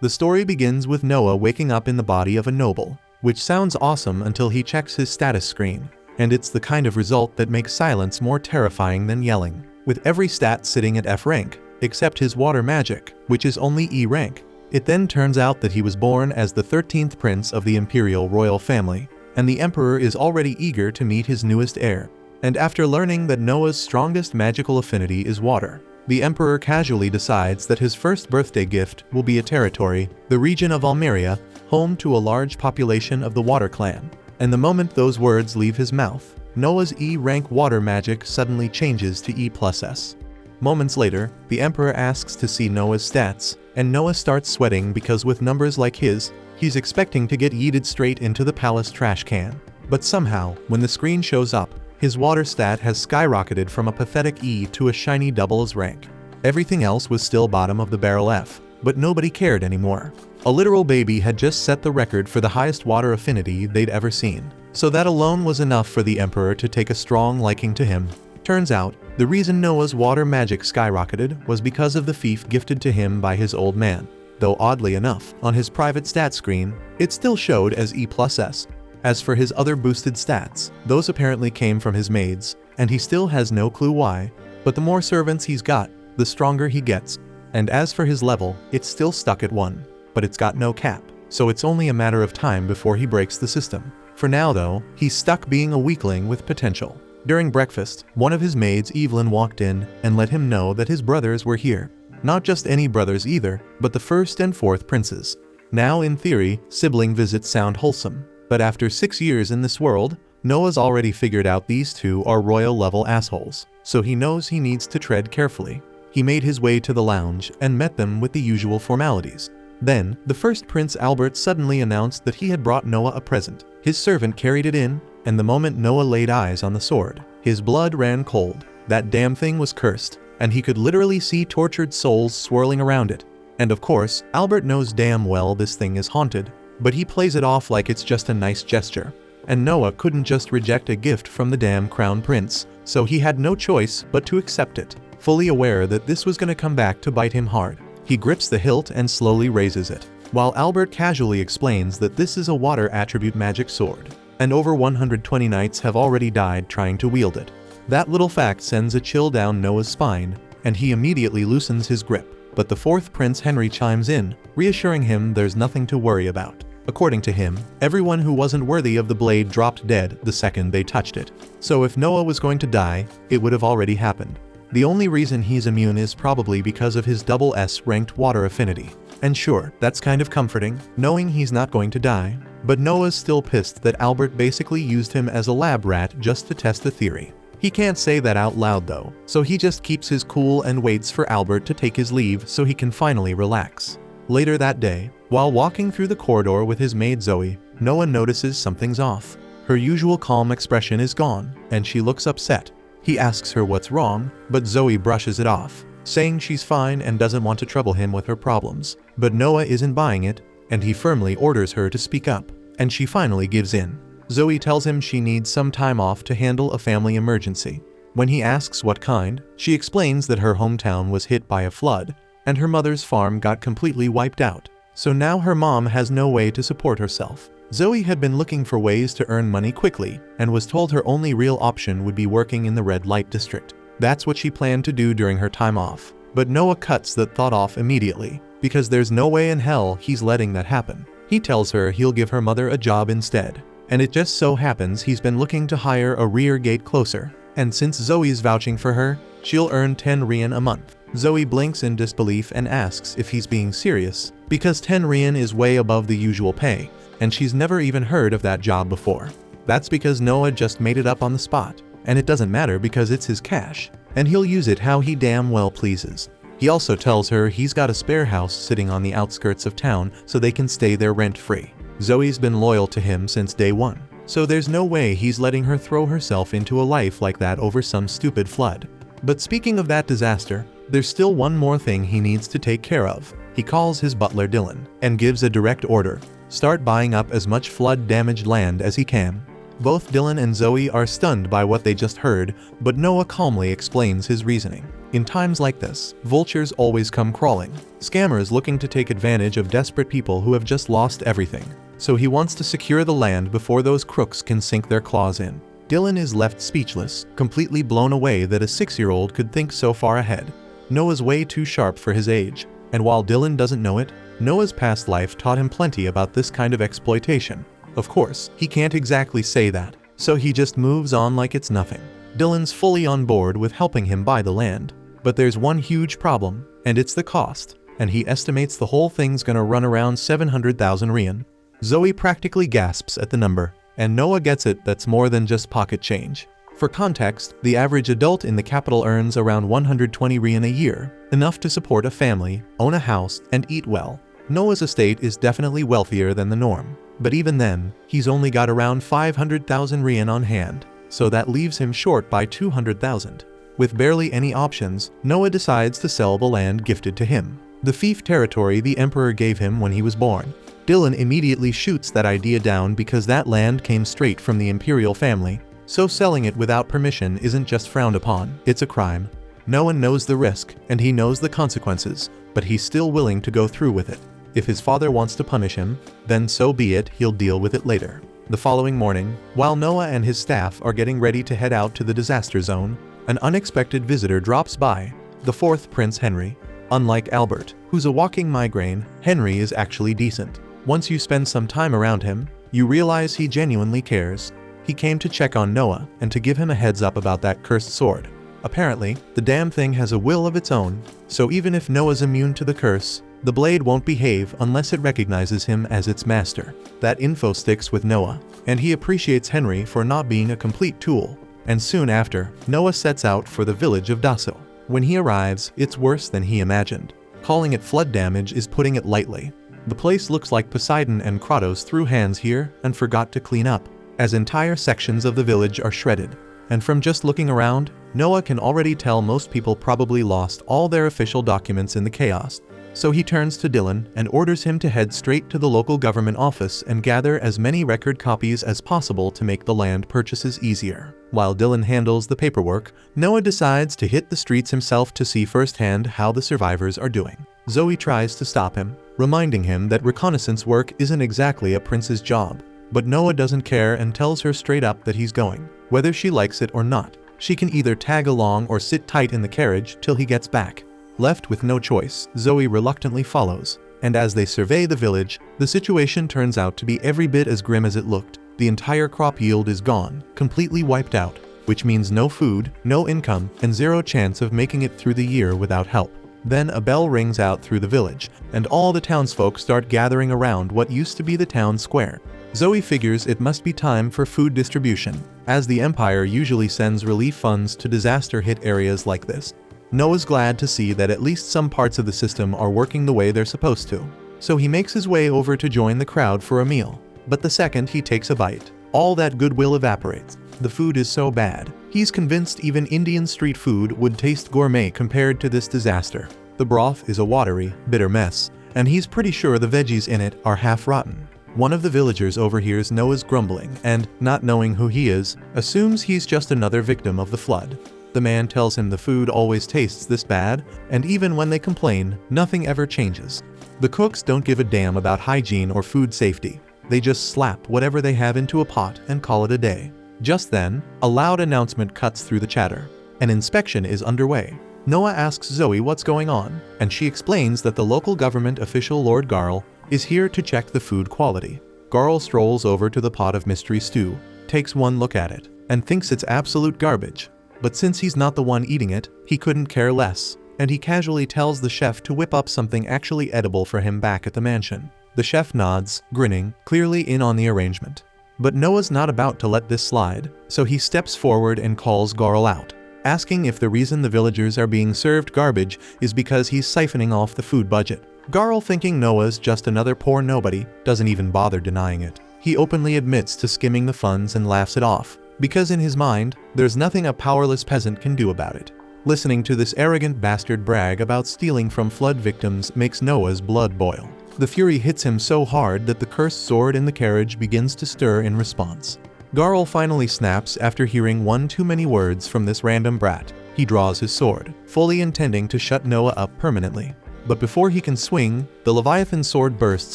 The story begins with Noah waking up in the body of a noble, which sounds awesome until he checks his status screen. And it's the kind of result that makes silence more terrifying than yelling, with every stat sitting at F rank, except his water magic, which is only E rank. It then turns out that he was born as the 13th prince of the imperial royal family, and the emperor is already eager to meet his newest heir. And after learning that Noah's strongest magical affinity is water, the emperor casually decides that his first birthday gift will be a territory, the region of Almeria, home to a large population of the Water Clan. And the moment those words leave his mouth, Noah's E-rank water magic suddenly changes to E+S. Moments later, the emperor asks to see Noah's stats, and Noah starts sweating because with numbers like his, he's expecting to get yeeted straight into the palace trash can. But somehow, when the screen shows up, his water stat has skyrocketed from a pathetic E to a shiny doubles rank. Everything else was still bottom of the barrel F, but nobody cared anymore. A literal baby had just set the record for the highest water affinity they'd ever seen. So that alone was enough for the emperor to take a strong liking to him. Turns out, the reason Noah's water magic skyrocketed was because of the fief gifted to him by his old man. Though oddly enough, on his private stat screen, it still showed as E+S. As for his other boosted stats, those apparently came from his maids, and he still has no clue why, but the more servants he's got, the stronger he gets. And as for his level, it's still stuck at 1, but it's got no cap, so it's only a matter of time before he breaks the system. For now though, he's stuck being a weakling with potential. During breakfast, one of his maids, Evelyn, walked in and let him know that his brothers were here. Not just any brothers either, but the 1st and 4th princes. Now in theory, sibling visits sound wholesome. But after 6 years in this world, Noah's already figured out these two are royal-level assholes, so he knows he needs to tread carefully. He made his way to the lounge and met them with the usual formalities. Then, the first Prince Albert suddenly announced that he had brought Noah a present. His servant carried it in, and the moment Noah laid eyes on the sword, his blood ran cold. That damn thing was cursed, and he could literally see tortured souls swirling around it. And of course, Albert knows damn well this thing is haunted, but he plays it off like it's just a nice gesture. And Noah couldn't just reject a gift from the damn crown prince, so he had no choice but to accept it, fully aware that this was gonna come back to bite him hard. He grips the hilt and slowly raises it, while Albert casually explains that this is a water attribute magic sword, and over 120 knights have already died trying to wield it. That little fact sends a chill down Noah's spine, and he immediately loosens his grip. But the 4th Prince Henry chimes in, reassuring him there's nothing to worry about. According to him, everyone who wasn't worthy of the blade dropped dead the second they touched it. So if Noah was going to die, it would have already happened. The only reason he's immune is probably because of his double S ranked water affinity. And sure, that's kind of comforting, knowing he's not going to die. But Noah's still pissed that Albert basically used him as a lab rat just to test the theory. He can't say that out loud though, so he just keeps his cool and waits for Albert to take his leave so he can finally relax. Later that day, while walking through the corridor with his maid Zoe, Noah notices something's off. Her usual calm expression is gone, and she looks upset. He asks her what's wrong, but Zoe brushes it off, saying she's fine and doesn't want to trouble him with her problems. But Noah isn't buying it, and he firmly orders her to speak up, and she finally gives in. Zoe tells him she needs some time off to handle a family emergency. When he asks what kind, she explains that her hometown was hit by a flood, and her mother's farm got completely wiped out. So now her mom has no way to support herself. Zoe had been looking for ways to earn money quickly, and was told her only real option would be working in the red light district. That's what she planned to do during her time off. But Noah cuts that thought off immediately, because there's no way in hell he's letting that happen. He tells her he'll give her mother a job instead. And it just so happens he's been looking to hire a rear gate closer. And since Zoe's vouching for her, she'll earn 10 rien a month. Zoe blinks in disbelief and asks if he's being serious, because 10 rien is way above the usual pay, and she's never even heard of that job before. That's because Noah just made it up on the spot, and it doesn't matter because it's his cash, and he'll use it how he damn well pleases. He also tells her he's got a spare house sitting on the outskirts of town so they can stay there rent-free. Zoe's been loyal to him since day one, so there's no way he's letting her throw herself into a life like that over some stupid flood. But speaking of that disaster, there's still one more thing he needs to take care of. He calls his butler Dylan and gives a direct order: start buying up as much flood-damaged land as he can. Both Dylan and Zoe are stunned by what they just heard, but Noah calmly explains his reasoning. In times like this, vultures always come crawling. Scammers looking to take advantage of desperate people who have just lost everything. So he wants to secure the land before those crooks can sink their claws in. Dylan is left speechless, completely blown away that a 6-year-old could think so far ahead. Noah's way too sharp for his age. And while Dylan doesn't know it, Noah's past life taught him plenty about this kind of exploitation. Of course, he can't exactly say that, so he just moves on like it's nothing. Dylan's fully on board with helping him buy the land. But there's one huge problem, and it's the cost, and he estimates the whole thing's gonna run around 700,000 rian. Zoe practically gasps at the number, and Noah gets it. That's more than just pocket change. For context, the average adult in the capital earns around 120 rian a year, enough to support a family, own a house, and eat well. Noah's estate is definitely wealthier than the norm, but even then, he's only got around 500,000 rian on hand, so that leaves him short by 200,000. With barely any options, Noah decides to sell the land gifted to him, the fief territory the emperor gave him when he was born. Dylan immediately shoots that idea down because that land came straight from the imperial family, so selling it without permission isn't just frowned upon, it's a crime. Noah knows the risk, and he knows the consequences, but he's still willing to go through with it. If his father wants to punish him, then so be it, he'll deal with it later. The following morning, while Noah and his staff are getting ready to head out to the disaster zone, an unexpected visitor drops by, the 4th Prince Henry. Unlike Albert, who's a walking migraine, Henry is actually decent. Once you spend some time around him, you realize he genuinely cares. He came to check on Noah and to give him a heads up about that cursed sword. Apparently, the damn thing has a will of its own, so even if Noah's immune to the curse, the blade won't behave unless it recognizes him as its master. That info sticks with Noah, and he appreciates Henry for not being a complete tool. And soon after, Noah sets out for the village of Dasso. When he arrives, it's worse than he imagined. Calling it flood damage is putting it lightly. The place looks like Poseidon and Kratos threw hands here and forgot to clean up, as entire sections of the village are shredded. And from just looking around, Noah can already tell most people probably lost all their official documents in the chaos. So he turns to Dylan and orders him to head straight to the local government office and gather as many record copies as possible to make the land purchases easier. While Dylan handles the paperwork, Noah decides to hit the streets himself to see firsthand how the survivors are doing. Zoe tries to stop him, reminding him that reconnaissance work isn't exactly a prince's job. But Noah doesn't care and tells her straight up that he's going, whether she likes it or not. She can either tag along or sit tight in the carriage till he gets back. Left with no choice, Zoe reluctantly follows, and as they survey the village, the situation turns out to be every bit as grim as it looked. The entire crop yield is gone, completely wiped out, which means no food, no income, and zero chance of making it through the year without help. Then a bell rings out through the village, and all the townsfolk start gathering around what used to be the town square. Zoe figures it must be time for food distribution, as the Empire usually sends relief funds to disaster-hit areas like this. Noah's glad to see that at least some parts of the system are working the way they're supposed to, so he makes his way over to join the crowd for a meal. But the second he takes a bite, all that goodwill evaporates. The food is so bad, he's convinced even Indian street food would taste gourmet compared to this disaster. The broth is a watery, bitter mess, and he's pretty sure the veggies in it are half rotten. One of the villagers overhears Noah's grumbling and, not knowing who he is, assumes he's just another victim of the flood. The man tells him the food always tastes this bad, and even when they complain, nothing ever changes. The cooks don't give a damn about hygiene or food safety. They just slap whatever they have into a pot and call it a day. Just then, a loud announcement cuts through the chatter. An inspection is underway. Noah asks Zoe what's going on, and she explains that the local government official Lord Garl is here to check the food quality. Garl strolls over to the pot of mystery stew, takes one look at it, and thinks it's absolute garbage. But since he's not the one eating it, he couldn't care less, and he casually tells the chef to whip up something actually edible for him back at the mansion. The chef nods, grinning, clearly in on the arrangement. But Noah's not about to let this slide, so he steps forward and calls Garl out, asking if the reason the villagers are being served garbage is because he's siphoning off the food budget. Garl, thinking Noah's just another poor nobody, doesn't even bother denying it. He openly admits to skimming the funds and laughs it off, because in his mind, there's nothing a powerless peasant can do about it. Listening to this arrogant bastard brag about stealing from flood victims makes Noah's blood boil. The fury hits him so hard that the cursed sword in the carriage begins to stir in response. Garl finally snaps after hearing one too many words from this random brat. He draws his sword, fully intending to shut Noah up permanently. But before he can swing, the Leviathan sword bursts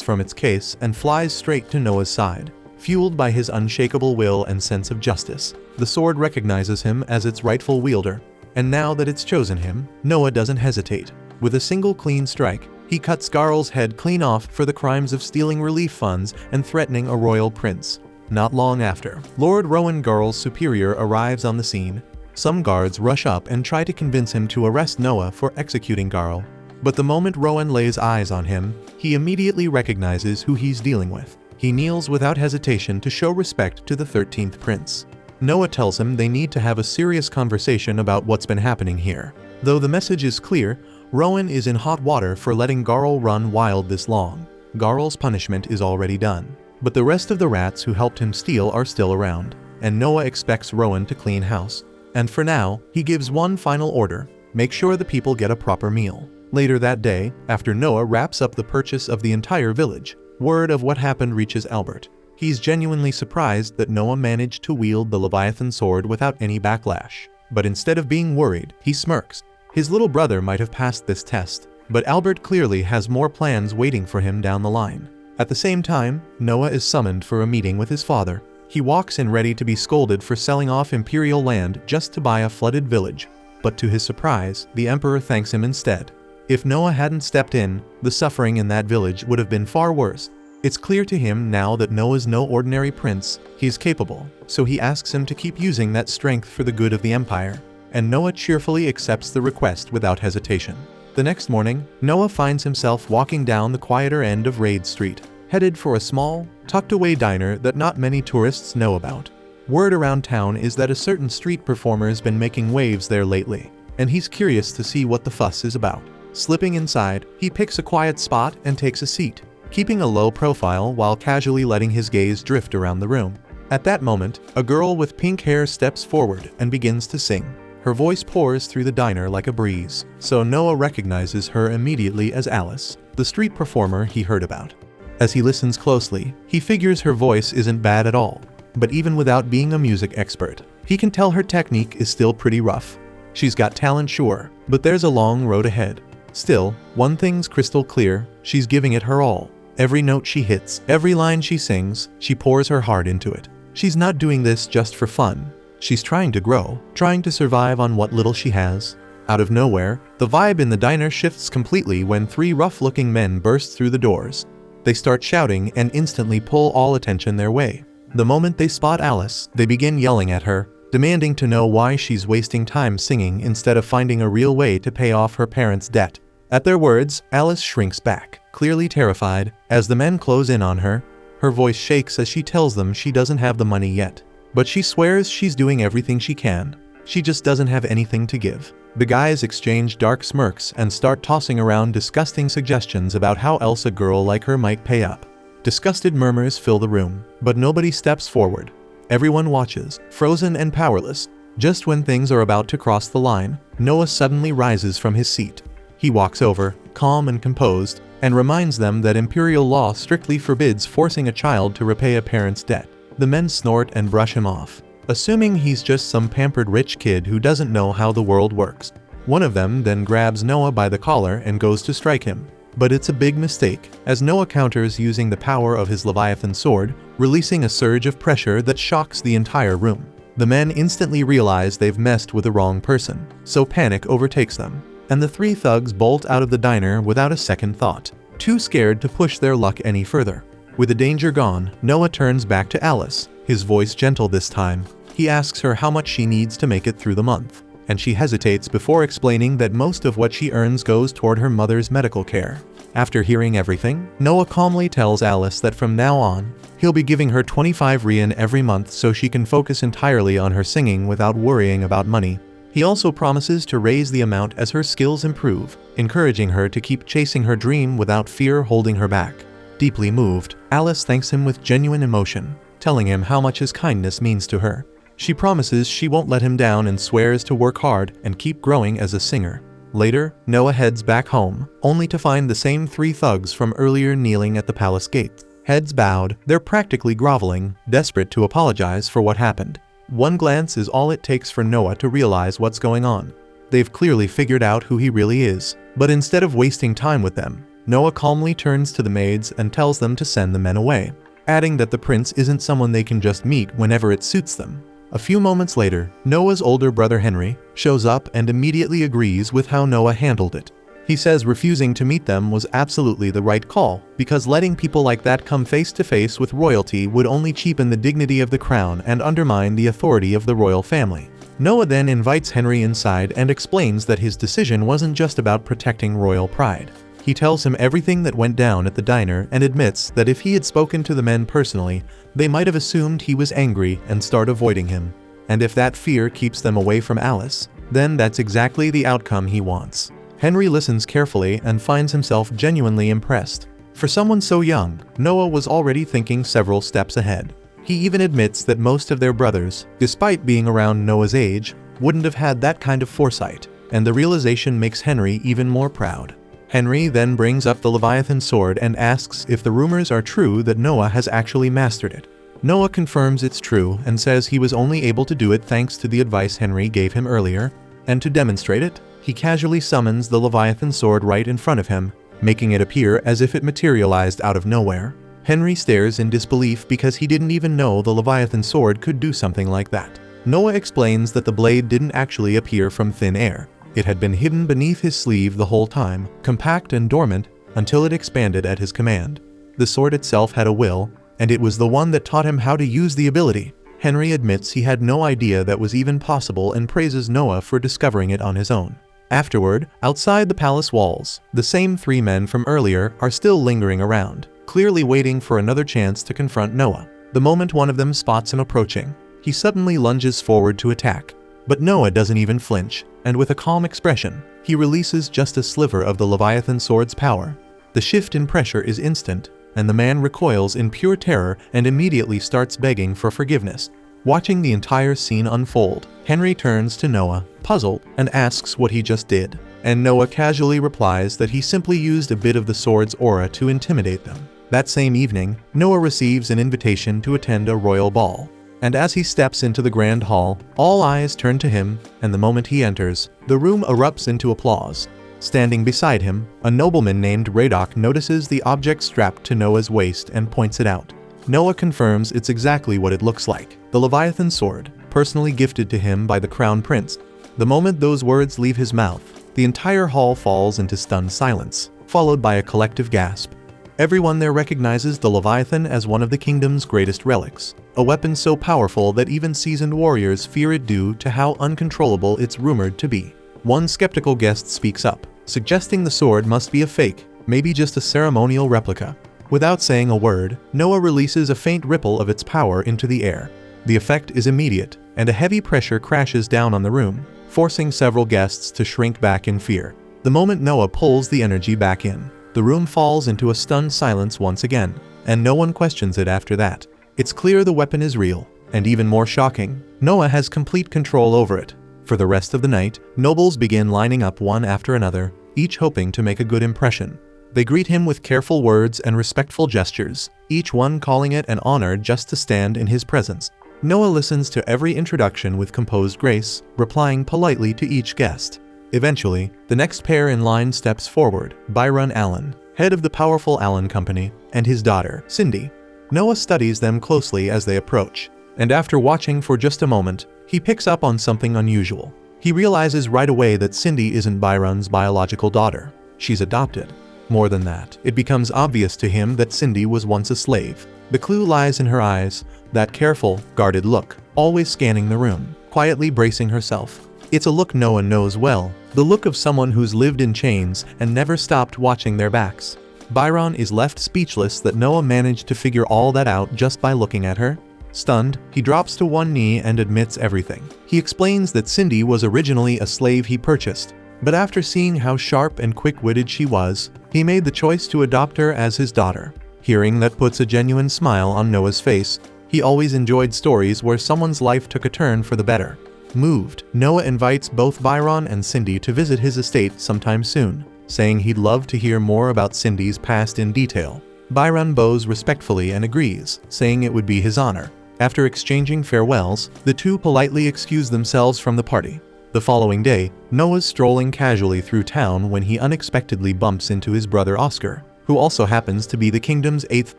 from its case and flies straight to Noah's side. Fueled by his unshakable will and sense of justice, the sword recognizes him as its rightful wielder. And now that it's chosen him, Noah doesn't hesitate. With a single clean strike, he cuts Garl's head clean off for the crimes of stealing relief funds and threatening a royal prince. Not long after, Lord Rowan, Garl's superior, arrives on the scene. Some guards rush up and try to convince him to arrest Noah for executing Garl. But the moment Rowan lays eyes on him, he immediately recognizes who he's dealing with. He kneels without hesitation to show respect to the 13th prince. Noah tells him they need to have a serious conversation about what's been happening here. Though the message is clear, Rowan is in hot water for letting Garl run wild this long. Garl's punishment is already done. But the rest of the rats who helped him steal are still around, and Noah expects Rowan to clean house. And for now, he gives one final order: make sure the people get a proper meal. Later that day, after Noah wraps up the purchase of the entire village, word of what happened reaches Albert. He's genuinely surprised that Noah managed to wield the Leviathan sword without any backlash. But instead of being worried, he smirks. His little brother might have passed this test, but Albert clearly has more plans waiting for him down the line. At the same time, Noah is summoned for a meeting with his father. He walks in ready to be scolded for selling off imperial land just to buy a flooded village. But to his surprise, the emperor thanks him instead. If Noah hadn't stepped in, the suffering in that village would have been far worse. It's clear to him now that Noah's no ordinary prince. He's capable, so he asks him to keep using that strength for the good of the empire. And Noah cheerfully accepts the request without hesitation. The next morning, Noah finds himself walking down the quieter end of Raid Street, headed for a small, tucked-away diner that not many tourists know about. Word around town is that a certain street performer's been making waves there lately, and he's curious to see what the fuss is about. Slipping inside, he picks a quiet spot and takes a seat, keeping a low profile while casually letting his gaze drift around the room. At that moment, a girl with pink hair steps forward and begins to sing. Her voice pours through the diner like a breeze, so Noah recognizes her immediately as Alice, the street performer he heard about. As he listens closely, he figures her voice isn't bad at all, but even without being a music expert, he can tell her technique is still pretty rough. She's got talent, sure, but there's a long road ahead. Still, one thing's crystal clear: she's giving it her all. Every note she hits, every line she sings, she pours her heart into it. She's not doing this just for fun. She's trying to grow, trying to survive on what little she has. Out of nowhere, the vibe in the diner shifts completely when three rough-looking men burst through the doors. They start shouting and instantly pull all attention their way. The moment they spot Alice, they begin yelling at her, demanding to know why she's wasting time singing instead of finding a real way to pay off her parents' debt. At their words, Alice shrinks back, clearly terrified. As the men close in on her, her voice shakes as she tells them she doesn't have the money yet. But she swears she's doing everything she can. She just doesn't have anything to give. The guys exchange dark smirks and start tossing around disgusting suggestions about how else a girl like her might pay up. Disgusted murmurs fill the room, but nobody steps forward. Everyone watches, frozen and powerless. Just when things are about to cross the line, Noah suddenly rises from his seat. He walks over, calm and composed, and reminds them that imperial law strictly forbids forcing a child to repay a parent's debt. The men snort and brush him off, assuming he's just some pampered rich kid who doesn't know how the world works. One of them then grabs Noah by the collar and goes to strike him. But it's a big mistake, as Noah counters using the power of his Leviathan sword, releasing a surge of pressure that shocks the entire room. The men instantly realize they've messed with the wrong person, so panic overtakes them, and the three thugs bolt out of the diner without a second thought, too scared to push their luck any further. With the danger gone, Noah turns back to Alice, his voice gentle this time. He asks her how much she needs to make it through the month, and she hesitates before explaining that most of what she earns goes toward her mother's medical care. After hearing everything, Noah calmly tells Alice that from now on, he'll be giving her 25 rein every month so she can focus entirely on her singing without worrying about money. He also promises to raise the amount as her skills improve, encouraging her to keep chasing her dream without fear holding her back. Deeply moved, Alice thanks him with genuine emotion, telling him how much his kindness means to her. She promises she won't let him down and swears to work hard and keep growing as a singer. Later, Noah heads back home, only to find the same three thugs from earlier kneeling at the palace gate. Heads bowed, they're practically groveling, desperate to apologize for what happened. One glance is all it takes for Noah to realize what's going on. They've clearly figured out who he really is. But instead of wasting time with them, Noah calmly turns to the maids and tells them to send the men away, adding that the prince isn't someone they can just meet whenever it suits them. A few moments later, Noah's older brother Henry shows up and immediately agrees with how Noah handled it. He says refusing to meet them was absolutely the right call, because letting people like that come face to face with royalty would only cheapen the dignity of the crown and undermine the authority of the royal family. Noah then invites Henry inside and explains that his decision wasn't just about protecting royal pride. He tells him everything that went down at the diner and admits that if he had spoken to the men personally, they might have assumed he was angry and start avoiding him. And if that fear keeps them away from Alice, then that's exactly the outcome he wants. Henry listens carefully and finds himself genuinely impressed. For someone so young, Noah was already thinking several steps ahead. He even admits that most of their brothers, despite being around Noah's age, wouldn't have had that kind of foresight, and the realization makes Henry even more proud. Henry then brings up the Leviathan sword and asks if the rumors are true that Noah has actually mastered it. Noah confirms it's true and says he was only able to do it thanks to the advice Henry gave him earlier, and to demonstrate it, he casually summons the Leviathan sword right in front of him, making it appear as if it materialized out of nowhere. Henry stares in disbelief because he didn't even know the Leviathan sword could do something like that. Noah explains that the blade didn't actually appear from thin air. It had been hidden beneath his sleeve the whole time, compact and dormant, until it expanded at his command. The sword itself had a will, and it was the one that taught him how to use the ability. Henry admits he had no idea that was even possible and praises Noah for discovering it on his own. Afterward, outside the palace walls, the same three men from earlier are still lingering around, clearly waiting for another chance to confront Noah. The moment one of them spots him approaching, he suddenly lunges forward to attack. But Noah doesn't even flinch, and with a calm expression, he releases just a sliver of the Leviathan sword's power. The shift in pressure is instant, and the man recoils in pure terror and immediately starts begging for forgiveness. Watching the entire scene unfold, Henry turns to Noah, puzzled, and asks what he just did. And Noah casually replies that he simply used a bit of the sword's aura to intimidate them. That same evening, Noah receives an invitation to attend a royal ball. And as he steps into the grand hall, all eyes turn to him, and the moment he enters, the room erupts into applause. Standing beside him, a nobleman named Radok notices the object strapped to Noah's waist and points it out. Noah confirms it's exactly what it looks like, the Leviathan sword, personally gifted to him by the Crown Prince. The moment those words leave his mouth, the entire hall falls into stunned silence, followed by a collective gasp. Everyone there recognizes the Leviathan as one of the kingdom's greatest relics, a weapon so powerful that even seasoned warriors fear it due to how uncontrollable it's rumored to be. One skeptical guest speaks up, suggesting the sword must be a fake, maybe just a ceremonial replica. Without saying a word, Noah releases a faint ripple of its power into the air. The effect is immediate, and a heavy pressure crashes down on the room, forcing several guests to shrink back in fear. The moment Noah pulls the energy back in, the room falls into a stunned silence once again, and no one questions it after that. It's clear the weapon is real, and even more shocking, Noah has complete control over it. For the rest of the night, nobles begin lining up one after another, each hoping to make a good impression. They greet him with careful words and respectful gestures, each one calling it an honor just to stand in his presence. Noah listens to every introduction with composed grace, replying politely to each guest. Eventually, the next pair in line steps forward, Byron Allen, head of the powerful Allen Company, and his daughter, Cindy. Noah studies them closely as they approach, and after watching for just a moment, he picks up on something unusual. He realizes right away that Cindy isn't Byron's biological daughter. She's adopted. More than that, it becomes obvious to him that Cindy was once a slave. The clue lies in her eyes, that careful, guarded look, always scanning the room, quietly bracing herself. It's a look Noah knows well, the look of someone who's lived in chains and never stopped watching their backs. Byron is left speechless that Noah managed to figure all that out just by looking at her. Stunned, he drops to one knee and admits everything. He explains that Cindy was originally a slave he purchased, but after seeing how sharp and quick-witted she was, he made the choice to adopt her as his daughter. Hearing that puts a genuine smile on Noah's face. He always enjoyed stories where someone's life took a turn for the better. Moved, Noah invites both Byron and Cindy to visit his estate sometime soon, saying he'd love to hear more about Cindy's past in detail. Byron bows respectfully and agrees, saying it would be his honor. After exchanging farewells, the two politely excuse themselves from the party. The The following day, Noah's strolling casually through town when he unexpectedly bumps into his brother Oscar, who also happens to be the kingdom's 8th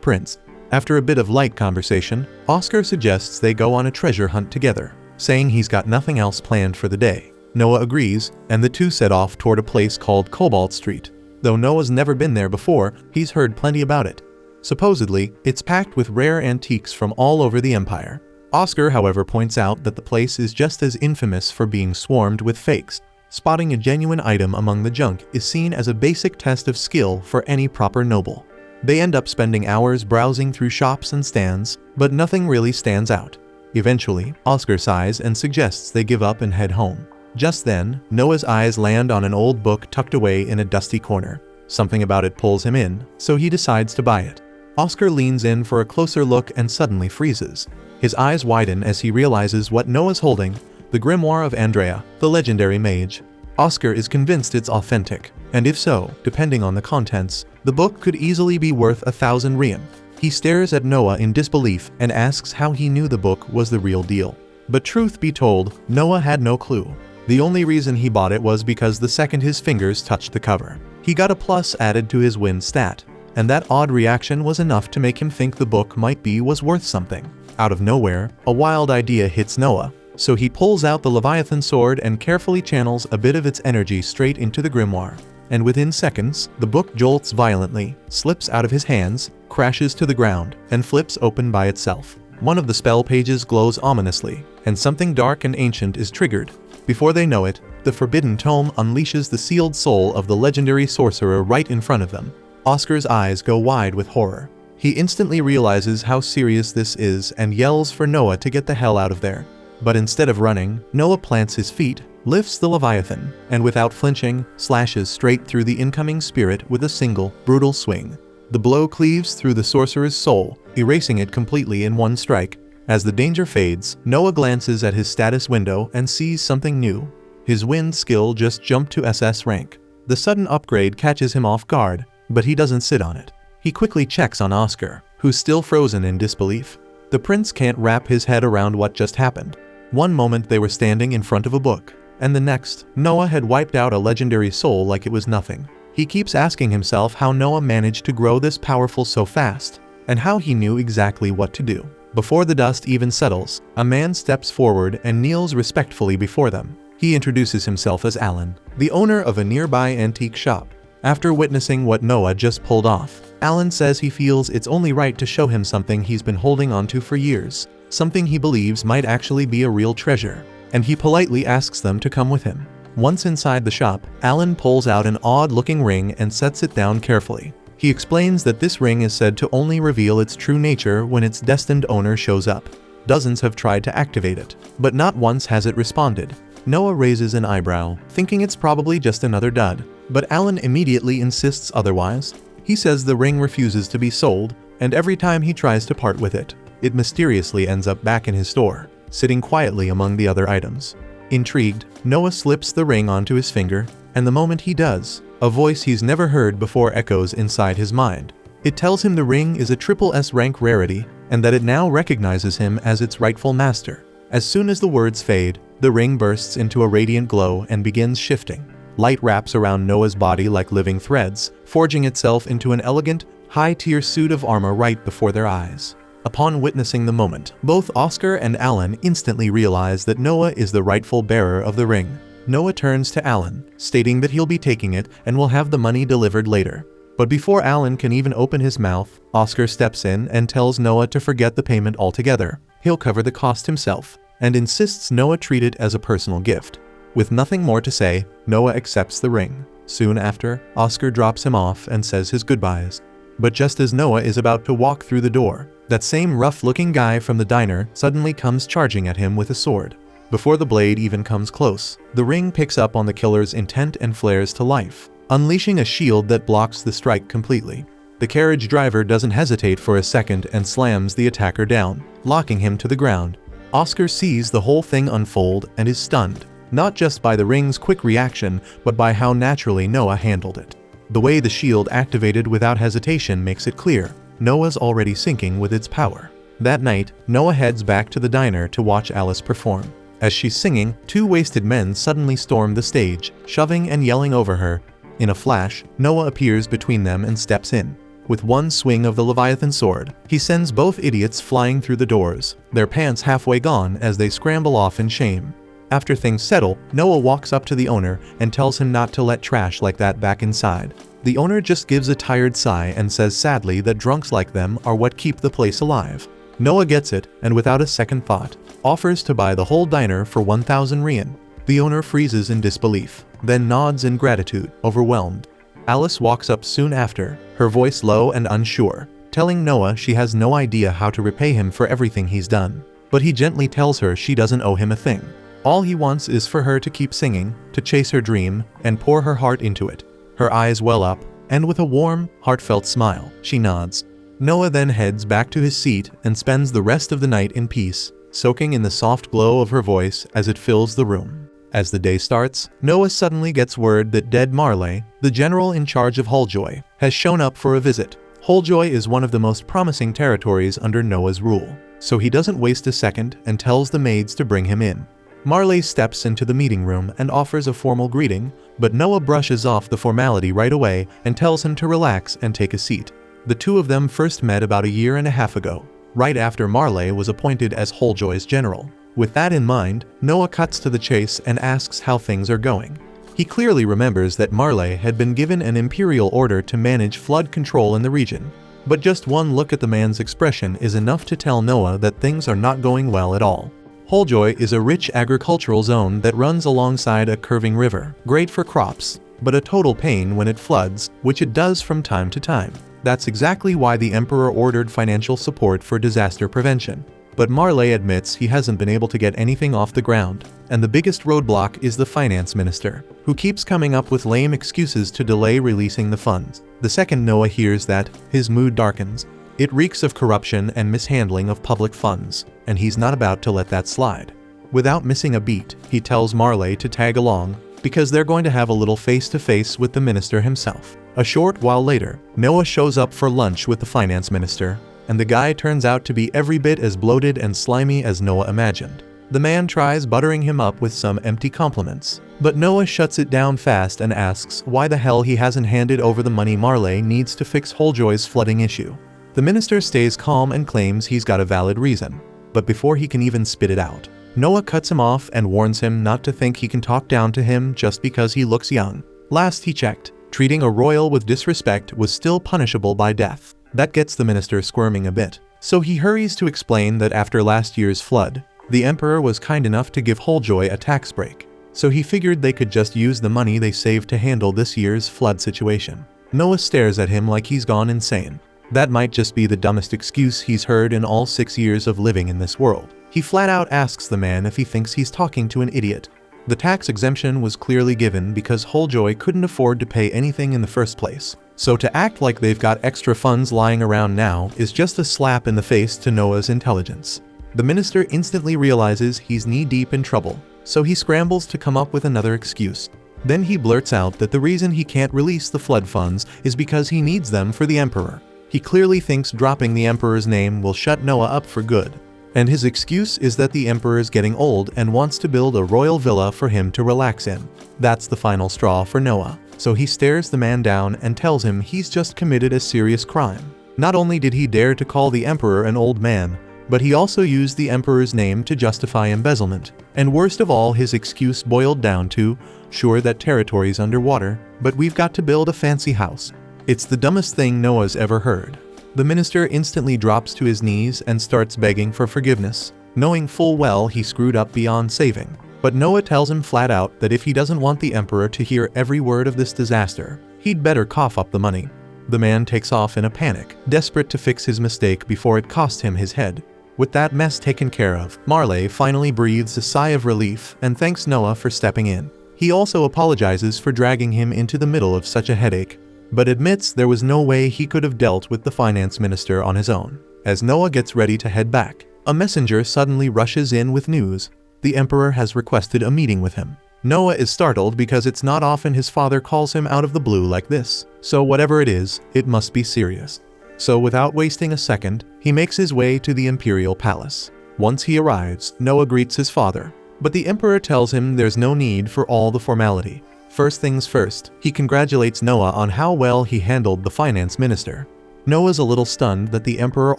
prince. After a bit of light conversation, Oscar suggests they go on a treasure hunt together, saying he's got nothing else planned for the day. Noah agrees, and the two set off toward a place called Cobalt Street. Though Noah's never been there before, he's heard plenty about it. Supposedly, it's packed with rare antiques from all over the empire. Oscar, however, points out that the place is just as infamous for being swarmed with fakes. Spotting a genuine item among the junk is seen as a basic test of skill for any proper noble. They end up spending hours browsing through shops and stands, but nothing really stands out. Eventually, Oscar sighs and suggests they give up and head home. Just then, Noah's eyes land on an old book tucked away in a dusty corner. Something about it pulls him in, so he decides to buy it. Oscar leans in for a closer look and suddenly freezes. His eyes widen as he realizes what Noah's holding, the grimoire of Andrea, the legendary mage. Oscar is convinced it's authentic, and if so, depending on the contents, the book could easily be worth 1,000 rein. He stares at Noah in disbelief and asks how he knew the book was the real deal. But truth be told, Noah had no clue. The only reason he bought it was because the second his fingers touched the cover, he got a plus added to his win stat, and that odd reaction was enough to make him think the book was worth something. Out of nowhere, a wild idea hits Noah, so he pulls out the Leviathan sword and carefully channels a bit of its energy straight into the grimoire. And within seconds, the book jolts violently, slips out of his hands, crashes to the ground, and flips open by itself. One of the spell pages glows ominously, and something dark and ancient is triggered. Before they know it, the forbidden tome unleashes the sealed soul of the legendary sorcerer right in front of them. Oscar's eyes go wide with horror. He instantly realizes how serious this is and yells for Noah to get the hell out of there. But instead of running, Noah plants his feet, lifts the Leviathan, and without flinching, slashes straight through the incoming spirit with a single, brutal swing. The blow cleaves through the sorcerer's soul, erasing it completely in one strike. As the danger fades, Noah glances at his status window and sees something new. His wind skill just jumped to SS rank. The sudden upgrade catches him off guard, but he doesn't sit on it. He quickly checks on Oscar, who's still frozen in disbelief. The prince can't wrap his head around what just happened. One moment they were standing in front of a book, and the next, Noah had wiped out a legendary soul like it was nothing. He keeps asking himself how Noah managed to grow this powerful so fast, and how he knew exactly what to do. Before the dust even settles, a man steps forward and kneels respectfully before them. He introduces himself as Alan, the owner of a nearby antique shop. After witnessing what Noah just pulled off, Alan says he feels it's only right to show him something he's been holding onto for years, something he believes might actually be a real treasure, and he politely asks them to come with him. Once inside the shop, Alan pulls out an odd-looking ring and sets it down carefully. He explains that this ring is said to only reveal its true nature when its destined owner shows up. Dozens have tried to activate it, but not once has it responded. Noah raises an eyebrow, thinking it's probably just another dud, but Alan immediately insists otherwise. He says the ring refuses to be sold, and every time he tries to part with it, it mysteriously ends up back in his store, sitting quietly among the other items. Intrigued, Noah slips the ring onto his finger, and the moment he does, a voice he's never heard before echoes inside his mind. It tells him the ring is a triple S rank rarity, and that it now recognizes him as its rightful master. As soon as the words fade, the ring bursts into a radiant glow and begins shifting. Light wraps around Noah's body like living threads, forging itself into an elegant, high-tier suit of armor right before their eyes. Upon witnessing the moment, both Oscar and Alan instantly realize that Noah is the rightful bearer of the ring. Noah turns to Alan, stating that he'll be taking it and will have the money delivered later. But before Alan can even open his mouth, Oscar steps in and tells Noah to forget the payment altogether. He'll cover the cost himself, and insists Noah treat it as a personal gift. With nothing more to say, Noah accepts the ring. Soon after, Oscar drops him off and says his goodbyes. But just as Noah is about to walk through the door, that same rough-looking guy from the diner suddenly comes charging at him with a sword. Before the blade even comes close, the ring picks up on the killer's intent and flares to life, unleashing a shield that blocks the strike completely. The carriage driver doesn't hesitate for a second and slams the attacker down, locking him to the ground. Oscar sees the whole thing unfold and is stunned, not just by the ring's quick reaction, but by how naturally Noah handled it. The way the shield activated without hesitation makes it clear Noah's already sinking with its power. That night, Noah heads back to the diner to watch Alice perform. As she's singing, two wasted men suddenly storm the stage, shoving and yelling over her. In a flash, Noah appears between them and steps in. With one swing of the Leviathan sword, he sends both idiots flying through the doors, their pants halfway gone as they scramble off in shame. After things settle, Noah walks up to the owner and tells him not to let trash like that back inside. The owner just gives a tired sigh and says sadly that drunks like them are what keep the place alive. Noah gets it, and without a second thought, offers to buy the whole diner for 1,000 rien. The owner freezes in disbelief, then nods in gratitude, overwhelmed. Alice walks up soon after, her voice low and unsure, telling Noah she has no idea how to repay him for everything he's done. But he gently tells her she doesn't owe him a thing. All he wants is for her to keep singing, to chase her dream, and pour her heart into it. Her eyes well up, and with a warm, heartfelt smile, she nods. Noah then heads back to his seat and spends the rest of the night in peace, soaking in the soft glow of her voice as it fills the room. As the day starts, Noah suddenly gets word that dead Marley, the general in charge of Hulljoy, has shown up for a visit. Hulljoy is one of the most promising territories under Noah's rule, so he doesn't waste a second and tells the maids to bring him in. Marley steps into the meeting room and offers a formal greeting, but Noah brushes off the formality right away and tells him to relax and take a seat. The two of them first met about 1.5 years ago, right after Marley was appointed as Hulljoy's general. With that in mind, Noah cuts to the chase and asks how things are going. He clearly remembers that Marley had been given an imperial order to manage flood control in the region, but just one look at the man's expression is enough to tell Noah that things are not going well at all. Hulljoy is a rich agricultural zone that runs alongside a curving river, great for crops, but a total pain when it floods, which it does from time to time. That's exactly why the Emperor ordered financial support for disaster prevention. But Marley admits he hasn't been able to get anything off the ground, and the biggest roadblock is the finance minister, who keeps coming up with lame excuses to delay releasing the funds. The second Noah hears that, his mood darkens. It reeks of corruption and mishandling of public funds, and he's not about to let that slide. Without missing a beat, he tells Marley to tag along, because they're going to have a little face-to-face with the minister himself. A short while later, Noah shows up for lunch with the finance minister, and the guy turns out to be every bit as bloated and slimy as Noah imagined. The man tries buttering him up with some empty compliments, but Noah shuts it down fast and asks why the hell he hasn't handed over the money Marley needs to fix Hulljoy's flooding issue. The minister stays calm and claims he's got a valid reason, but before he can even spit it out, Noah cuts him off and warns him not to think he can talk down to him just because he looks young. Last he checked, treating a royal with disrespect was still punishable by death. That gets the minister squirming a bit, so he hurries to explain that after last year's flood, the emperor was kind enough to give Hulljoy a tax break, so he figured they could just use the money they saved to handle this year's flood situation. Noah stares at him like he's gone insane. That might just be the dumbest excuse he's heard in all 6 years of living in this world. He flat out asks the man if he thinks he's talking to an idiot. The tax exemption was clearly given because Hulljoy couldn't afford to pay anything in the first place. So to act like they've got extra funds lying around now is just a slap in the face to Noah's intelligence. The minister instantly realizes he's knee-deep in trouble, so he scrambles to come up with another excuse. Then he blurts out that the reason he can't release the flood funds is because he needs them for the emperor. He clearly thinks dropping the emperor's name will shut Noah up for good. And his excuse is that the emperor is getting old and wants to build a royal villa for him to relax in. That's the final straw for Noah. So he stares the man down and tells him he's just committed a serious crime. Not only did he dare to call the emperor an old man, but he also used the emperor's name to justify embezzlement. And worst of all, his excuse boiled down to, sure that territory's underwater, but we've got to build a fancy house. It's the dumbest thing Noah's ever heard. The minister instantly drops to his knees and starts begging for forgiveness, knowing full well he screwed up beyond saving. But Noah tells him flat out that if he doesn't want the emperor to hear every word of this disaster, he'd better cough up the money. The man takes off in a panic, desperate to fix his mistake before it cost him his head. With that mess taken care of, Marley finally breathes a sigh of relief and thanks Noah for stepping in. He also apologizes for dragging him into the middle of such a headache, but admits there was no way he could have dealt with the finance minister on his own. As Noah gets ready to head back, a messenger suddenly rushes in with news. The emperor has requested a meeting with him. Noah is startled because it's not often his father calls him out of the blue like this, so whatever it is, it must be serious. So without wasting a second, he makes his way to the imperial palace. Once he arrives, Noah greets his father. But the Emperor tells him there's no need for all the formality. First things first, he congratulates Noah on how well he handled the finance minister. Noah's a little stunned that the Emperor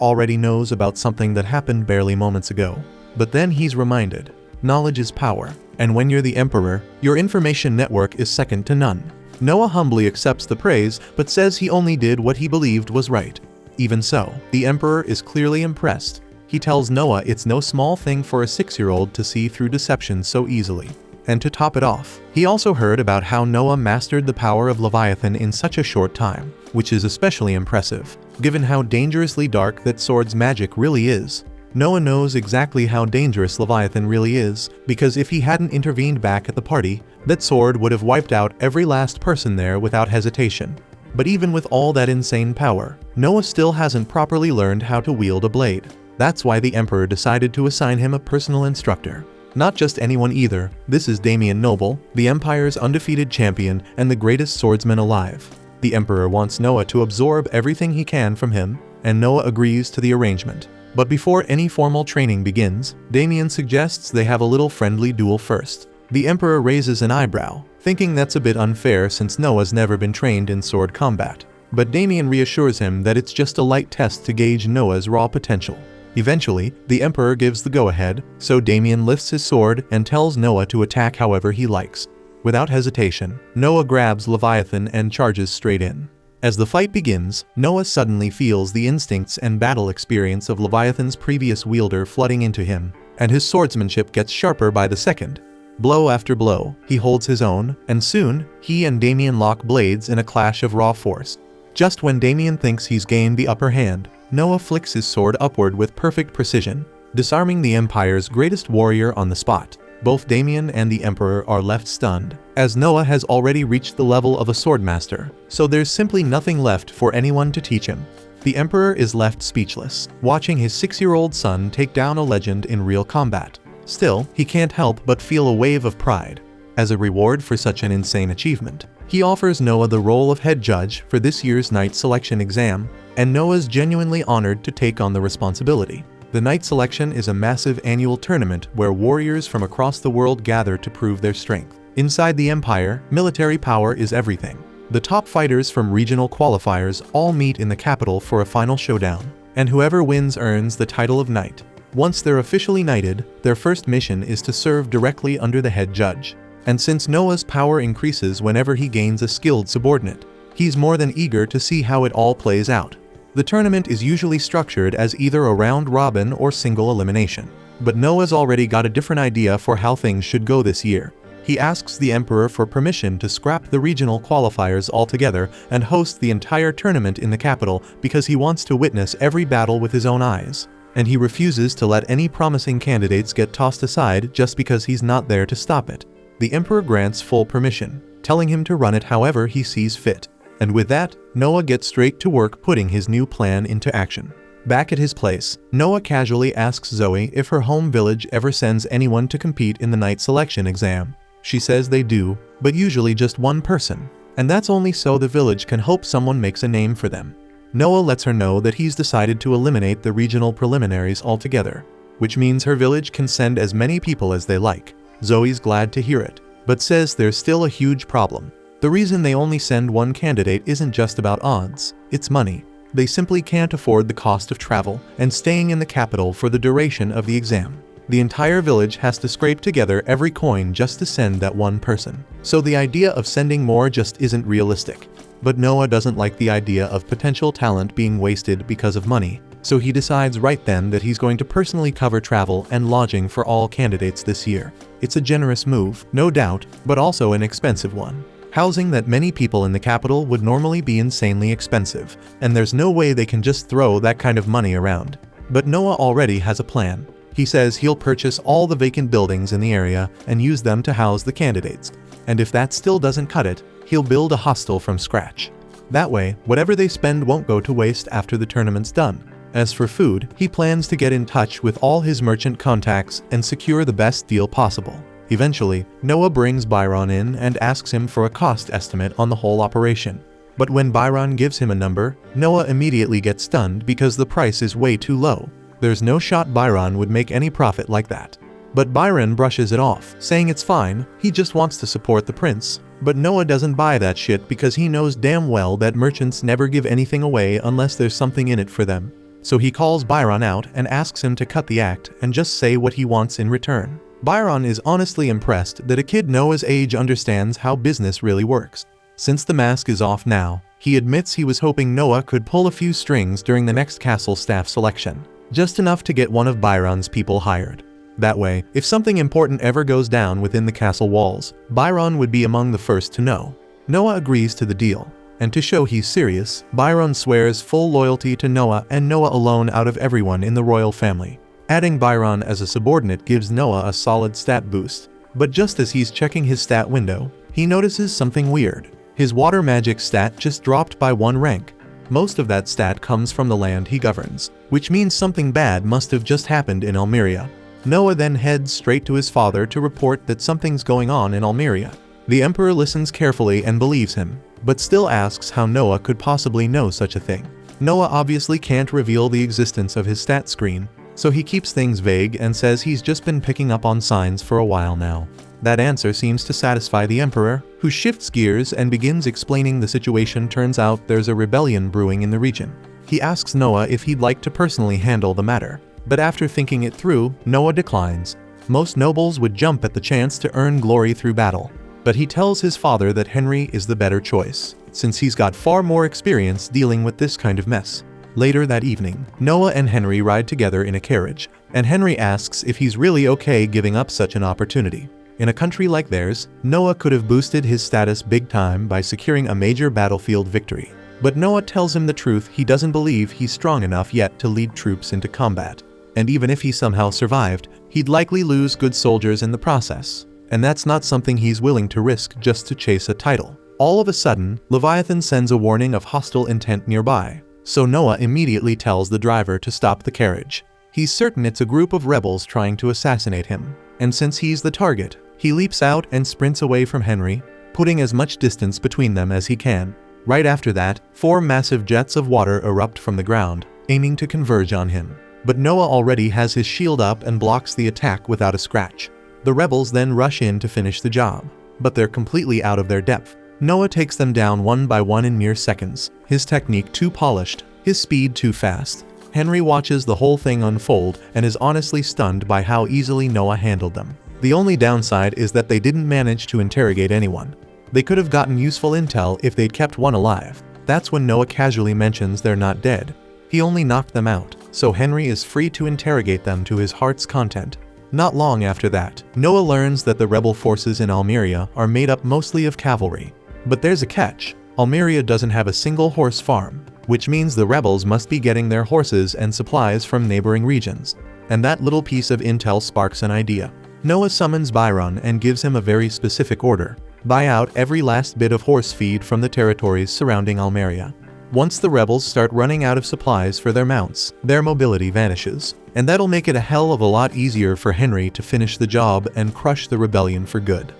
already knows about something that happened barely moments ago. But then he's reminded, knowledge is power, and when you're the Emperor, your information network is second to none. Noah humbly accepts the praise, but says he only did what he believed was right. Even so, the Emperor is clearly impressed. He tells Noah it's no small thing for a 6-year-old to see through deception so easily. And to top it off, he also heard about how Noah mastered the power of Leviathan in such a short time, which is especially impressive, given how dangerously dark that sword's magic really is. Noah knows exactly how dangerous Leviathan really is, because if he hadn't intervened back at the party, that sword would have wiped out every last person there without hesitation. But even with all that insane power, Noah still hasn't properly learned how to wield a blade. That's why the Emperor decided to assign him a personal instructor. Not just anyone either, this is Damian Noble, the Empire's undefeated champion and the greatest swordsman alive. The Emperor wants Noah to absorb everything he can from him, and Noah agrees to the arrangement. But before any formal training begins, Damian suggests they have a little friendly duel first. The Emperor raises an eyebrow, thinking that's a bit unfair since Noah's never been trained in sword combat. But Damian reassures him that it's just a light test to gauge Noah's raw potential. Eventually, the Emperor gives the go-ahead, so Damian lifts his sword and tells Noah to attack however he likes. Without hesitation, Noah grabs Leviathan and charges straight in. As the fight begins, Noah suddenly feels the instincts and battle experience of Leviathan's previous wielder flooding into him, and his swordsmanship gets sharper by the second. Blow after blow, he holds his own, and soon, he and Damian lock blades in a clash of raw force. Just when Damian thinks he's gained the upper hand, Noah flicks his sword upward with perfect precision, disarming the Empire's greatest warrior on the spot. Both Damian and the Emperor are left stunned, as Noah has already reached the level of a swordmaster, so there's simply nothing left for anyone to teach him. The Emperor is left speechless, watching his 6-year-old son take down a legend in real combat. Still, he can't help but feel a wave of pride. As a reward for such an insane achievement, he offers Noah the role of head judge for this year's Knight Selection exam, and Noah's genuinely honored to take on the responsibility. The Knight Selection is a massive annual tournament where warriors from across the world gather to prove their strength. Inside the Empire, military power is everything. The top fighters from regional qualifiers all meet in the capital for a final showdown, and whoever wins earns the title of Knight. Once they're officially knighted, their first mission is to serve directly under the head judge. And since Noah's power increases whenever he gains a skilled subordinate, he's more than eager to see how it all plays out. The tournament is usually structured as either a round robin or single elimination. But Noah's already got a different idea for how things should go this year. He asks the Emperor for permission to scrap the regional qualifiers altogether and host the entire tournament in the capital because he wants to witness every battle with his own eyes. And he refuses to let any promising candidates get tossed aside just because he's not there to stop it. The Emperor grants full permission, telling him to run it however he sees fit. And with that, Noah gets straight to work putting his new plan into action. Back at his place, Noah casually asks Zoe if her home village ever sends anyone to compete in the Knight Selection exam. She says they do, but usually just one person, and that's only so the village can hope someone makes a name for them. Noah lets her know that he's decided to eliminate the regional preliminaries altogether, which means her village can send as many people as they like. Zoe's glad to hear it, but says there's still a huge problem. The reason they only send one candidate isn't just about odds, it's money. They simply can't afford the cost of travel and staying in the capital for the duration of the exam. The entire village has to scrape together every coin just to send that one person. So the idea of sending more just isn't realistic. But Noah doesn't like the idea of potential talent being wasted because of money, so he decides right then that he's going to personally cover travel and lodging for all candidates this year. It's a generous move, no doubt, but also an expensive one. Housing that many people in the capital would normally be insanely expensive, and there's no way they can just throw that kind of money around. But Noah already has a plan. He says he'll purchase all the vacant buildings in the area and use them to house the candidates. And if that still doesn't cut it, he'll build a hostel from scratch. That way, whatever they spend won't go to waste after the tournament's done. As for food, he plans to get in touch with all his merchant contacts and secure the best deal possible. Eventually, Noah brings Byron in and asks him for a cost estimate on the whole operation. But when Byron gives him a number, Noah immediately gets stunned because the price is way too low. There's no shot Byron would make any profit like that. But Byron brushes it off, saying it's fine, he just wants to support the prince. But Noah doesn't buy that shit because he knows damn well that merchants never give anything away unless there's something in it for them. So he calls Byron out and asks him to cut the act and just say what he wants in return. Byron is honestly impressed that a kid Noah's age understands how business really works. Since the mask is off now, he admits he was hoping Noah could pull a few strings during the next castle staff selection, just enough to get one of Byron's people hired. That way, if something important ever goes down within the castle walls, Byron would be among the first to know. Noah agrees to the deal, and to show he's serious, Byron swears full loyalty to Noah and Noah alone out of everyone in the royal family. Adding Byron as a subordinate gives Noah a solid stat boost, but just as he's checking his stat window, he notices something weird. His water magic stat just dropped by 1 rank. Most of that stat comes from the land he governs, which means something bad must have just happened in Almeria. Noah then heads straight to his father to report that something's going on in Almeria. The emperor listens carefully and believes him, but still asks how Noah could possibly know such a thing. Noah obviously can't reveal the existence of his stat screen, so he keeps things vague and says he's just been picking up on signs for a while now. That answer seems to satisfy the emperor, who shifts gears and begins explaining the situation. Turns out there's a rebellion brewing in the region. He asks Noah if he'd like to personally handle the matter, but after thinking it through, Noah declines. Most nobles would jump at the chance to earn glory through battle, but he tells his father that Henry is the better choice, since he's got far more experience dealing with this kind of mess. Later that evening, Noah and Henry ride together in a carriage, and Henry asks if he's really okay giving up such an opportunity. In a country like theirs, Noah could have boosted his status big time by securing a major battlefield victory. But Noah tells him the truth: he doesn't believe he's strong enough yet to lead troops into combat. And even if he somehow survived, he'd likely lose good soldiers in the process. And that's not something he's willing to risk just to chase a title. All of a sudden, Leviathan sends a warning of hostile intent nearby. So Noah immediately tells the driver to stop the carriage. He's certain it's a group of rebels trying to assassinate him. And since he's the target, he leaps out and sprints away from Henry, putting as much distance between them as he can. Right after that, 4 massive jets of water erupt from the ground, aiming to converge on him. But Noah already has his shield up and blocks the attack without a scratch. The rebels then rush in to finish the job, but they're completely out of their depth. Noah takes them down one by one in mere seconds, his technique too polished, his speed too fast. Henry watches the whole thing unfold and is honestly stunned by how easily Noah handled them. The only downside is that they didn't manage to interrogate anyone. They could have gotten useful intel if they'd kept one alive. That's when Noah casually mentions they're not dead. He only knocked them out, so Henry is free to interrogate them to his heart's content. Not long after that, Noah learns that the rebel forces in Almeria are made up mostly of cavalry. But there's a catch: Almeria doesn't have a single horse farm, which means the rebels must be getting their horses and supplies from neighboring regions. And that little piece of intel sparks an idea. Noah summons Byron and gives him a very specific order: buy out every last bit of horse feed from the territories surrounding Almeria. Once the rebels start running out of supplies for their mounts, their mobility vanishes, and that'll make it a hell of a lot easier for Henry to finish the job and crush the rebellion for good.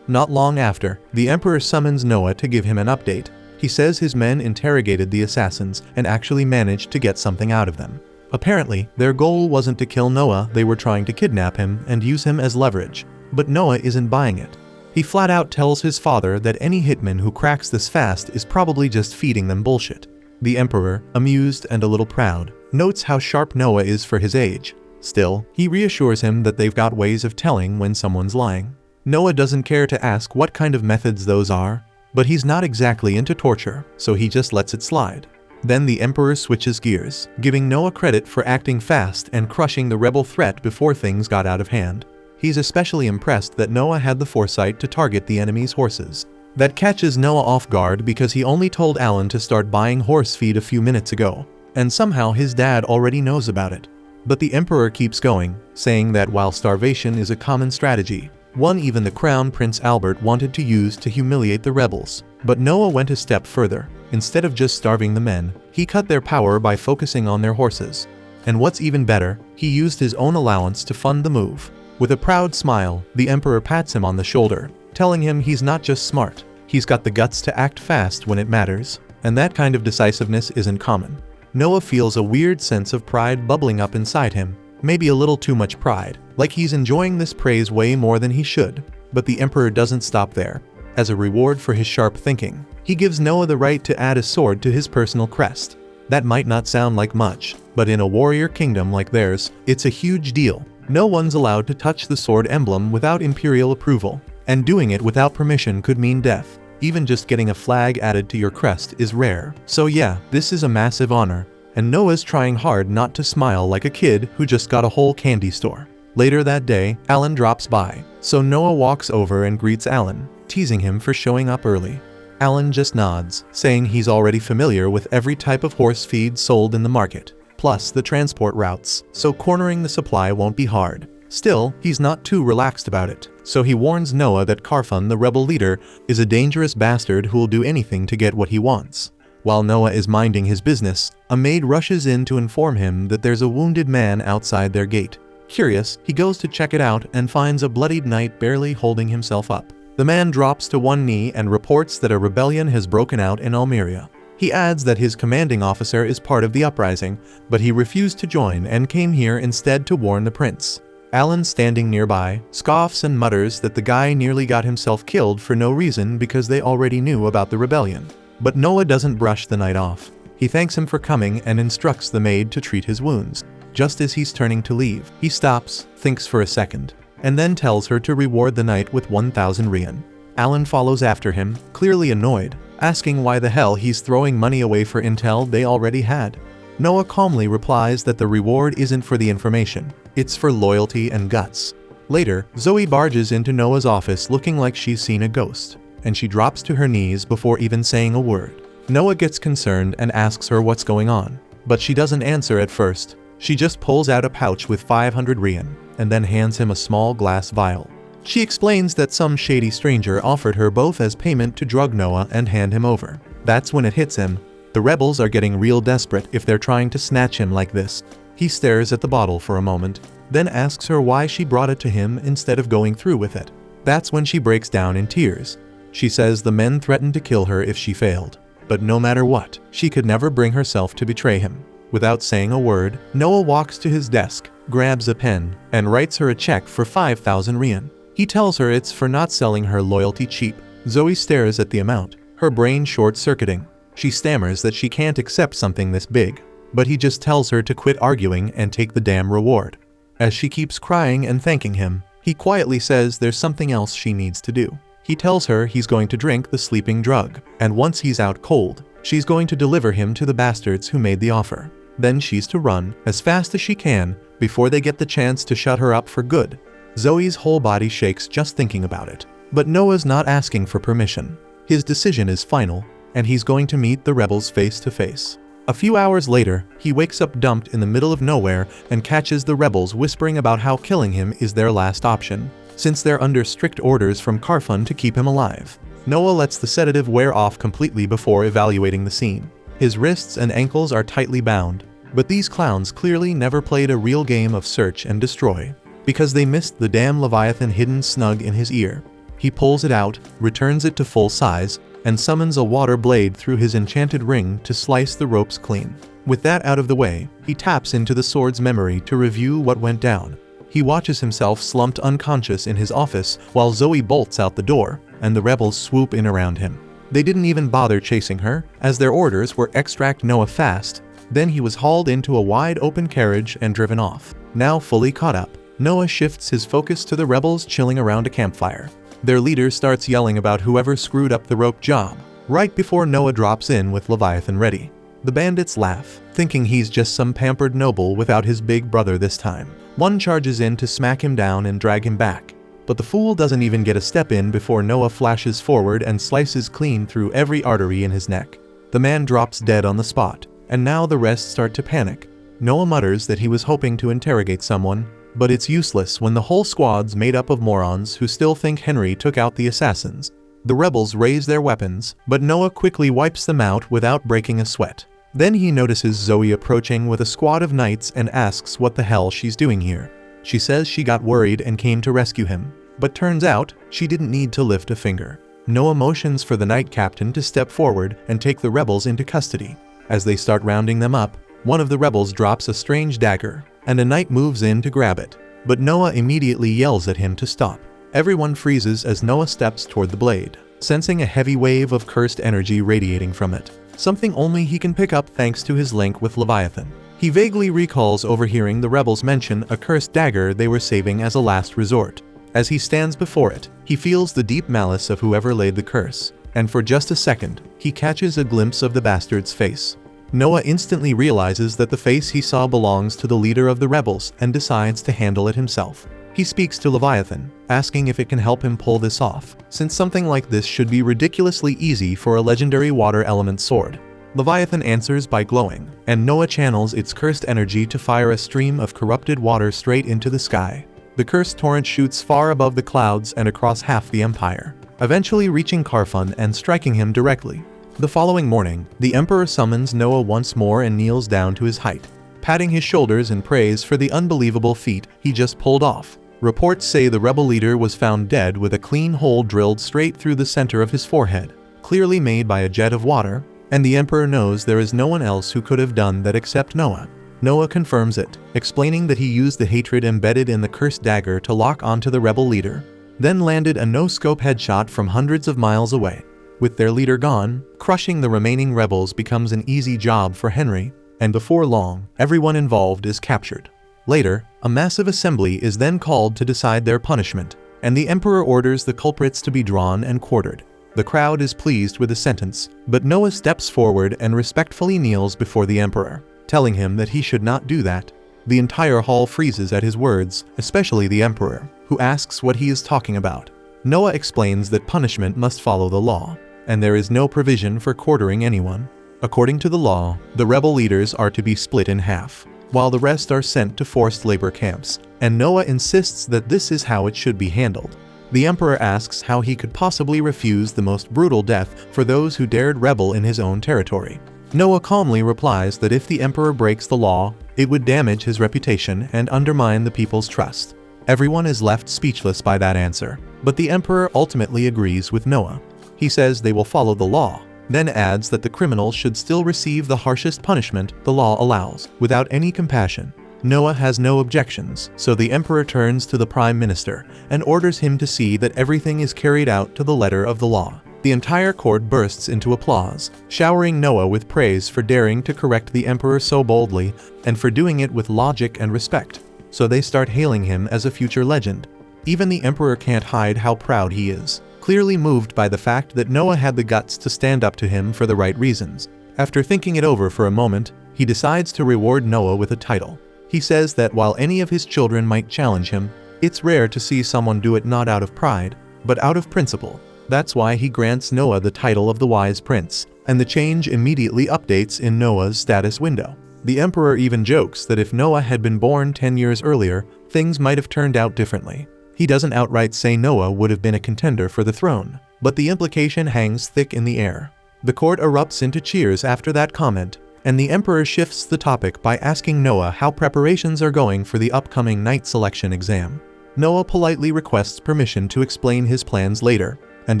Not long after, the Emperor summons Noah to give him an update. He says his men interrogated the assassins and actually managed to get something out of them. Apparently, their goal wasn't to kill Noah, they were trying to kidnap him and use him as leverage. But Noah isn't buying it. He flat out tells his father that any hitman who cracks this fast is probably just feeding them bullshit. The Emperor, amused and a little proud, notes how sharp Noah is for his age. Still, he reassures him that they've got ways of telling when someone's lying. Noah doesn't care to ask what kind of methods those are, but he's not exactly into torture, so he just lets it slide. Then the Emperor switches gears, giving Noah credit for acting fast and crushing the rebel threat before things got out of hand. He's especially impressed that Noah had the foresight to target the enemy's horses. That catches Noah off guard because he only told Alan to start buying horse feed a few minutes ago, and somehow his dad already knows about it. But the Emperor keeps going, saying that while starvation is a common strategy, one even the Crown Prince Albert wanted to use to humiliate the rebels. But Noah went a step further. Instead of just starving the men, he cut their power by focusing on their horses. And what's even better, he used his own allowance to fund the move. With a proud smile, the Emperor pats him on the shoulder, telling him he's not just smart, he's got the guts to act fast when it matters. And that kind of decisiveness isn't common. Noah feels a weird sense of pride bubbling up inside him, maybe a little too much pride. like he's enjoying this praise way more than he should. But the Emperor doesn't stop there. As a reward for his sharp thinking, he gives Noah the right to add a sword to his personal crest. That might not sound like much, but in a warrior kingdom like theirs, it's a huge deal. No one's allowed to touch the sword emblem without imperial approval, and doing it without permission could mean death. Even just getting a flag added to your crest is rare. So yeah, this is a massive honor, and Noah's trying hard not to smile like a kid who just got a whole candy store. Later that day, Alan drops by, so Noah walks over and greets Alan, teasing him for showing up early. Alan just nods, saying he's already familiar with every type of horse feed sold in the market, plus the transport routes, so cornering the supply won't be hard. Still, he's not too relaxed about it, so he warns Noah that Carfun, the rebel leader, is a dangerous bastard who'll do anything to get what he wants. While Noah is minding his business, a maid rushes in to inform him that there's a wounded man outside their gate. Curious, he goes to check it out and finds a bloodied knight barely holding himself up. The man drops to one knee and reports that a rebellion has broken out in Almeria. He adds that his commanding officer is part of the uprising, but he refused to join and came here instead to warn the prince. Alan, standing nearby, scoffs and mutters that the guy nearly got himself killed for no reason because they already knew about the rebellion. But Noah doesn't brush the knight off. He thanks him for coming and instructs the maid to treat his wounds. Just as he's turning to leave, he stops, thinks for a second, and then tells her to reward the knight with 1,000 rien. Alan follows after him, clearly annoyed, asking why the hell he's throwing money away for intel they already had. Noah calmly replies that the reward isn't for the information, it's for loyalty and guts. Later, Zoe barges into Noah's office looking like she's seen a ghost, and she drops to her knees before even saying a word. Noah gets concerned and asks her what's going on, but she doesn't answer at first. She just pulls out a pouch with 500 rien, and then hands him a small glass vial. She explains that some shady stranger offered her both as payment to drug Noah and hand him over. That's when it hits him. The rebels are getting real desperate if they're trying to snatch him like this. He stares at the bottle for a moment, then asks her why she brought it to him instead of going through with it. That's when she breaks down in tears. She says the men threatened to kill her if she failed, but no matter what, she could never bring herself to betray him. Without saying a word, Noah walks to his desk, grabs a pen, and writes her a check for 5,000 rien. He tells her it's for not selling her loyalty cheap. Zoe stares at the amount, her brain short-circuiting. She stammers that she can't accept something this big, but he just tells her to quit arguing and take the damn reward. As she keeps crying and thanking him, he quietly says there's something else she needs to do. He tells her he's going to drink the sleeping drug, and once he's out cold, she's going to deliver him to the bastards who made the offer. Then she's to run as fast as she can before they get the chance to shut her up for good. Zoe's whole body shakes just thinking about it. But Noah's not asking for permission. His decision is final, and he's going to meet the rebels face to face. A few hours later, he wakes up dumped in the middle of nowhere and catches the rebels whispering about how killing him is their last option, since they're under strict orders from Carfun to keep him alive. Noah lets the sedative wear off completely before evaluating the scene. His wrists and ankles are tightly bound, but these clowns clearly never played a real game of search and destroy, because they missed the damn Leviathan hidden snug in his ear. He pulls it out, returns it to full size, and summons a water blade through his enchanted ring to slice the ropes clean. With that out of the way, he taps into the sword's memory to review what went down. He watches himself slumped unconscious in his office while Zoe bolts out the door, and the rebels swoop in around him. They didn't even bother chasing her, as their orders were extract Noah fast. Then he was hauled into a wide open carriage and driven off. Now fully caught up, Noah shifts his focus to the rebels chilling around a campfire. Their leader starts yelling about whoever screwed up the rope job, right before Noah drops in with Leviathan ready. The bandits laugh, thinking he's just some pampered noble without his big brother this time. One charges in to smack him down and drag him back, but the fool doesn't even get a step in before Noah flashes forward and slices clean through every artery in his neck. The man drops dead on the spot, and now the rest start to panic. Noah mutters that he was hoping to interrogate someone, but it's useless when the whole squad's made up of morons who still think Henry took out the assassins. The rebels raise their weapons, but Noah quickly wipes them out without breaking a sweat. Then he notices Zoe approaching with a squad of knights and asks what the hell she's doing here. She says she got worried and came to rescue him, but turns out she didn't need to lift a finger. Noah motions for the knight captain to step forward and take the rebels into custody. As they start rounding them up, one of the rebels drops a strange dagger, and a knight moves in to grab it. but Noah immediately yells at him to stop. Everyone freezes as Noah steps toward the blade, sensing a heavy wave of cursed energy radiating from it, something only he can pick up thanks to his link with Leviathan. He vaguely recalls overhearing the rebels mention a cursed dagger they were saving as a last resort. As he stands before it, he feels the deep malice of whoever laid the curse, and for just a second, he catches a glimpse of the bastard's face. Noah instantly realizes that the face he saw belongs to the leader of the rebels and decides to handle it himself. He speaks to Leviathan, asking if it can help him pull this off, since something like this should be ridiculously easy for a legendary water element sword. Leviathan answers by glowing, and Noah channels its cursed energy to fire a stream of corrupted water straight into the sky. The cursed torrent shoots far above the clouds and across half the empire, eventually reaching Carfun and striking him directly. The following morning, the Emperor summons Noah once more and kneels down to his height, patting his shoulders in praise for the unbelievable feat he just pulled off. Reports say the rebel leader was found dead with a clean hole drilled straight through the center of his forehead, clearly made by a jet of water, and the Emperor knows there is no one else who could have done that except Noah. Noah confirms it, explaining that he used the hatred embedded in the cursed dagger to lock onto the rebel leader, then landed a no-scope headshot from hundreds of miles away. With their leader gone, crushing the remaining rebels becomes an easy job for Henry, and before long, everyone involved is captured. Later, a massive assembly is then called to decide their punishment, and the Emperor orders the culprits to be drawn and quartered. The crowd is pleased with the sentence, but Noah steps forward and respectfully kneels before the Emperor, telling him that he should not do that. The entire hall freezes at his words, especially the Emperor, who asks what he is talking about. Noah explains that punishment must follow the law, and there is no provision for quartering anyone. According to the law, the rebel leaders are to be split in half, while the rest are sent to forced labor camps, and Noah insists that this is how it should be handled. The Emperor asks how he could possibly refuse the most brutal death for those who dared rebel in his own territory. Noah calmly replies that if the Emperor breaks the law, it would damage his reputation and undermine the people's trust. Everyone is left speechless by that answer, but the Emperor ultimately agrees with Noah. He says they will follow the law, then adds that the criminals should still receive the harshest punishment the law allows, without any compassion. Noah has no objections, so the Emperor turns to the Prime Minister and orders him to see that everything is carried out to the letter of the law. The entire court bursts into applause, showering Noah with praise for daring to correct the Emperor so boldly and for doing it with logic and respect. So they start hailing him as a future legend. Even the Emperor can't hide how proud he is, clearly moved by the fact that Noah had the guts to stand up to him for the right reasons. After thinking it over for a moment, he decides to reward Noah with a title. He says that while any of his children might challenge him, it's rare to see someone do it not out of pride, but out of principle. That's why he grants Noah the title of the Wise Prince, and the change immediately updates in Noah's status window. The Emperor even jokes that if Noah had been born 10 years earlier, things might have turned out differently. He doesn't outright say Noah would have been a contender for the throne, but the implication hangs thick in the air. The court erupts into cheers after that comment, and the Emperor shifts the topic by asking Noah how preparations are going for the upcoming night selection exam. Noah politely requests permission to explain his plans later, and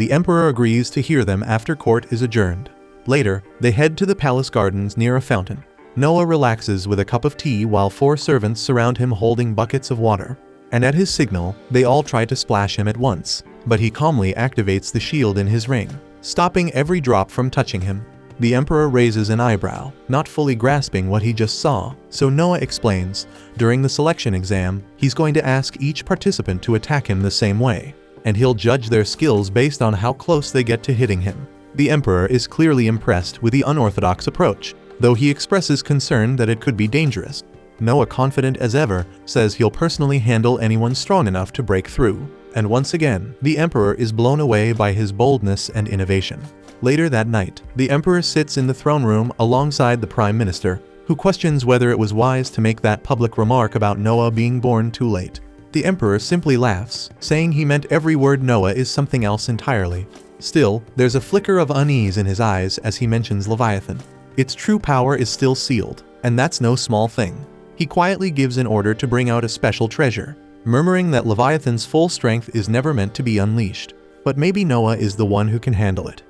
the Emperor agrees to hear them after court is adjourned. Later, they head to the palace gardens near a fountain. Noah relaxes with a cup of tea while 4 servants surround him holding buckets of water. And at his signal, they all try to splash him at once, but he calmly activates the shield in his ring, stopping every drop from touching him. The Emperor raises an eyebrow, not fully grasping what he just saw, so Noah explains, during the selection exam, he's going to ask each participant to attack him the same way, and he'll judge their skills based on how close they get to hitting him. The Emperor is clearly impressed with the unorthodox approach, though he expresses concern that it could be dangerous. Noah, confident as ever, says he'll personally handle anyone strong enough to break through, and once again, the Emperor is blown away by his boldness and innovation. Later that night, the Emperor sits in the throne room alongside the Prime Minister, who questions whether it was wise to make that public remark about Noah being born too late. The Emperor simply laughs, saying he meant every word Noah is something else entirely. Still, there's a flicker of unease in his eyes as he mentions Leviathan. Its true power is still sealed, and that's no small thing. He quietly gives an order to bring out a special treasure, murmuring that Leviathan's full strength is never meant to be unleashed, but maybe Noah is the one who can handle it.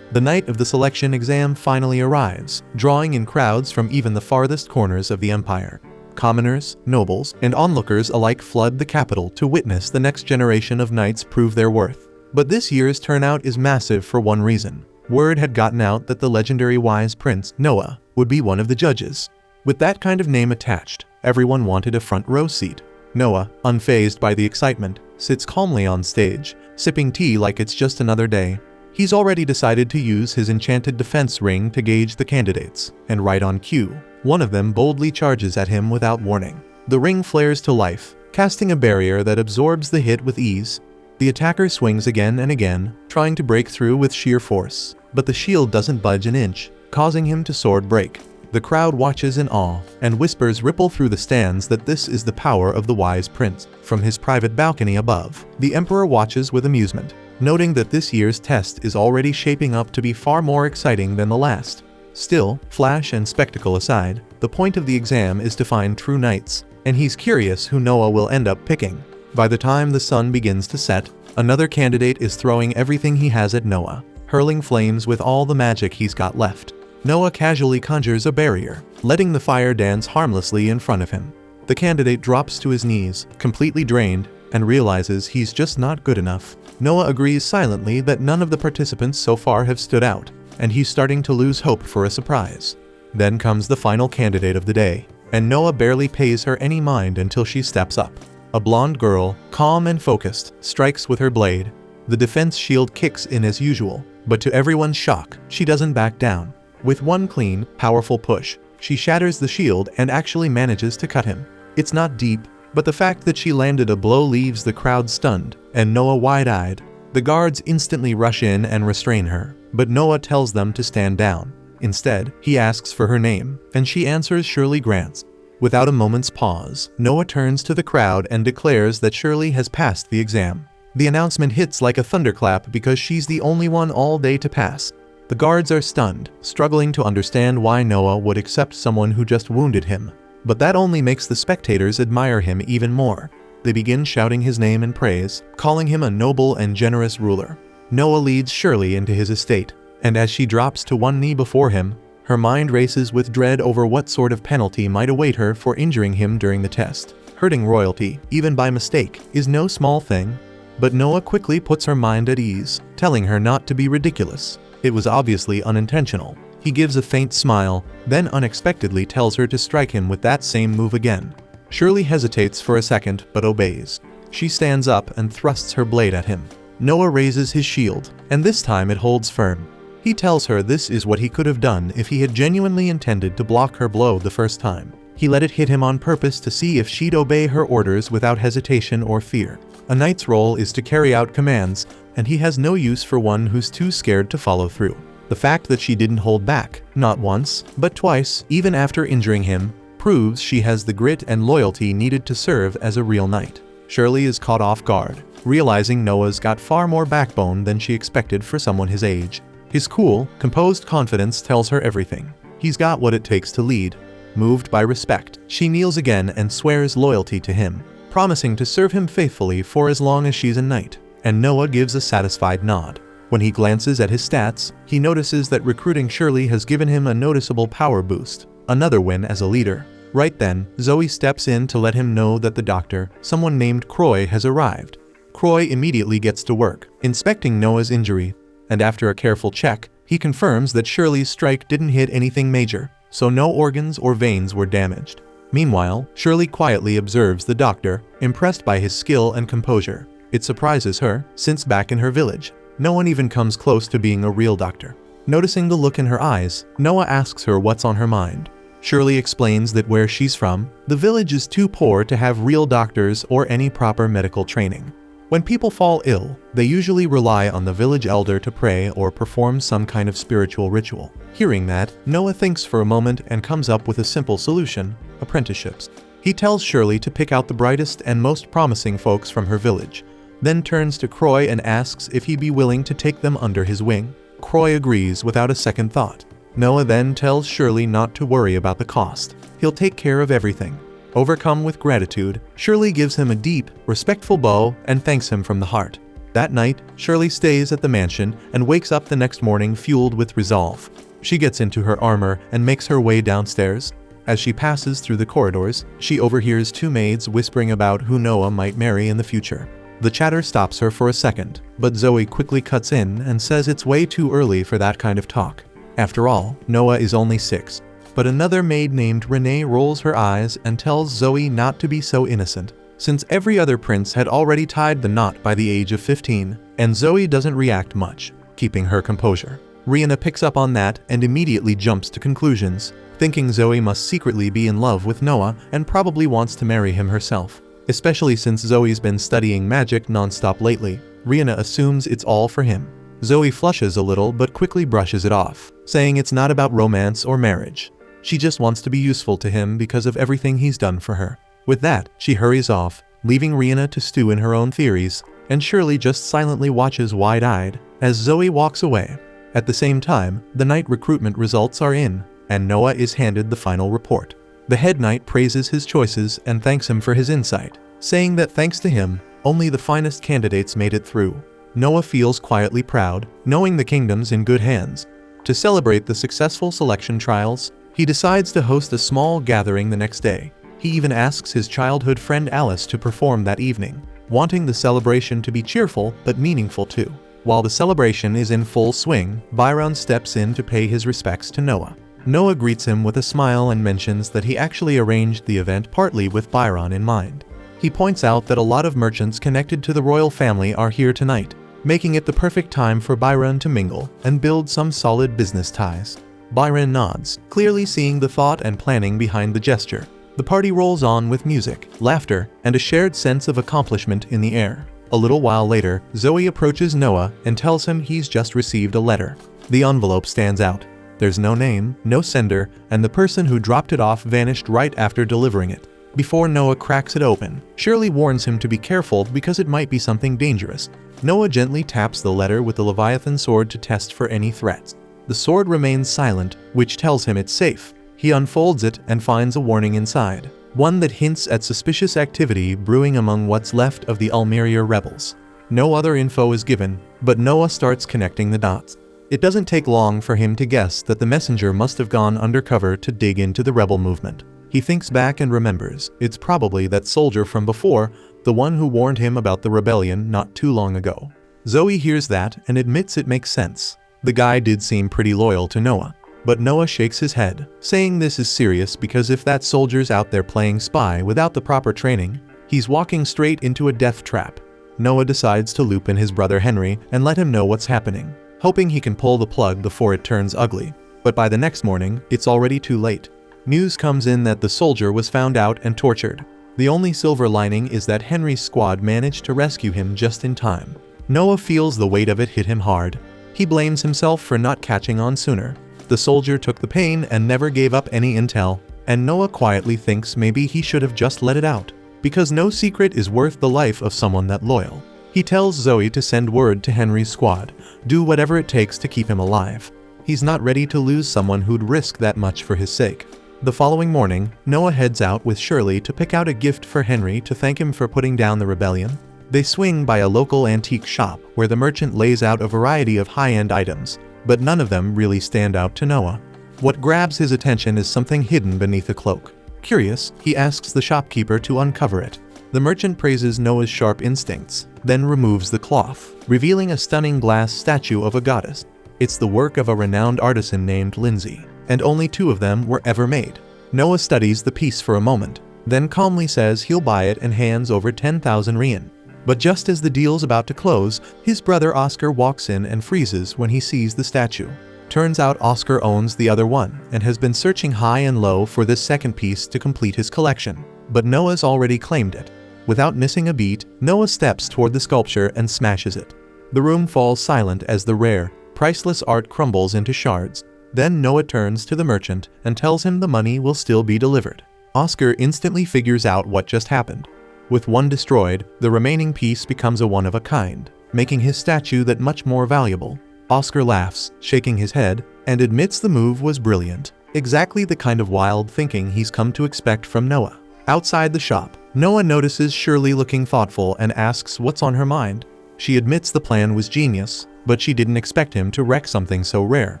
The night of the selection exam finally arrives, drawing in crowds from even the farthest corners of the empire. Commoners, nobles, and onlookers alike flood the capital to witness the next generation of knights prove their worth. But this year's turnout is massive for one reason. Word had gotten out that the legendary wise prince, Noah, would be one of the judges. With that kind of name attached, everyone wanted a front row seat. Noah, unfazed by the excitement, sits calmly on stage, sipping tea like it's just another day. He's already decided to use his enchanted defense ring to gauge the candidates, and right on cue, one of them boldly charges at him without warning. The ring flares to life, casting a barrier that absorbs the hit with ease. The attacker swings again and again, trying to break through with sheer force, but the shield doesn't budge an inch, causing him to sword break. The crowd watches in awe, and whispers ripple through the stands that this is the power of the wise prince. From his private balcony above, the emperor watches with amusement, noting that this year's test is already shaping up to be far more exciting than the last. Still, flash and spectacle aside, the point of the exam is to find true knights, and he's curious who Noah will end up picking. By the time the sun begins to set, another candidate is throwing everything he has at Noah, hurling flames with all the magic he's got left. Noah casually conjures a barrier, letting the fire dance harmlessly in front of him. The candidate drops to his knees, completely drained, and realizes he's just not good enough. Noah agrees silently that none of the participants so far have stood out, and he's starting to lose hope for a surprise. Then comes the final candidate of the day, and Noah barely pays her any mind until she steps up. A blonde girl, calm and focused, strikes with her blade. The defense shield kicks in as usual, but to everyone's shock, she doesn't back down. With one clean, powerful push, she shatters the shield and actually manages to cut him. It's not deep, but the fact that she landed a blow leaves the crowd stunned, and Noah wide-eyed. The guards instantly rush in and restrain her, but Noah tells them to stand down. Instead, he asks for her name, and she answers Shirley Grant's. Without a moment's pause, Noah turns to the crowd and declares that Shirley has passed the exam. The announcement hits like a thunderclap because she's the only one all day to pass. The guards are stunned, struggling to understand why Noah would accept someone who just wounded him. But that only makes the spectators admire him even more. They begin shouting his name in praise, calling him a noble and generous ruler. Noah leads Shirley into his estate, and as she drops to one knee before him, her mind races with dread over what sort of penalty might await her for injuring him during the test. Hurting royalty, even by mistake, is no small thing. But Noah quickly puts her mind at ease, telling her not to be ridiculous. It was obviously unintentional. He gives a faint smile, then unexpectedly tells her to strike him with that same move again. Shirley hesitates for a second, but obeys. She stands up and thrusts her blade at him. Noah raises his shield, and this time it holds firm. He tells her this is what he could have done if he had genuinely intended to block her blow the first time. He let it hit him on purpose to see if she'd obey her orders without hesitation or fear. A knight's role is to carry out commands, and he has no use for one who's too scared to follow through. The fact that she didn't hold back, not once, but twice, even after injuring him, proves she has the grit and loyalty needed to serve as a real knight. Shirley is caught off guard, realizing Noah's got far more backbone than she expected for someone his age. His cool, composed confidence tells her everything. He's got what it takes to lead. Moved by respect, she kneels again and swears loyalty to him, promising to serve him faithfully for as long as she's a knight. And Noah gives a satisfied nod. When he glances at his stats, he notices that recruiting Shirley has given him a noticeable power boost, another win as a leader. Right then, Zoe steps in to let him know that the doctor, someone named Croy, has arrived. Croy immediately gets to work, inspecting Noah's injury, and after a careful check, he confirms that Shirley's strike didn't hit anything major, so no organs or veins were damaged. Meanwhile, Shirley quietly observes the doctor, impressed by his skill and composure. It surprises her, since back in her village, no one even comes close to being a real doctor. Noticing the look in her eyes, Noah asks her what's on her mind. Shirley explains that where she's from, the village is too poor to have real doctors or any proper medical training. When people fall ill, they usually rely on the village elder to pray or perform some kind of spiritual ritual. Hearing that, Noah thinks for a moment and comes up with a simple solution: apprenticeships. He tells Shirley to pick out the brightest and most promising folks from her village, then turns to Croy and asks if he'd be willing to take them under his wing. Croy agrees without a second thought. Noah then tells Shirley not to worry about the cost. He'll take care of everything. Overcome with gratitude, Shirley gives him a deep, respectful bow and thanks him from the heart. That night, Shirley stays at the mansion and wakes up the next morning fueled with resolve. She gets into her armor and makes her way downstairs. As she passes through the corridors, she overhears two maids whispering about who Noah might marry in the future. The chatter stops her for a second, but Zoe quickly cuts in and says it's way too early for that kind of talk. After all, Noah is only 6. But another maid named Renee rolls her eyes and tells Zoe not to be so innocent, since every other prince had already tied the knot by the age of 15, and Zoe doesn't react much, keeping her composure. Rihanna picks up on that and immediately jumps to conclusions, thinking Zoe must secretly be in love with Noah and probably wants to marry him herself. Especially since Zoe's been studying magic non-stop lately, Rihanna assumes it's all for him. Zoe flushes a little but quickly brushes it off, saying it's not about romance or marriage. She just wants to be useful to him because of everything he's done for her. With that, she hurries off, leaving Rihanna to stew in her own theories, and Shirley just silently watches wide-eyed as Zoe walks away. At the same time, the knight recruitment results are in, and Noah is handed the final report. The head knight praises his choices and thanks him for his insight, saying that thanks to him, only the finest candidates made it through. Noah feels quietly proud, knowing the kingdom's in good hands. To celebrate the successful selection trials, he decides to host a small gathering the next day. He even asks his childhood friend Alice to perform that evening, wanting the celebration to be cheerful but meaningful too. While the celebration is in full swing, Byron steps in to pay his respects to Noah. Noah greets him with a smile and mentions that he actually arranged the event partly with Byron in mind. He points out that a lot of merchants connected to the royal family are here tonight, making it the perfect time for Byron to mingle and build some solid business ties. Byron nods, clearly seeing the thought and planning behind the gesture. The party rolls on with music, laughter, and a shared sense of accomplishment in the air. A little while later, Zoe approaches Noah and tells him he's just received a letter. The envelope stands out. There's no name, no sender, and the person who dropped it off vanished right after delivering it. Before Noah cracks it open, Shirley warns him to be careful because it might be something dangerous. Noah gently taps the letter with the Leviathan sword to test for any threats. The sword remains silent, which tells him it's safe. He unfolds it and finds a warning inside, one that hints at suspicious activity brewing among what's left of the Almeria rebels. No other info is given, but Noah starts connecting the dots. It doesn't take long for him to guess that the messenger must have gone undercover to dig into the rebel movement. He thinks back and remembers it's probably that soldier from before, the one who warned him about the rebellion not too long ago. Zoe hears that and admits it makes sense. The guy did seem pretty loyal to Noah. But Noah shakes his head, saying this is serious because if that soldier's out there playing spy without the proper training, he's walking straight into a death trap. Noah decides to loop in his brother Henry and let him know what's happening, hoping he can pull the plug before it turns ugly. But by the next morning, it's already too late. News comes in that the soldier was found out and tortured. The only silver lining is that Henry's squad managed to rescue him just in time. Noah feels the weight of it hit him hard. He blames himself for not catching on sooner. The soldier took the pain and never gave up any intel, and Noah quietly thinks maybe he should have just let it out, because no secret is worth the life of someone that loyal. He tells Zoe to send word to Henry's squad, do whatever it takes to keep him alive. He's not ready to lose someone who'd risk that much for his sake. The following morning, Noah heads out with Shirley to pick out a gift for Henry to thank him for putting down the rebellion. They swing by a local antique shop where the merchant lays out a variety of high-end items, but none of them really stand out to Noah. What grabs his attention is something hidden beneath a cloak. Curious, he asks the shopkeeper to uncover it. The merchant praises Noah's sharp instincts, then removes the cloth, revealing a stunning glass statue of a goddess. It's the work of a renowned artisan named Lindsay, and only 2 of them were ever made. Noah studies the piece for a moment, then calmly says he'll buy it and hands over 10,000 rien. But just as the deal's about to close, his brother Oscar walks in and freezes when he sees the statue. Turns out Oscar owns the other one and has been searching high and low for this second piece to complete his collection. But Noah's already claimed it. Without missing a beat, Noah steps toward the sculpture and smashes it. The room falls silent as the rare, priceless art crumbles into shards. Then Noah turns to the merchant and tells him the money will still be delivered. Oscar instantly figures out what just happened. With one destroyed, the remaining piece becomes a one-of-a-kind, making his statue that much more valuable. Oscar laughs, shaking his head, and admits the move was brilliant. Exactly the kind of wild thinking he's come to expect from Noah. Outside the shop, Noah notices Shirley looking thoughtful and asks what's on her mind. She admits the plan was genius, but she didn't expect him to wreck something so rare.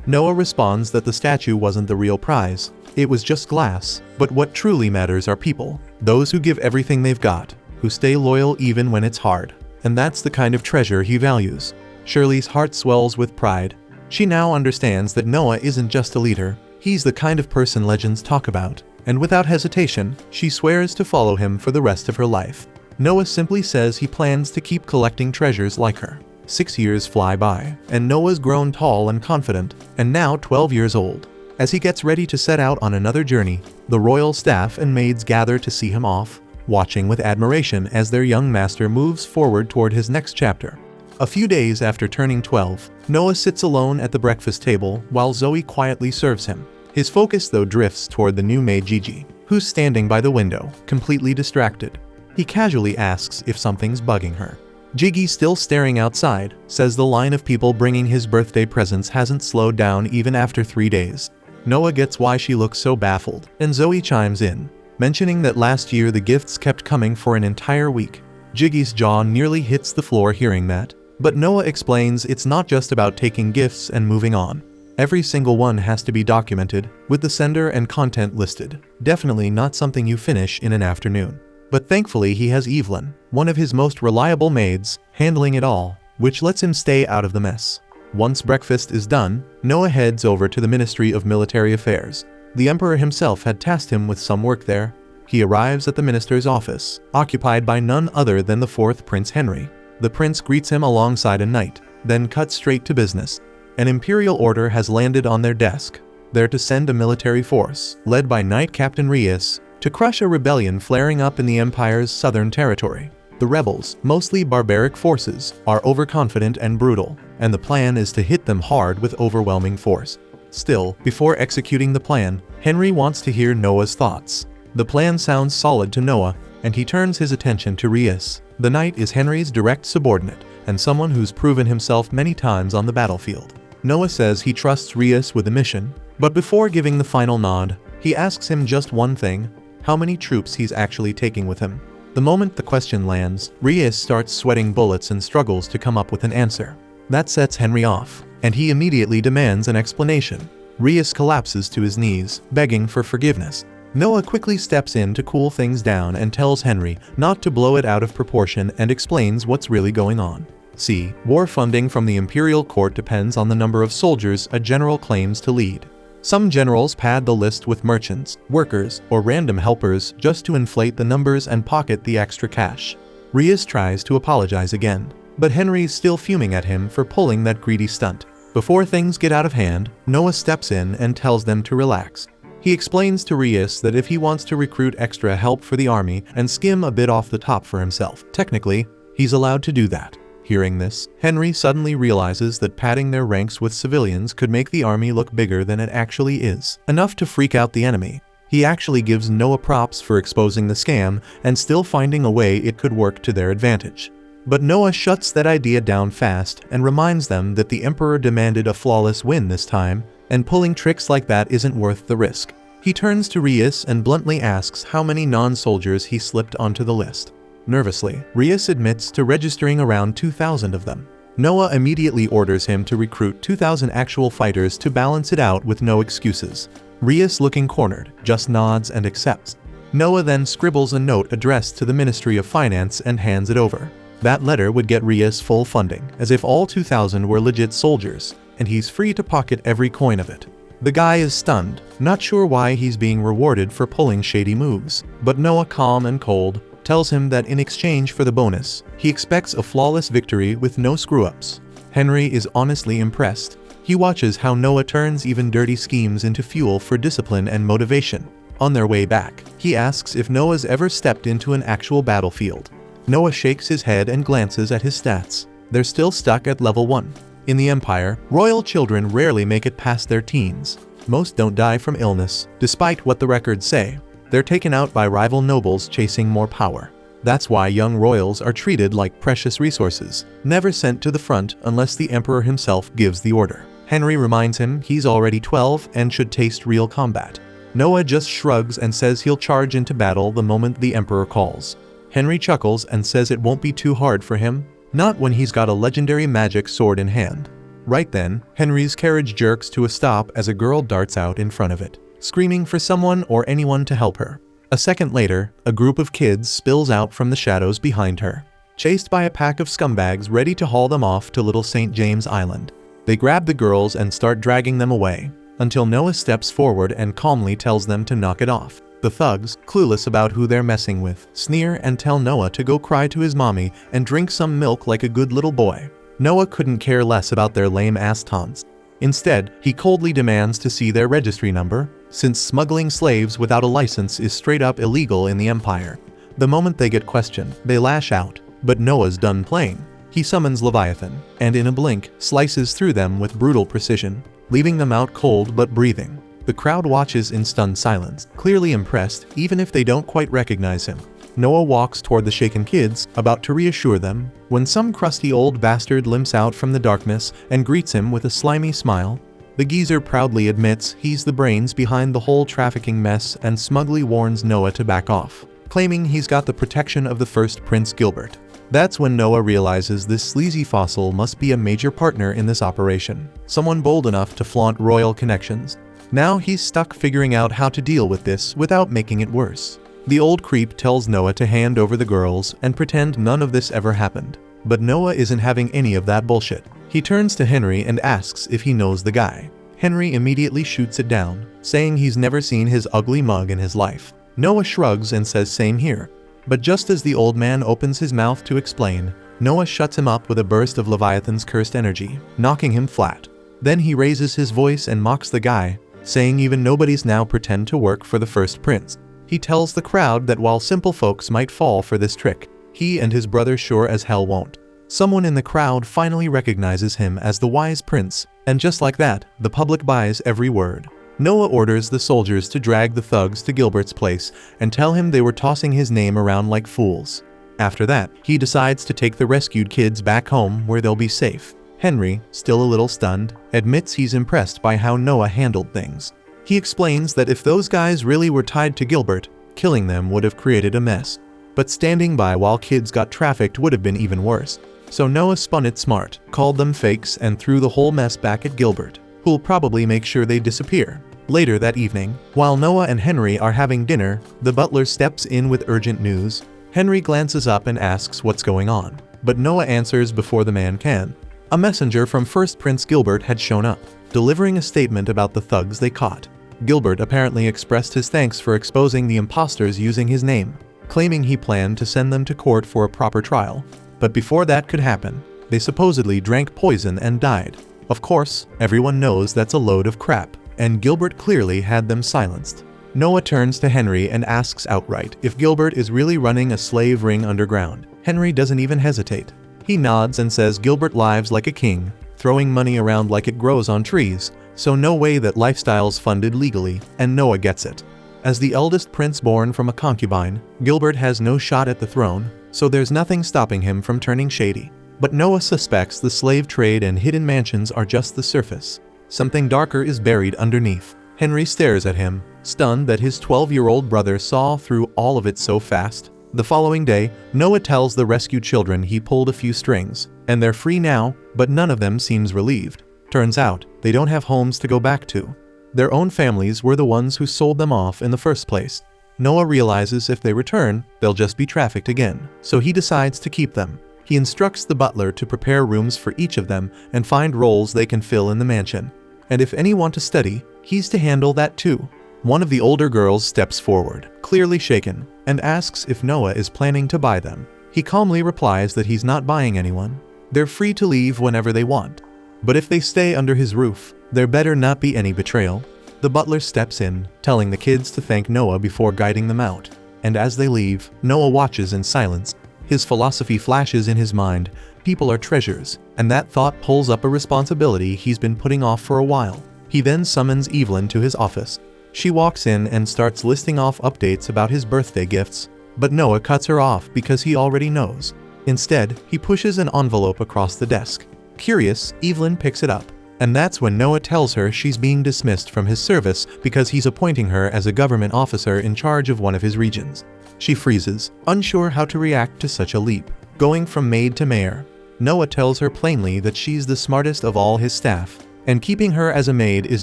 Noah responds that the statue wasn't the real prize, It was just glass, but what truly matters are people. Those who give everything they've got, who stay loyal even when it's hard. And that's the kind of treasure he values. Shirley's heart swells with pride. She now understands that Noah isn't just a leader, he's the kind of person legends talk about. And without hesitation, she swears to follow him for the rest of her life. Noah simply says he plans to keep collecting treasures like her. 6 years fly by, and Noah's grown tall and confident, and now 12 years old. As he gets ready to set out on another journey, the royal staff and maids gather to see him off, watching with admiration as their young master moves forward toward his next chapter. A few days after turning 12, Noah sits alone at the breakfast table while Zoe quietly serves him. His focus though drifts toward the new maid Gigi, who's standing by the window, completely distracted. He casually asks if something's bugging her. Gigi, still staring outside, says the line of people bringing his birthday presents hasn't slowed down even after 3 days. Noah gets why she looks so baffled, and Zoe chimes in, mentioning that last year the gifts kept coming for an entire week. Gigi's jaw nearly hits the floor hearing that, but Noah explains it's not just about taking gifts and moving on. Every single one has to be documented, with the sender and content listed. Definitely not something you finish in an afternoon. But thankfully he has Evelyn, one of his most reliable maids, handling it all, which lets him stay out of the mess. Once breakfast is done, Noah heads over to the Ministry of Military Affairs. The Emperor himself had tasked him with some work there. He arrives at the minister's office, occupied by none other than the 4th Prince Henry. The prince greets him alongside a knight, then cuts straight to business. An imperial order has landed on their desk. They're to send a military force, led by Knight Captain Rias, to crush a rebellion flaring up in the Empire's southern territory. The rebels, mostly barbaric forces, are overconfident and brutal, and the plan is to hit them hard with overwhelming force. Still, before executing the plan, Henry wants to hear Noah's thoughts. The plan sounds solid to Noah, and he turns his attention to Rias. The knight is Henry's direct subordinate, and someone who's proven himself many times on the battlefield. Noah says he trusts Rias with the mission, but before giving the final nod, he asks him just one thing: how many troops he's actually taking with him. The moment the question lands, Rias starts sweating bullets and struggles to come up with an answer. That sets Henry off, and he immediately demands an explanation. Rias collapses to his knees, begging for forgiveness. Noah quickly steps in to cool things down and tells Henry not to blow it out of proportion and explains what's really going on. See, war funding from the imperial court depends on the number of soldiers a general claims to lead. Some generals pad the list with merchants, workers, or random helpers just to inflate the numbers and pocket the extra cash. Rias tries to apologize again, but Henry's still fuming at him for pulling that greedy stunt. Before things get out of hand, Noah steps in and tells them to relax. He explains to Rias that if he wants to recruit extra help for the army and skim a bit off the top for himself, technically, he's allowed to do that. Hearing this, Henry suddenly realizes that padding their ranks with civilians could make the army look bigger than it actually is, enough to freak out the enemy. He actually gives Noah props for exposing the scam and still finding a way it could work to their advantage. But Noah shuts that idea down fast and reminds them that the Emperor demanded a flawless win this time, and pulling tricks like that isn't worth the risk. He turns to Rias and bluntly asks how many non-soldiers he slipped onto the list. Nervously, Rias admits to registering around 2,000 of them. Noah immediately orders him to recruit 2,000 actual fighters to balance it out with no excuses. Rias, looking cornered, just nods and accepts. Noah then scribbles a note addressed to the Ministry of Finance and hands it over. That letter would get Rias full funding, as if all 2,000 were legit soldiers, and he's free to pocket every coin of it. The guy is stunned, not sure why he's being rewarded for pulling shady moves, but Noah, calm and cold, tells him that in exchange for the bonus, he expects a flawless victory with no screw-ups. Henry is honestly impressed. He watches how Noah turns even dirty schemes into fuel for discipline and motivation. On their way back, he asks if Noah's ever stepped into an actual battlefield. Noah shakes his head and glances at his stats. They're still stuck at level 1. In the Empire, royal children rarely make it past their teens. Most don't die from illness, despite what the records say. They're taken out by rival nobles chasing more power. That's why young royals are treated like precious resources, never sent to the front unless the Emperor himself gives the order. Henry reminds him he's already 12 and should taste real combat. Noah just shrugs and says he'll charge into battle the moment the Emperor calls. Henry chuckles and says it won't be too hard for him, not when he's got a legendary magic sword in hand. Right then, Henry's carriage jerks to a stop as a girl darts out in front of it. screaming for someone or anyone to help her. A second later, a group of kids spills out from the shadows behind her, chased by a pack of scumbags ready to haul them off to Little St. James Island. They grab the girls and start dragging them away, until Noah steps forward and calmly tells them to knock it off. The thugs, clueless about who they're messing with, sneer and tell Noah to go cry to his mommy and drink some milk like a good little boy. Noah couldn't care less about their lame-ass taunts. Instead, he coldly demands to see their registry number, since smuggling slaves without a license is straight up illegal in the Empire. The moment they get questioned, they lash out, but Noah's done playing. He summons Leviathan, and in a blink, slices through them with brutal precision, leaving them out cold but breathing. The crowd watches in stunned silence, clearly impressed even if they don't quite recognize him. Noah walks toward the shaken kids, about to reassure them, when some crusty old bastard limps out from the darkness and greets him with a slimy smile. The geezer proudly admits he's the brains behind the whole trafficking mess and smugly warns Noah to back off, claiming he's got the protection of the first Prince Gilbert. That's when Noah realizes this sleazy fossil must be a major partner in this operation, someone bold enough to flaunt royal connections. Now he's stuck figuring out how to deal with this without making it worse. The old creep tells Noah to hand over the girls and pretend none of this ever happened. But Noah isn't having any of that bullshit. He turns to Henry and asks if he knows the guy. Henry immediately shoots it down, saying he's never seen his ugly mug in his life. Noah shrugs and says same here. But just as the old man opens his mouth to explain, Noah shuts him up with a burst of Leviathan's cursed energy, knocking him flat. Then he raises his voice and mocks the guy, saying even nobodies now pretend to work for the first prince. He tells the crowd that while simple folks might fall for this trick, he and his brother sure as hell won't. Someone in the crowd finally recognizes him as the wise prince, and just like that, the public buys every word. Noah orders the soldiers to drag the thugs to Gilbert's place and tell him they were tossing his name around like fools. After that, he decides to take the rescued kids back home where they'll be safe. Henry, still a little stunned, admits he's impressed by how Noah handled things. He explains that if those guys really were tied to Gilbert, killing them would have created a mess. But standing by while kids got trafficked would have been even worse. So Noah spun it smart, called them fakes and threw the whole mess back at Gilbert, who'll probably make sure they disappear. Later that evening, while Noah and Henry are having dinner, the butler steps in with urgent news. Henry glances up and asks what's going on, but Noah answers before the man can. A messenger from First Prince Gilbert had shown up, delivering a statement about the thugs they caught. Gilbert apparently expressed his thanks for exposing the imposters using his name, claiming he planned to send them to court for a proper trial. But before that could happen, they supposedly drank poison and died. Of course, everyone knows that's a load of crap, and Gilbert clearly had them silenced. Noah turns to Henry and asks outright if Gilbert is really running a slave ring underground. Henry doesn't even hesitate. He nods and says Gilbert lives like a king, throwing money around like it grows on trees, so no way that lifestyle's funded legally, and Noah gets it. As the eldest prince born from a concubine, Gilbert has no shot at the throne, so there's nothing stopping him from turning shady. But Noah suspects the slave trade and hidden mansions are just the surface. Something darker is buried underneath. Henry stares at him, stunned that his 12-year-old brother saw through all of it so fast. The following day, Noah tells the rescued children he pulled a few strings, and they're free now, but none of them seems relieved. Turns out, they don't have homes to go back to. Their own families were the ones who sold them off in the first place. Noah realizes if they return, they'll just be trafficked again, so he decides to keep them. He instructs the butler to prepare rooms for each of them and find roles they can fill in the mansion. And if any want to study, he's to handle that too. One of the older girls steps forward, clearly shaken, and asks if Noah is planning to buy them. He calmly replies that he's not buying anyone. They're free to leave whenever they want. But if they stay under his roof, there better not be any betrayal. The butler steps in, telling the kids to thank Noah before guiding them out. And as they leave, Noah watches in silence. His philosophy flashes in his mind. People are treasures, and that thought pulls up a responsibility he's been putting off for a while. He then summons Evelyn to his office. She walks in and starts listing off updates about his birthday gifts, but Noah cuts her off because he already knows. Instead, he pushes an envelope across the desk. Curious, Evelyn picks it up, and that's when Noah tells her she's being dismissed from his service because he's appointing her as a government officer in charge of one of his regions. She freezes, unsure how to react to such a leap, going from maid to mayor. Noah tells her plainly that she's the smartest of all his staff, and keeping her as a maid is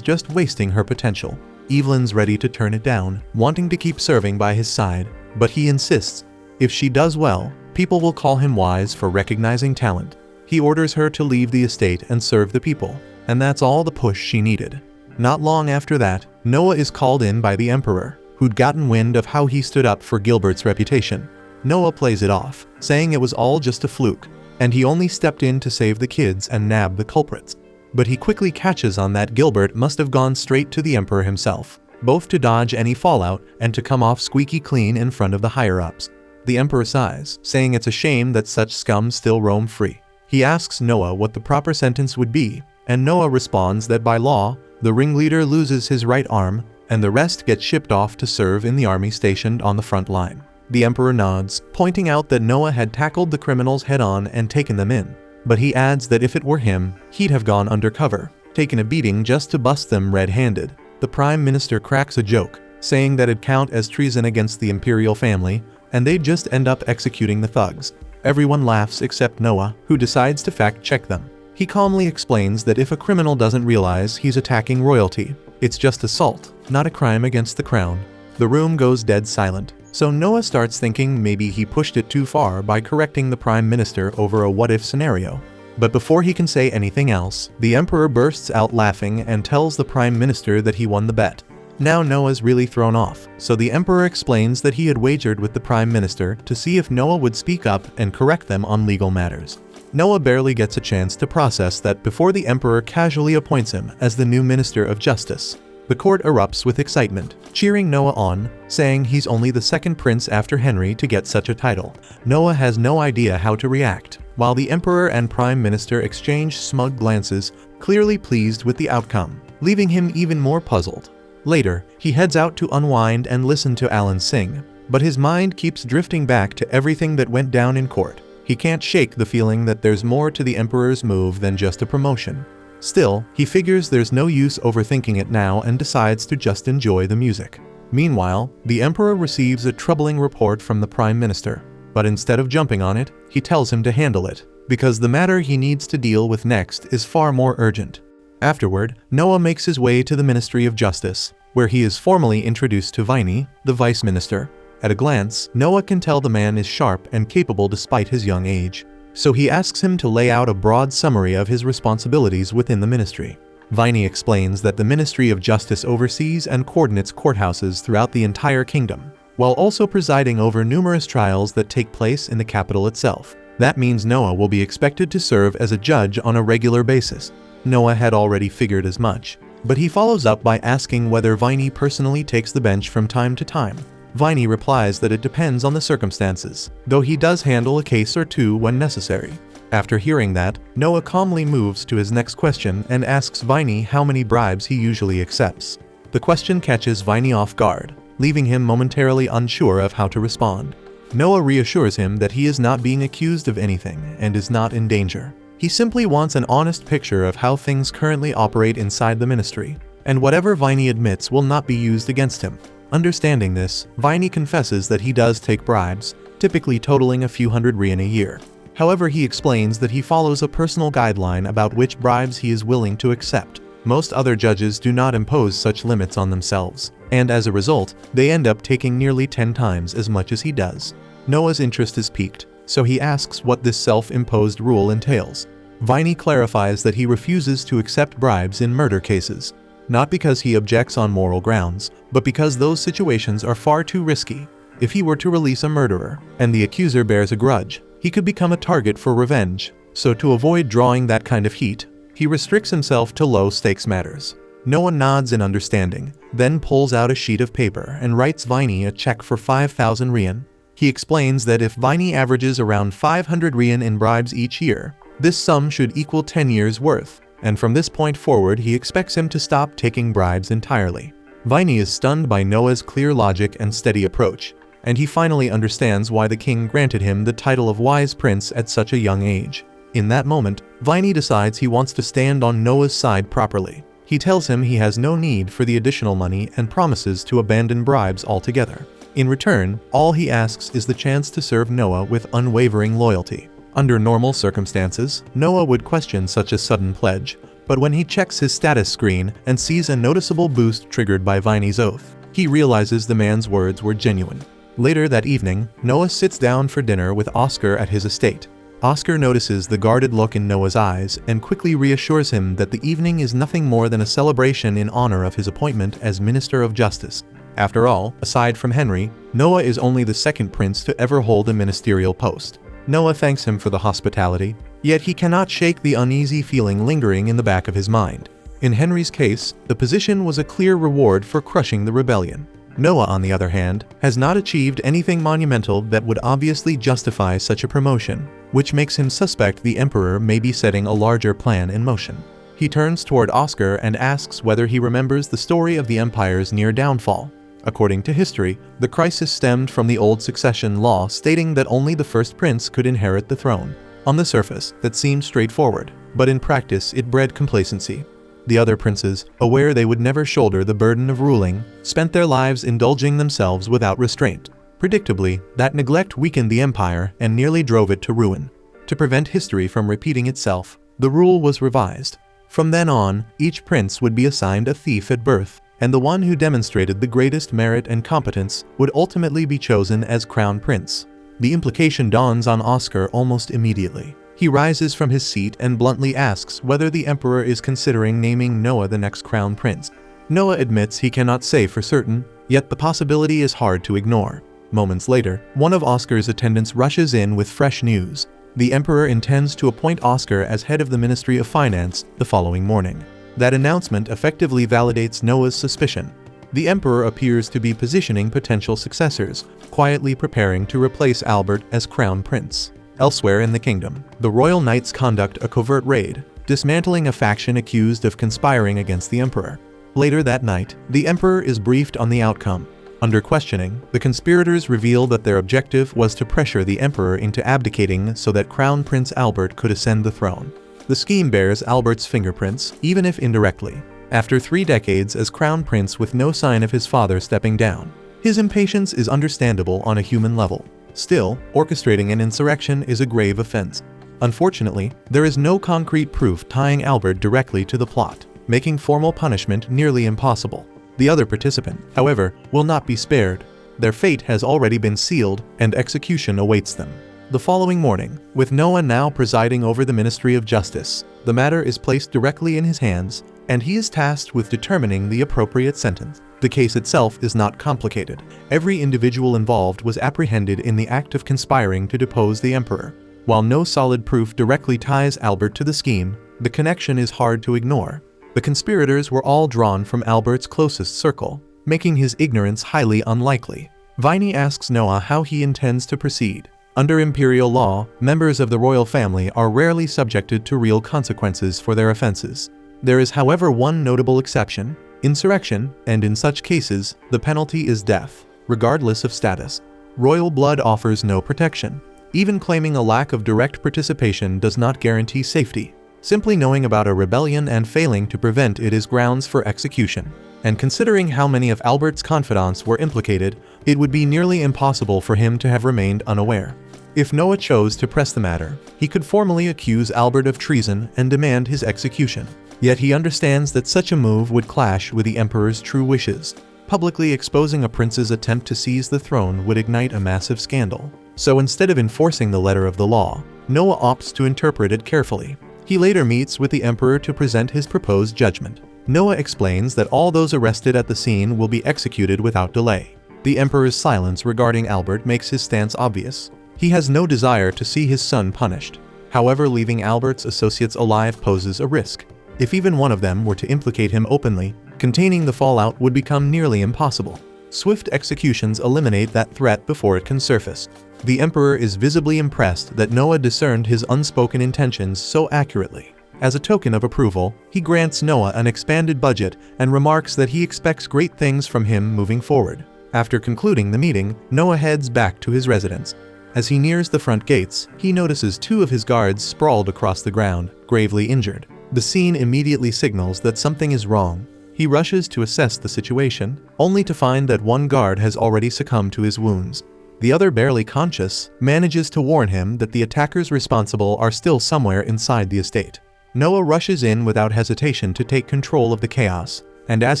just wasting her potential. Evelyn's ready to turn it down, wanting to keep serving by his side, but he insists. If she does well, people will call him wise for recognizing talent. He orders her to leave the estate and serve the people, and that's all the push she needed. Not long after that, Noah is called in by the Emperor, who'd gotten wind of how he stood up for Gilbert's reputation. Noah plays it off, saying it was all just a fluke, and he only stepped in to save the kids and nab the culprits. But he quickly catches on that Gilbert must have gone straight to the Emperor himself, both to dodge any fallout and to come off squeaky clean in front of the higher-ups. The Emperor sighs, saying it's a shame that such scum still roam free. He asks Noah what the proper sentence would be, and Noah responds that by law, the ringleader loses his right arm, and the rest get shipped off to serve in the army stationed on the front line. The Emperor nods, pointing out that Noah had tackled the criminals head-on and taken them in. But he adds that if it were him, he'd have gone undercover, taken a beating just to bust them red-handed. The Prime Minister cracks a joke, saying that it'd count as treason against the imperial family, and they'd just end up executing the thugs. Everyone laughs except Noah, who decides to fact-check them. He calmly explains that if a criminal doesn't realize he's attacking royalty, it's just assault, not a crime against the crown. The room goes dead silent, so Noah starts thinking maybe he pushed it too far by correcting the Prime Minister over a what-if scenario. But before he can say anything else, the Emperor bursts out laughing and tells the Prime Minister that he won the bet. Now Noah's really thrown off, so the Emperor explains that he had wagered with the Prime Minister to see if Noah would speak up and correct them on legal matters. Noah barely gets a chance to process that before the Emperor casually appoints him as the new Minister of Justice. The court erupts with excitement, cheering Noah on, saying he's only the second prince after Henry to get such a title. Noah has no idea how to react, while the Emperor and Prime Minister exchange smug glances, clearly pleased with the outcome, leaving him even more puzzled. Later, he heads out to unwind and listen to Alan sing, but his mind keeps drifting back to everything that went down in court. He can't shake the feeling that there's more to the Emperor's move than just a promotion. Still, he figures there's no use overthinking it now and decides to just enjoy the music. Meanwhile, the Emperor receives a troubling report from the Prime Minister, but instead of jumping on it, he tells him to handle it, because the matter he needs to deal with next is far more urgent. Afterward, Noah makes his way to the Ministry of Justice, where he is formally introduced to Viney, the Vice Minister. At a glance, Noah can tell the man is sharp and capable despite his young age, so he asks him to lay out a broad summary of his responsibilities within the ministry. Viney explains that the Ministry of Justice oversees and coordinates courthouses throughout the entire kingdom, while also presiding over numerous trials that take place in the capital itself. That means Noah will be expected to serve as a judge on a regular basis. Noah had already figured as much, but he follows up by asking whether Viney personally takes the bench from time to time. Viney replies that it depends on the circumstances, though he does handle a case or two when necessary. After hearing that, Noah calmly moves to his next question and asks Viney how many bribes he usually accepts. The question catches Viney off guard, leaving him momentarily unsure of how to respond. Noah reassures him that he is not being accused of anything and is not in danger. He simply wants an honest picture of how things currently operate inside the ministry, and whatever Viney admits will not be used against him. Understanding this, Viney confesses that he does take bribes, typically totaling a few hundred rien a year. However, he explains that he follows a personal guideline about which bribes he is willing to accept. Most other judges do not impose such limits on themselves, and as a result, they end up taking nearly 10 times as much as he does. Noah's interest is piqued, so he asks what this self-imposed rule entails. Viney clarifies that he refuses to accept bribes in murder cases, not because he objects on moral grounds, but because those situations are far too risky. If he were to release a murderer, and the accuser bears a grudge, he could become a target for revenge, so to avoid drawing that kind of heat, he restricts himself to low-stakes matters. Noah nods in understanding, then pulls out a sheet of paper and writes Viney a check for 5,000 rien. He explains that if Viney averages around 500 rien in bribes each year, this sum should equal 10 years' worth, and from this point forward he expects him to stop taking bribes entirely. Viney is stunned by Noah's clear logic and steady approach, and he finally understands why the king granted him the title of Wise Prince at such a young age. In that moment, Viney decides he wants to stand on Noah's side properly. He tells him he has no need for the additional money and promises to abandon bribes altogether. In return, all he asks is the chance to serve Noah with unwavering loyalty. Under normal circumstances, Noah would question such a sudden pledge, But when he checks his status screen and sees a noticeable boost triggered by Viney's oath, he realizes the man's words were genuine. Later that evening, Noah sits down for dinner with Oscar at his estate. Oscar notices the guarded look in Noah's eyes and quickly reassures him that the evening is nothing more than a celebration in honor of his appointment as Minister of Justice. After all, aside from Henry, Noah is only the second prince to ever hold a ministerial post. Noah thanks him for the hospitality, yet he cannot shake the uneasy feeling lingering in the back of his mind. In Henry's case, the position was a clear reward for crushing the rebellion. Noah, on the other hand, has not achieved anything monumental that would obviously justify such a promotion, which makes him suspect the Emperor may be setting a larger plan in motion. He turns toward Oscar and asks whether he remembers the story of the Empire's near downfall. According to history, the crisis stemmed from the old succession law stating that only the first prince could inherit the throne. On the surface, that seemed straightforward, but in practice it bred complacency. The other princes, aware they would never shoulder the burden of ruling, spent their lives indulging themselves without restraint. Predictably, that neglect weakened the empire and nearly drove it to ruin. To prevent history from repeating itself, the rule was revised. From then on, each prince would be assigned a thief at birth, and the one who demonstrated the greatest merit and competence would ultimately be chosen as crown prince. The implication dawns on Oscar almost immediately. He rises from his seat and bluntly asks whether the Emperor is considering naming Noah the next crown prince. Noah admits he cannot say for certain, yet the possibility is hard to ignore. Moments later, one of Oscar's attendants rushes in with fresh news. The Emperor intends to appoint Oscar as head of the Ministry of Finance the following morning. That announcement effectively validates Noah's suspicion. The Emperor appears to be positioning potential successors, quietly preparing to replace Albert as crown prince. Elsewhere in the kingdom, the royal knights conduct a covert raid, dismantling a faction accused of conspiring against the Emperor. Later that night, the Emperor is briefed on the outcome. Under questioning, the conspirators reveal that their objective was to pressure the Emperor into abdicating so that Crown Prince Albert could ascend the throne. The scheme bears Albert's fingerprints, even if indirectly. After 3 decades as Crown Prince with no sign of his father stepping down, his impatience is understandable on a human level. Still, orchestrating an insurrection is a grave offense. Unfortunately, there is no concrete proof tying Albert directly to the plot, making formal punishment nearly impossible. The other participant, however, will not be spared. Their fate has already been sealed, and execution awaits them. The following morning, with Noah now presiding over the Ministry of Justice, the matter is placed directly in his hands, and he is tasked with determining the appropriate sentence. The case itself is not complicated. Every individual involved was apprehended in the act of conspiring to depose the Emperor. While no solid proof directly ties Albert to the scheme, the connection is hard to ignore. The conspirators were all drawn from Albert's closest circle, making his ignorance highly unlikely. Viney asks Noah how he intends to proceed. Under imperial law, members of the royal family are rarely subjected to real consequences for their offenses. There is, however, one notable exception: insurrection, and in such cases, the penalty is death, regardless of status. Royal blood offers no protection. Even claiming a lack of direct participation does not guarantee safety. Simply knowing about a rebellion and failing to prevent it is grounds for execution. And considering how many of Albert's confidants were implicated, it would be nearly impossible for him to have remained unaware. If Noah chose to press the matter, he could formally accuse Albert of treason and demand his execution. Yet he understands that such a move would clash with the Emperor's true wishes. Publicly exposing a prince's attempt to seize the throne would ignite a massive scandal. So instead of enforcing the letter of the law, Noah opts to interpret it carefully. He later meets with the Emperor to present his proposed judgment. Noah explains that all those arrested at the scene will be executed without delay. The Emperor's silence regarding Albert makes his stance obvious. He has no desire to see his son punished. However, leaving Albert's associates alive poses a risk. If even one of them were to implicate him openly, containing the fallout would become nearly impossible. Swift executions eliminate that threat before it can surface. The Emperor is visibly impressed that Noah discerned his unspoken intentions so accurately. As a token of approval, he grants Noah an expanded budget and remarks that he expects great things from him moving forward. After concluding the meeting, Noah heads back to his residence. As he nears the front gates, he notices 2 of his guards sprawled across the ground, gravely injured. The scene immediately signals that something is wrong. He rushes to assess the situation, only to find that one guard has already succumbed to his wounds. The other, barely conscious, manages to warn him that the attackers responsible are still somewhere inside the estate. Noah rushes in without hesitation to take control of the chaos, and as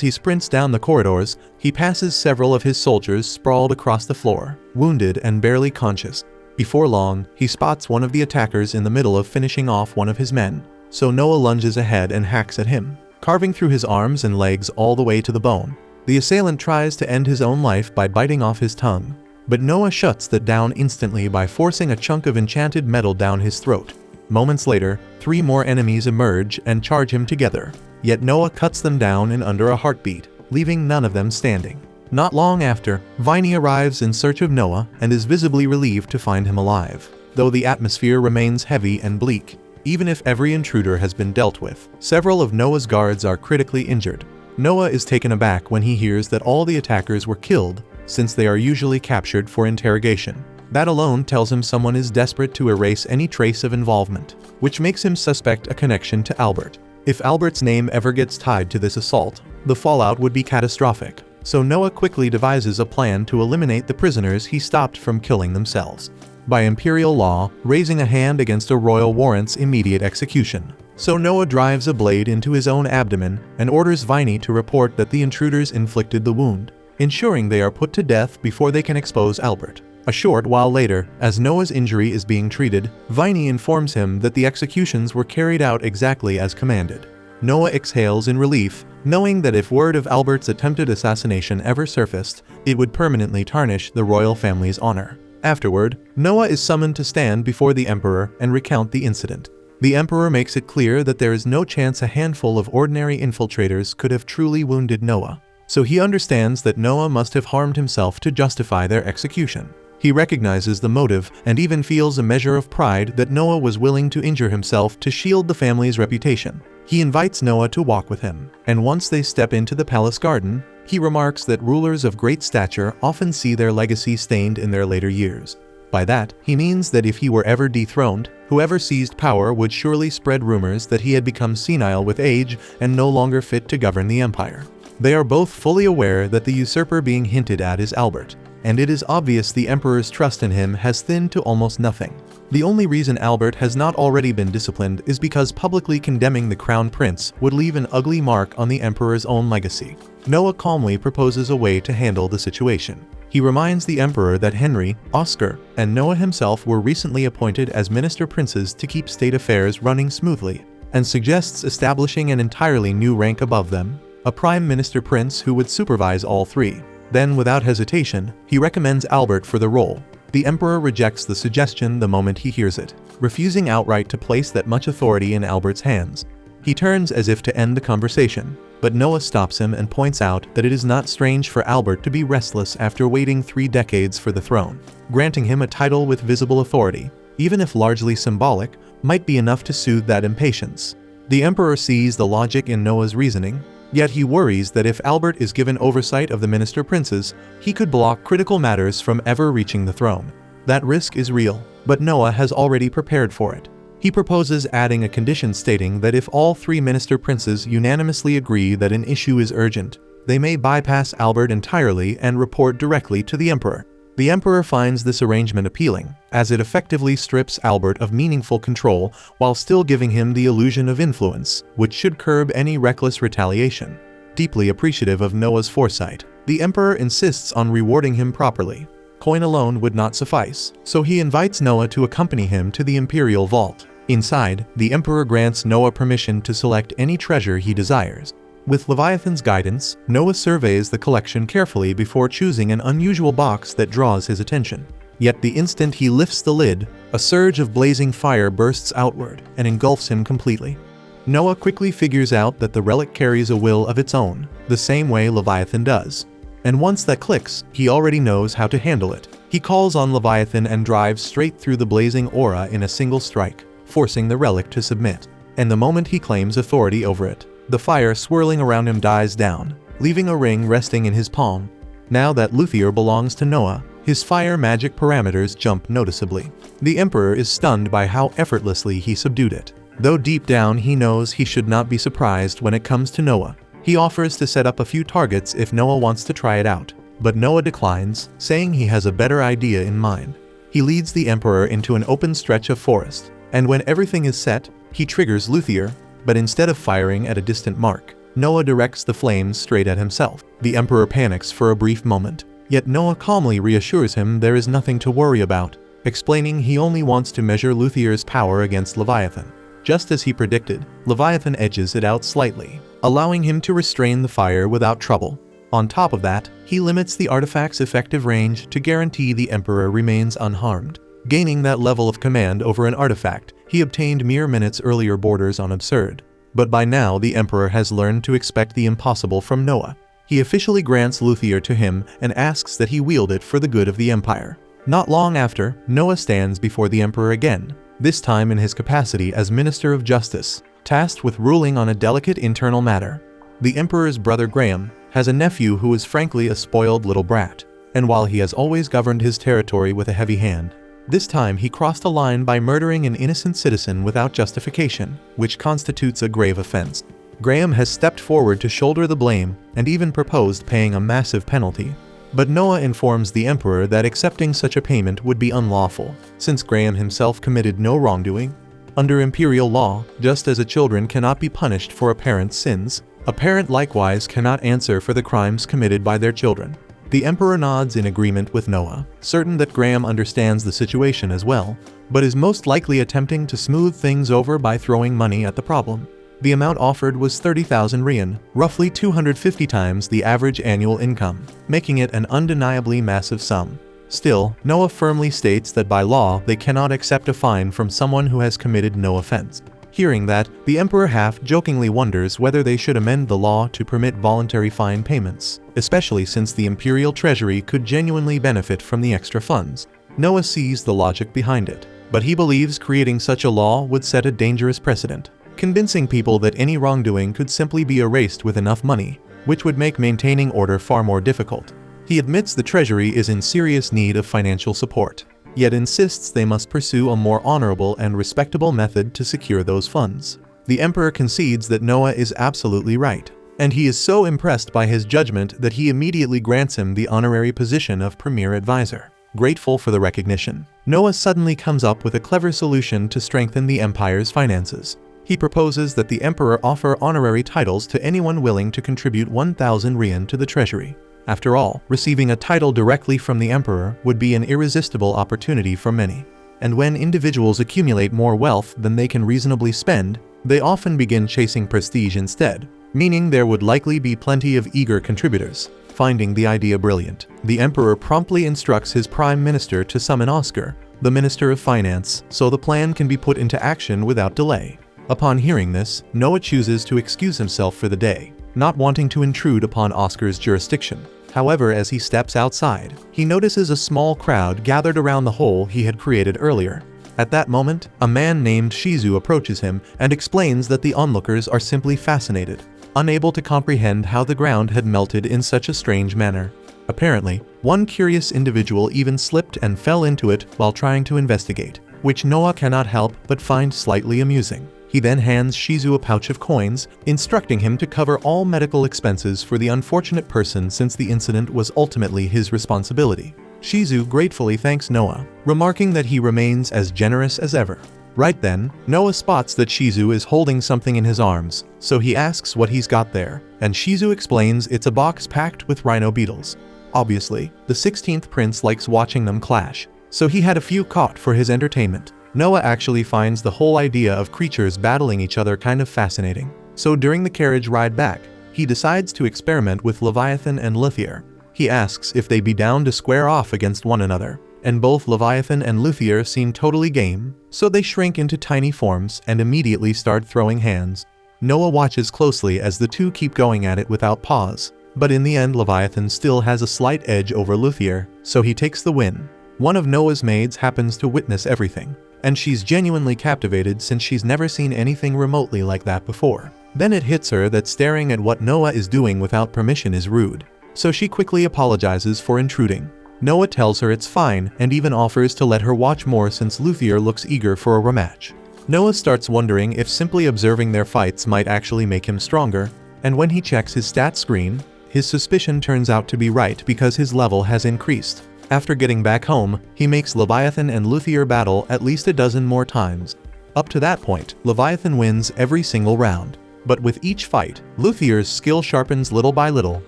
he sprints down the corridors, he passes several of his soldiers sprawled across the floor, wounded and barely conscious. Before long, he spots one of the attackers in the middle of finishing off one of his men, so Noah lunges ahead and hacks at him, carving through his arms and legs all the way to the bone. The assailant tries to end his own life by biting off his tongue, but Noah shuts that down instantly by forcing a chunk of enchanted metal down his throat. Moments later, 3 more enemies emerge and charge him together, yet Noah cuts them down in under a heartbeat, leaving none of them standing. Not long after, Viney arrives in search of Noah and is visibly relieved to find him alive, though the atmosphere remains heavy and bleak. Even if every intruder has been dealt with, several of Noah's guards are critically injured. Noah is taken aback when he hears that all the attackers were killed, since they are usually captured for interrogation. That alone tells him someone is desperate to erase any trace of involvement, which makes him suspect a connection to Albert. If Albert's name ever gets tied to this assault, the fallout would be catastrophic, so Noah quickly devises a plan to eliminate the prisoners he stopped from killing themselves. By imperial law, raising a hand against a royal warrants immediate execution. So Noah drives a blade into his own abdomen and orders Viney to report that the intruders inflicted the wound, ensuring they are put to death before they can expose Albert. A short while later, as Noah's injury is being treated, Viney informs him that the executions were carried out exactly as commanded. Noah exhales in relief, knowing that if word of Albert's attempted assassination ever surfaced, it would permanently tarnish the royal family's honor. Afterward, Noah is summoned to stand before the Emperor and recount the incident. The Emperor makes it clear that there is no chance a handful of ordinary infiltrators could have truly wounded Noah, so he understands that Noah must have harmed himself to justify their execution. He recognizes the motive and even feels a measure of pride that Noah was willing to injure himself to shield the family's reputation. He invites Noah to walk with him, and once they step into the palace garden, he remarks that rulers of great stature often see their legacy stained in their later years. By that, he means that if he were ever dethroned, whoever seized power would surely spread rumors that he had become senile with age and no longer fit to govern the empire. They are both fully aware that the usurper being hinted at is Albert, and it is obvious the Emperor's trust in him has thinned to almost nothing. The only reason Albert has not already been disciplined is because publicly condemning the crown prince would leave an ugly mark on the Emperor's own legacy. Noah calmly proposes a way to handle the situation. He reminds the Emperor that Henry, Oscar, and Noah himself were recently appointed as minister princes to keep state affairs running smoothly, and suggests establishing an entirely new rank above them, a prime minister prince who would supervise all 3. Then, without hesitation, he recommends Albert for the role. The Emperor rejects the suggestion the moment he hears it, refusing outright to place that much authority in Albert's hands. He turns as if to end the conversation, but Noah stops him and points out that it is not strange for Albert to be restless after waiting 3 decades for the throne. Granting him a title with visible authority, even if largely symbolic, might be enough to soothe that impatience. The Emperor sees the logic in Noah's reasoning, yet he worries that if Albert is given oversight of the minister princes, he could block critical matters from ever reaching the throne. That risk is real, but Noah has already prepared for it. He proposes adding a condition stating that if all 3 minister princes unanimously agree that an issue is urgent, they may bypass Albert entirely and report directly to the Emperor. The Emperor finds this arrangement appealing, as it effectively strips Albert of meaningful control while still giving him the illusion of influence, which should curb any reckless retaliation. Deeply appreciative of Noah's foresight, the Emperor insists on rewarding him properly. Coin alone would not suffice, so he invites Noah to accompany him to the Imperial Vault. Inside, the Emperor grants Noah permission to select any treasure he desires. With Leviathan's guidance, Noah surveys the collection carefully before choosing an unusual box that draws his attention. Yet the instant he lifts the lid, a surge of blazing fire bursts outward and engulfs him completely. Noah quickly figures out that the relic carries a will of its own, the same way Leviathan does. And once that clicks, he already knows how to handle it. He calls on Leviathan and drives straight through the blazing aura in a single strike, forcing the relic to submit. And the moment he claims authority over it, the fire swirling around him dies down, leaving a ring resting in his palm. Now that Luthier belongs to Noah, his fire magic parameters jump noticeably. The Emperor is stunned by how effortlessly he subdued it. Though deep down he knows he should not be surprised when it comes to Noah. He offers to set up a few targets if Noah wants to try it out, but Noah declines, saying he has a better idea in mind. He leads the Emperor into an open stretch of forest, and when everything is set, he triggers Luthier, but instead of firing at a distant mark, Noah directs the flames straight at himself. The Emperor panics for a brief moment, yet Noah calmly reassures him there is nothing to worry about, explaining he only wants to measure Luthier's power against Leviathan. Just as he predicted, Leviathan edges it out slightly, allowing him to restrain the fire without trouble. On top of that, he limits the artifact's effective range to guarantee the Emperor remains unharmed. Gaining that level of command over an artifact he obtained mere minutes earlier borders on absurd. But by now the Emperor has learned to expect the impossible from Noah. He officially grants Luthier to him and asks that he wield it for the good of the Empire. Not long after, Noah stands before the Emperor again, this time in his capacity as Minister of Justice, tasked with ruling on a delicate internal matter. The Emperor's brother Graham has a nephew who is frankly a spoiled little brat, and while he has always governed his territory with a heavy hand, this time he crossed a line by murdering an innocent citizen without justification, which constitutes a grave offense. Graham has stepped forward to shoulder the blame and even proposed paying a massive penalty. But Noah informs the Emperor that accepting such a payment would be unlawful, since Graham himself committed no wrongdoing. Under imperial law, just as a children cannot be punished for a parent's sins, a parent likewise cannot answer for the crimes committed by their children. The Emperor nods in agreement with Noah, certain that Graham understands the situation as well, but is most likely attempting to smooth things over by throwing money at the problem. The amount offered was 30,000 rian, roughly 250 times the average annual income, making it an undeniably massive sum. Still, Noah firmly states that by law they cannot accept a fine from someone who has committed no offense. Hearing that, the Emperor half-jokingly wonders whether they should amend the law to permit voluntary fine payments, especially since the imperial treasury could genuinely benefit from the extra funds. Noah sees the logic behind it, but he believes creating such a law would set a dangerous precedent, convincing people that any wrongdoing could simply be erased with enough money, which would make maintaining order far more difficult. He admits the treasury is in serious need of financial support, yet insists they must pursue a more honorable and respectable method to secure those funds. The Emperor concedes that Noah is absolutely right, and he is so impressed by his judgment that he immediately grants him the honorary position of Premier Advisor. Grateful for the recognition, Noah suddenly comes up with a clever solution to strengthen the Empire's finances. He proposes that the Emperor offer honorary titles to anyone willing to contribute 1,000 rian to the treasury. After all, receiving a title directly from the Emperor would be an irresistible opportunity for many. And when individuals accumulate more wealth than they can reasonably spend, they often begin chasing prestige instead, meaning there would likely be plenty of eager contributors. Finding the idea brilliant, the Emperor promptly instructs his Prime Minister to summon Oscar, the Minister of Finance, so the plan can be put into action without delay. Upon hearing this, Noah chooses to excuse himself for the day, not wanting to intrude upon Oscar's jurisdiction. However, as he steps outside, he notices a small crowd gathered around the hole he had created earlier. At that moment, a man named Shizu approaches him and explains that the onlookers are simply fascinated, unable to comprehend how the ground had melted in such a strange manner. Apparently, one curious individual even slipped and fell into it while trying to investigate, which Noah cannot help but find slightly amusing. He then hands Shizu a pouch of coins, instructing him to cover all medical expenses for the unfortunate person since the incident was ultimately his responsibility. Shizu gratefully thanks Noah, remarking that he remains as generous as ever. Right then, Noah spots that Shizu is holding something in his arms, so he asks what he's got there, and Shizu explains it's a box packed with rhino beetles. Obviously, the 16th prince likes watching them clash, so he had a few caught for his entertainment. Noah actually finds the whole idea of creatures battling each other kind of fascinating. So during the carriage ride back, he decides to experiment with Leviathan and Luthier. He asks if they'd be down to square off against one another, and both Leviathan and Luthier seem totally game, so they shrink into tiny forms and immediately start throwing hands. Noah watches closely as the two keep going at it without pause, but in the end Leviathan still has a slight edge over Luthier, so he takes the win. One of Noah's maids happens to witness everything, and she's genuinely captivated since she's never seen anything remotely like that before. Then it hits her that staring at what Noah is doing without permission is rude, so she quickly apologizes for intruding. Noah tells her it's fine and even offers to let her watch more since Luthier looks eager for a rematch. Noah starts wondering if simply observing their fights might actually make him stronger, and when he checks his stat screen, his suspicion turns out to be right because his level has increased. After getting back home, he makes Leviathan and Luthier battle at least a dozen more times. Up to that point, Leviathan wins every single round. But with each fight, Luthier's skill sharpens little by little,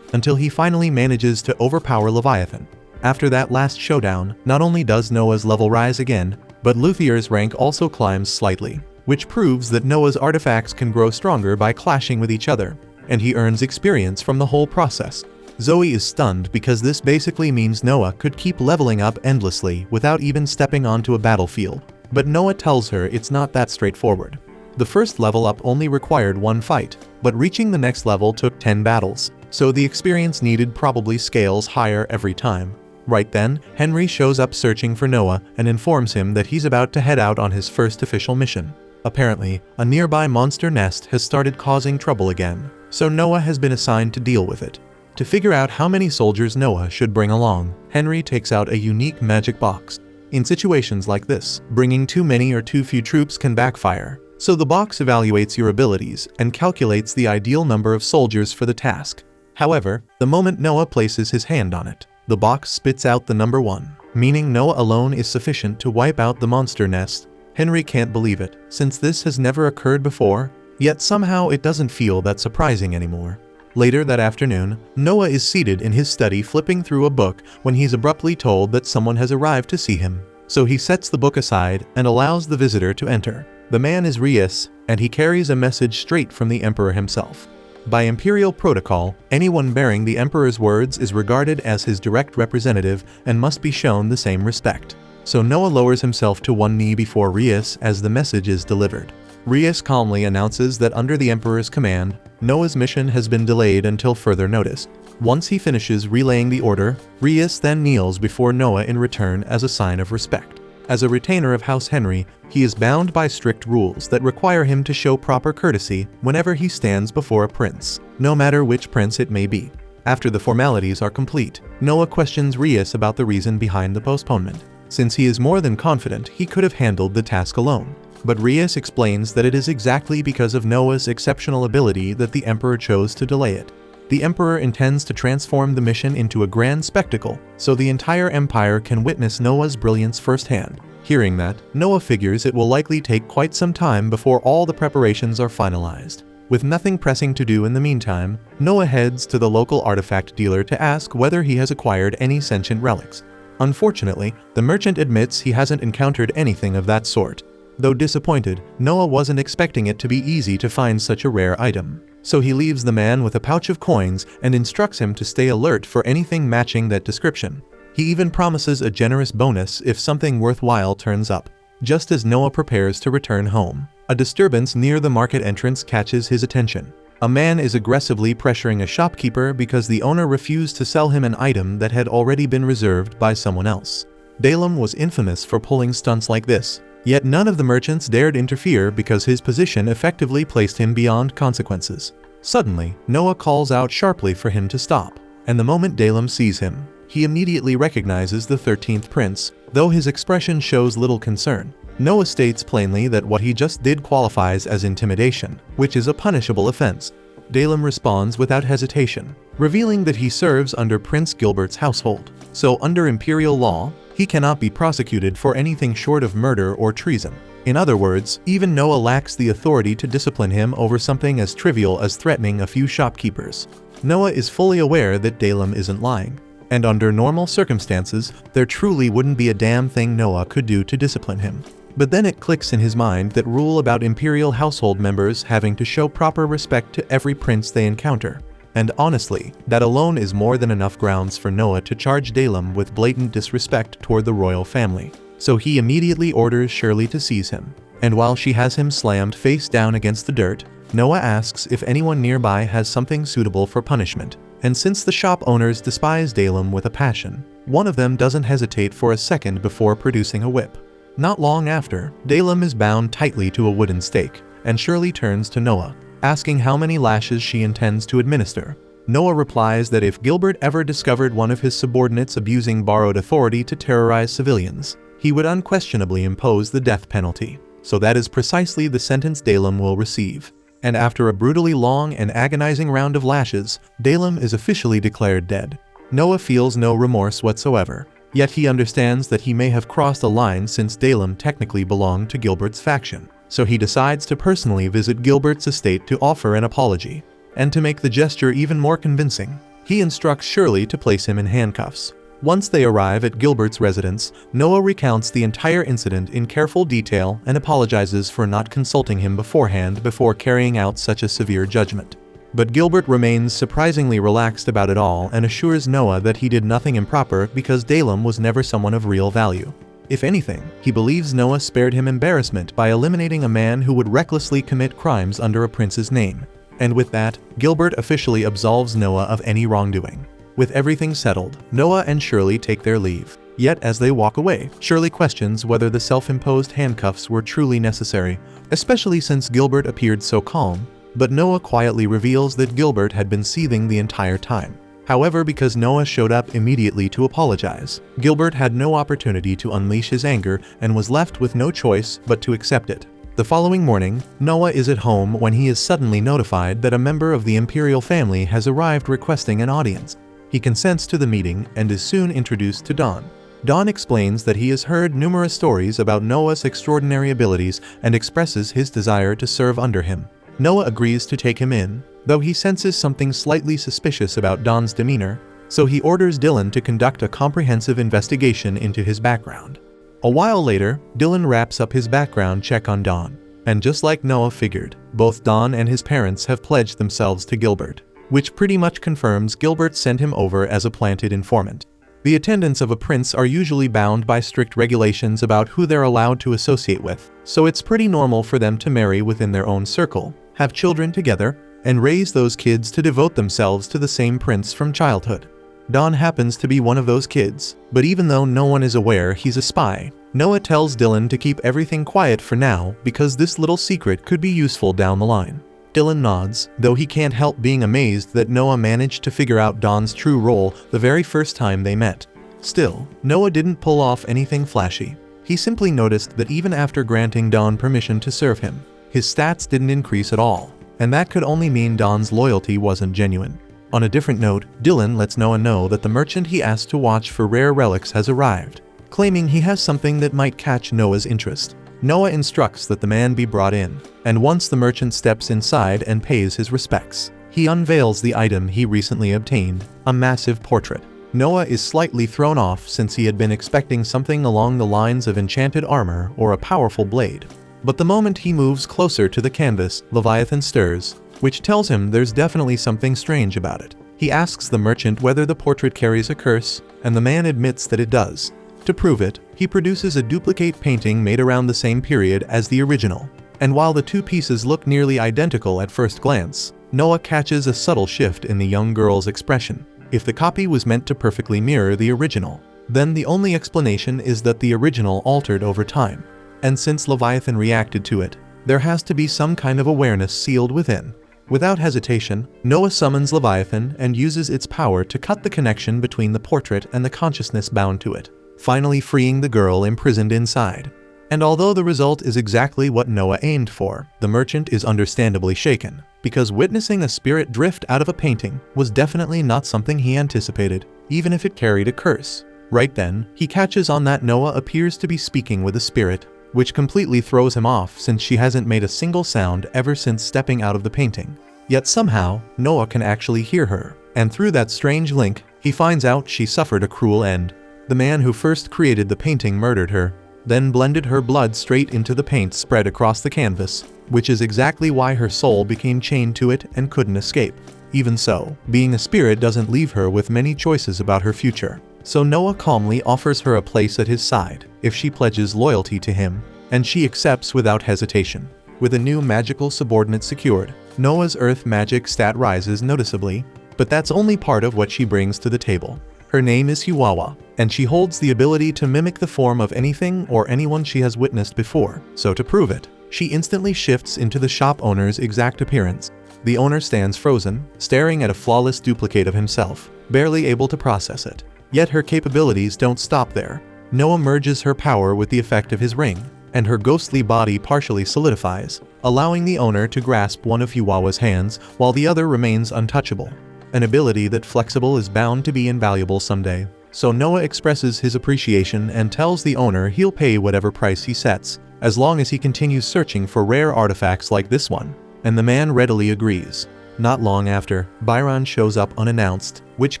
until he finally manages to overpower Leviathan. After that last showdown, not only does Noah's level rise again, but Luthier's rank also climbs slightly, which proves that Noah's artifacts can grow stronger by clashing with each other, and he earns experience from the whole process. Zoe is stunned because this basically means Noah could keep leveling up endlessly without even stepping onto a battlefield. But Noah tells her it's not that straightforward. The first level up only required one fight, but reaching the next level took 10 battles, so the experience needed probably scales higher every time. Right then, Henry shows up searching for Noah and informs him that he's about to head out on his first official mission. Apparently, a nearby monster nest has started causing trouble again, so Noah has been assigned to deal with it. To figure out how many soldiers Noah should bring along, Henry takes out a unique magic box. In situations like this, bringing too many or too few troops can backfire, so the box evaluates your abilities and calculates the ideal number of soldiers for the task. However, the moment Noah places his hand on it, the box spits out the number 1, meaning Noah alone is sufficient to wipe out the monster nest. Henry can't believe it, since this has never occurred before, yet somehow it doesn't feel that surprising anymore. Later that afternoon, Noah is seated in his study flipping through a book when he's abruptly told that someone has arrived to see him. So he sets the book aside and allows the visitor to enter. The man is Rias, and he carries a message straight from the Emperor himself. By imperial protocol, anyone bearing the Emperor's words is regarded as his direct representative and must be shown the same respect. So Noah lowers himself to one knee before Rias as the message is delivered. Rias calmly announces that under the Emperor's command, Noah's mission has been delayed until further notice. Once he finishes relaying the order, Rias then kneels before Noah in return as a sign of respect. As a retainer of House Henry, he is bound by strict rules that require him to show proper courtesy whenever he stands before a prince, no matter which prince it may be. After the formalities are complete, Noah questions Rias about the reason behind the postponement, since he is more than confident he could have handled the task alone. But Rias explains that it is exactly because of Noah's exceptional ability that the Emperor chose to delay it. The Emperor intends to transform the mission into a grand spectacle, so the entire empire can witness Noah's brilliance firsthand. Hearing that, Noah figures it will likely take quite some time before all the preparations are finalized. With nothing pressing to do in the meantime, Noah heads to the local artifact dealer to ask whether he has acquired any sentient relics. Unfortunately, the merchant admits he hasn't encountered anything of that sort. Though disappointed, Noah wasn't expecting it to be easy to find such a rare item. So he leaves the man with a pouch of coins and instructs him to stay alert for anything matching that description. He even promises a generous bonus if something worthwhile turns up. Just as Noah prepares to return home, a disturbance near the market entrance catches his attention. A man is aggressively pressuring a shopkeeper because the owner refused to sell him an item that had already been reserved by someone else. Dalem was infamous for pulling stunts like this. Yet none of the merchants dared interfere because his position effectively placed him beyond consequences. Suddenly, Noah calls out sharply for him to stop, and the moment Dalem sees him, he immediately recognizes the 13th prince, though his expression shows little concern. Noah states plainly that what he just did qualifies as intimidation, which is a punishable offense. Dalem responds without hesitation, revealing that he serves under Prince Gilbert's household, so under imperial law, he cannot be prosecuted for anything short of murder or treason. In other words, even Noah lacks the authority to discipline him over something as trivial as threatening a few shopkeepers. Noah is fully aware that Dalem isn't lying, and under normal circumstances, there truly wouldn't be a damn thing Noah could do to discipline him. But then it clicks in his mind that rule about imperial household members having to show proper respect to every prince they encounter. And honestly, that alone is more than enough grounds for Noah to charge Dalem with blatant disrespect toward the royal family. So he immediately orders Shirley to seize him. And while she has him slammed face down against the dirt, Noah asks if anyone nearby has something suitable for punishment. And since the shop owners despise Dalem with a passion, one of them doesn't hesitate for a second before producing a whip. Not long after, Dalem is bound tightly to a wooden stake, and Shirley turns to Noah, asking how many lashes she intends to administer. Noah replies that if Gilbert ever discovered one of his subordinates abusing borrowed authority to terrorize civilians, he would unquestionably impose the death penalty. So that is precisely the sentence Dalem will receive. And after a brutally long and agonizing round of lashes, Dalem is officially declared dead. Noah feels no remorse whatsoever. Yet he understands that he may have crossed a line since Dalem technically belonged to Gilbert's faction, so he decides to personally visit Gilbert's estate to offer an apology. And to make the gesture even more convincing, he instructs Shirley to place him in handcuffs. Once they arrive at Gilbert's residence, Noah recounts the entire incident in careful detail and apologizes for not consulting him beforehand before carrying out such a severe judgment. But Gilbert remains surprisingly relaxed about it all and assures Noah that he did nothing improper because Dalem was never someone of real value. If anything, he believes Noah spared him embarrassment by eliminating a man who would recklessly commit crimes under a prince's name. And with that, Gilbert officially absolves Noah of any wrongdoing. With everything settled, Noah and Shirley take their leave. Yet as they walk away, Shirley questions whether the self-imposed handcuffs were truly necessary, especially since Gilbert appeared so calm, but Noah quietly reveals that Gilbert had been seething the entire time. However, because Noah showed up immediately to apologize, Gilbert had no opportunity to unleash his anger and was left with no choice but to accept it. The following morning, Noah is at home when he is suddenly notified that a member of the imperial family has arrived requesting an audience. He consents to the meeting and is soon introduced to Dawn. Dawn explains that he has heard numerous stories about Noah's extraordinary abilities and expresses his desire to serve under him. Noah agrees to take him in, though he senses something slightly suspicious about Dawn's demeanor, so he orders Dylan to conduct a comprehensive investigation into his background. A while later, Dylan wraps up his background check on Dawn, and just like Noah figured, both Dawn and his parents have pledged themselves to Gilbert, which pretty much confirms Gilbert sent him over as a planted informant. The attendants of a prince are usually bound by strict regulations about who they're allowed to associate with, so it's pretty normal for them to marry within their own circle, have children together, and raise those kids to devote themselves to the same prince from childhood. Dawn happens to be one of those kids, but even though no one is aware he's a spy, Noah tells Dylan to keep everything quiet for now because this little secret could be useful down the line. Dylan nods, though he can't help being amazed that Noah managed to figure out Dawn's true role the very first time they met. Still, Noah didn't pull off anything flashy. He simply noticed that even after granting Dawn permission to serve him, his stats didn't increase at all, and that could only mean Dawn's loyalty wasn't genuine. On a different note, Dylan lets Noah know that the merchant he asked to watch for rare relics has arrived, claiming he has something that might catch Noah's interest. Noah instructs that the man be brought in, and once the merchant steps inside and pays his respects, he unveils the item he recently obtained, a massive portrait. Noah is slightly thrown off since he had been expecting something along the lines of enchanted armor or a powerful blade. But the moment he moves closer to the canvas, Leviathan stirs, which tells him there's definitely something strange about it. He asks the merchant whether the portrait carries a curse, and the man admits that it does. To prove it, he produces a duplicate painting made around the same period as the original. And while the two pieces look nearly identical at first glance, Noah catches a subtle shift in the young girl's expression. If the copy was meant to perfectly mirror the original, then the only explanation is that the original altered over time. And since Leviathan reacted to it, there has to be some kind of awareness sealed within. Without hesitation, Noah summons Leviathan and uses its power to cut the connection between the portrait and the consciousness bound to it, finally freeing the girl imprisoned inside. And although the result is exactly what Noah aimed for, the merchant is understandably shaken, because witnessing a spirit drift out of a painting was definitely not something he anticipated, even if it carried a curse. Right then, he catches on that Noah appears to be speaking with a spirit, which completely throws him off since she hasn't made a single sound ever since stepping out of the painting. Yet somehow, Noah can actually hear her, and through that strange link, he finds out she suffered a cruel end. The man who first created the painting murdered her, then blended her blood straight into the paint spread across the canvas, which is exactly why her soul became chained to it and couldn't escape. Even so, being a spirit doesn't leave her with many choices about her future. So Noah calmly offers her a place at his side if she pledges loyalty to him, and she accepts without hesitation. With a new magical subordinate secured, Noah's earth magic stat rises noticeably, but that's only part of what she brings to the table. Her name is Hiwawa, and she holds the ability to mimic the form of anything or anyone she has witnessed before, so to prove it, she instantly shifts into the shop owner's exact appearance. The owner stands frozen, staring at a flawless duplicate of himself, barely able to process it. Yet her capabilities don't stop there. Noah merges her power with the effect of his ring, and her ghostly body partially solidifies, allowing the owner to grasp one of Hiwawa's hands while the other remains untouchable. An ability that flexible is bound to be invaluable someday. so Noah expresses his appreciation and tells the owner he'll pay whatever price he sets, as long as he continues searching for rare artifacts like this one, and the man readily agrees. Not long after, Byron shows up unannounced, which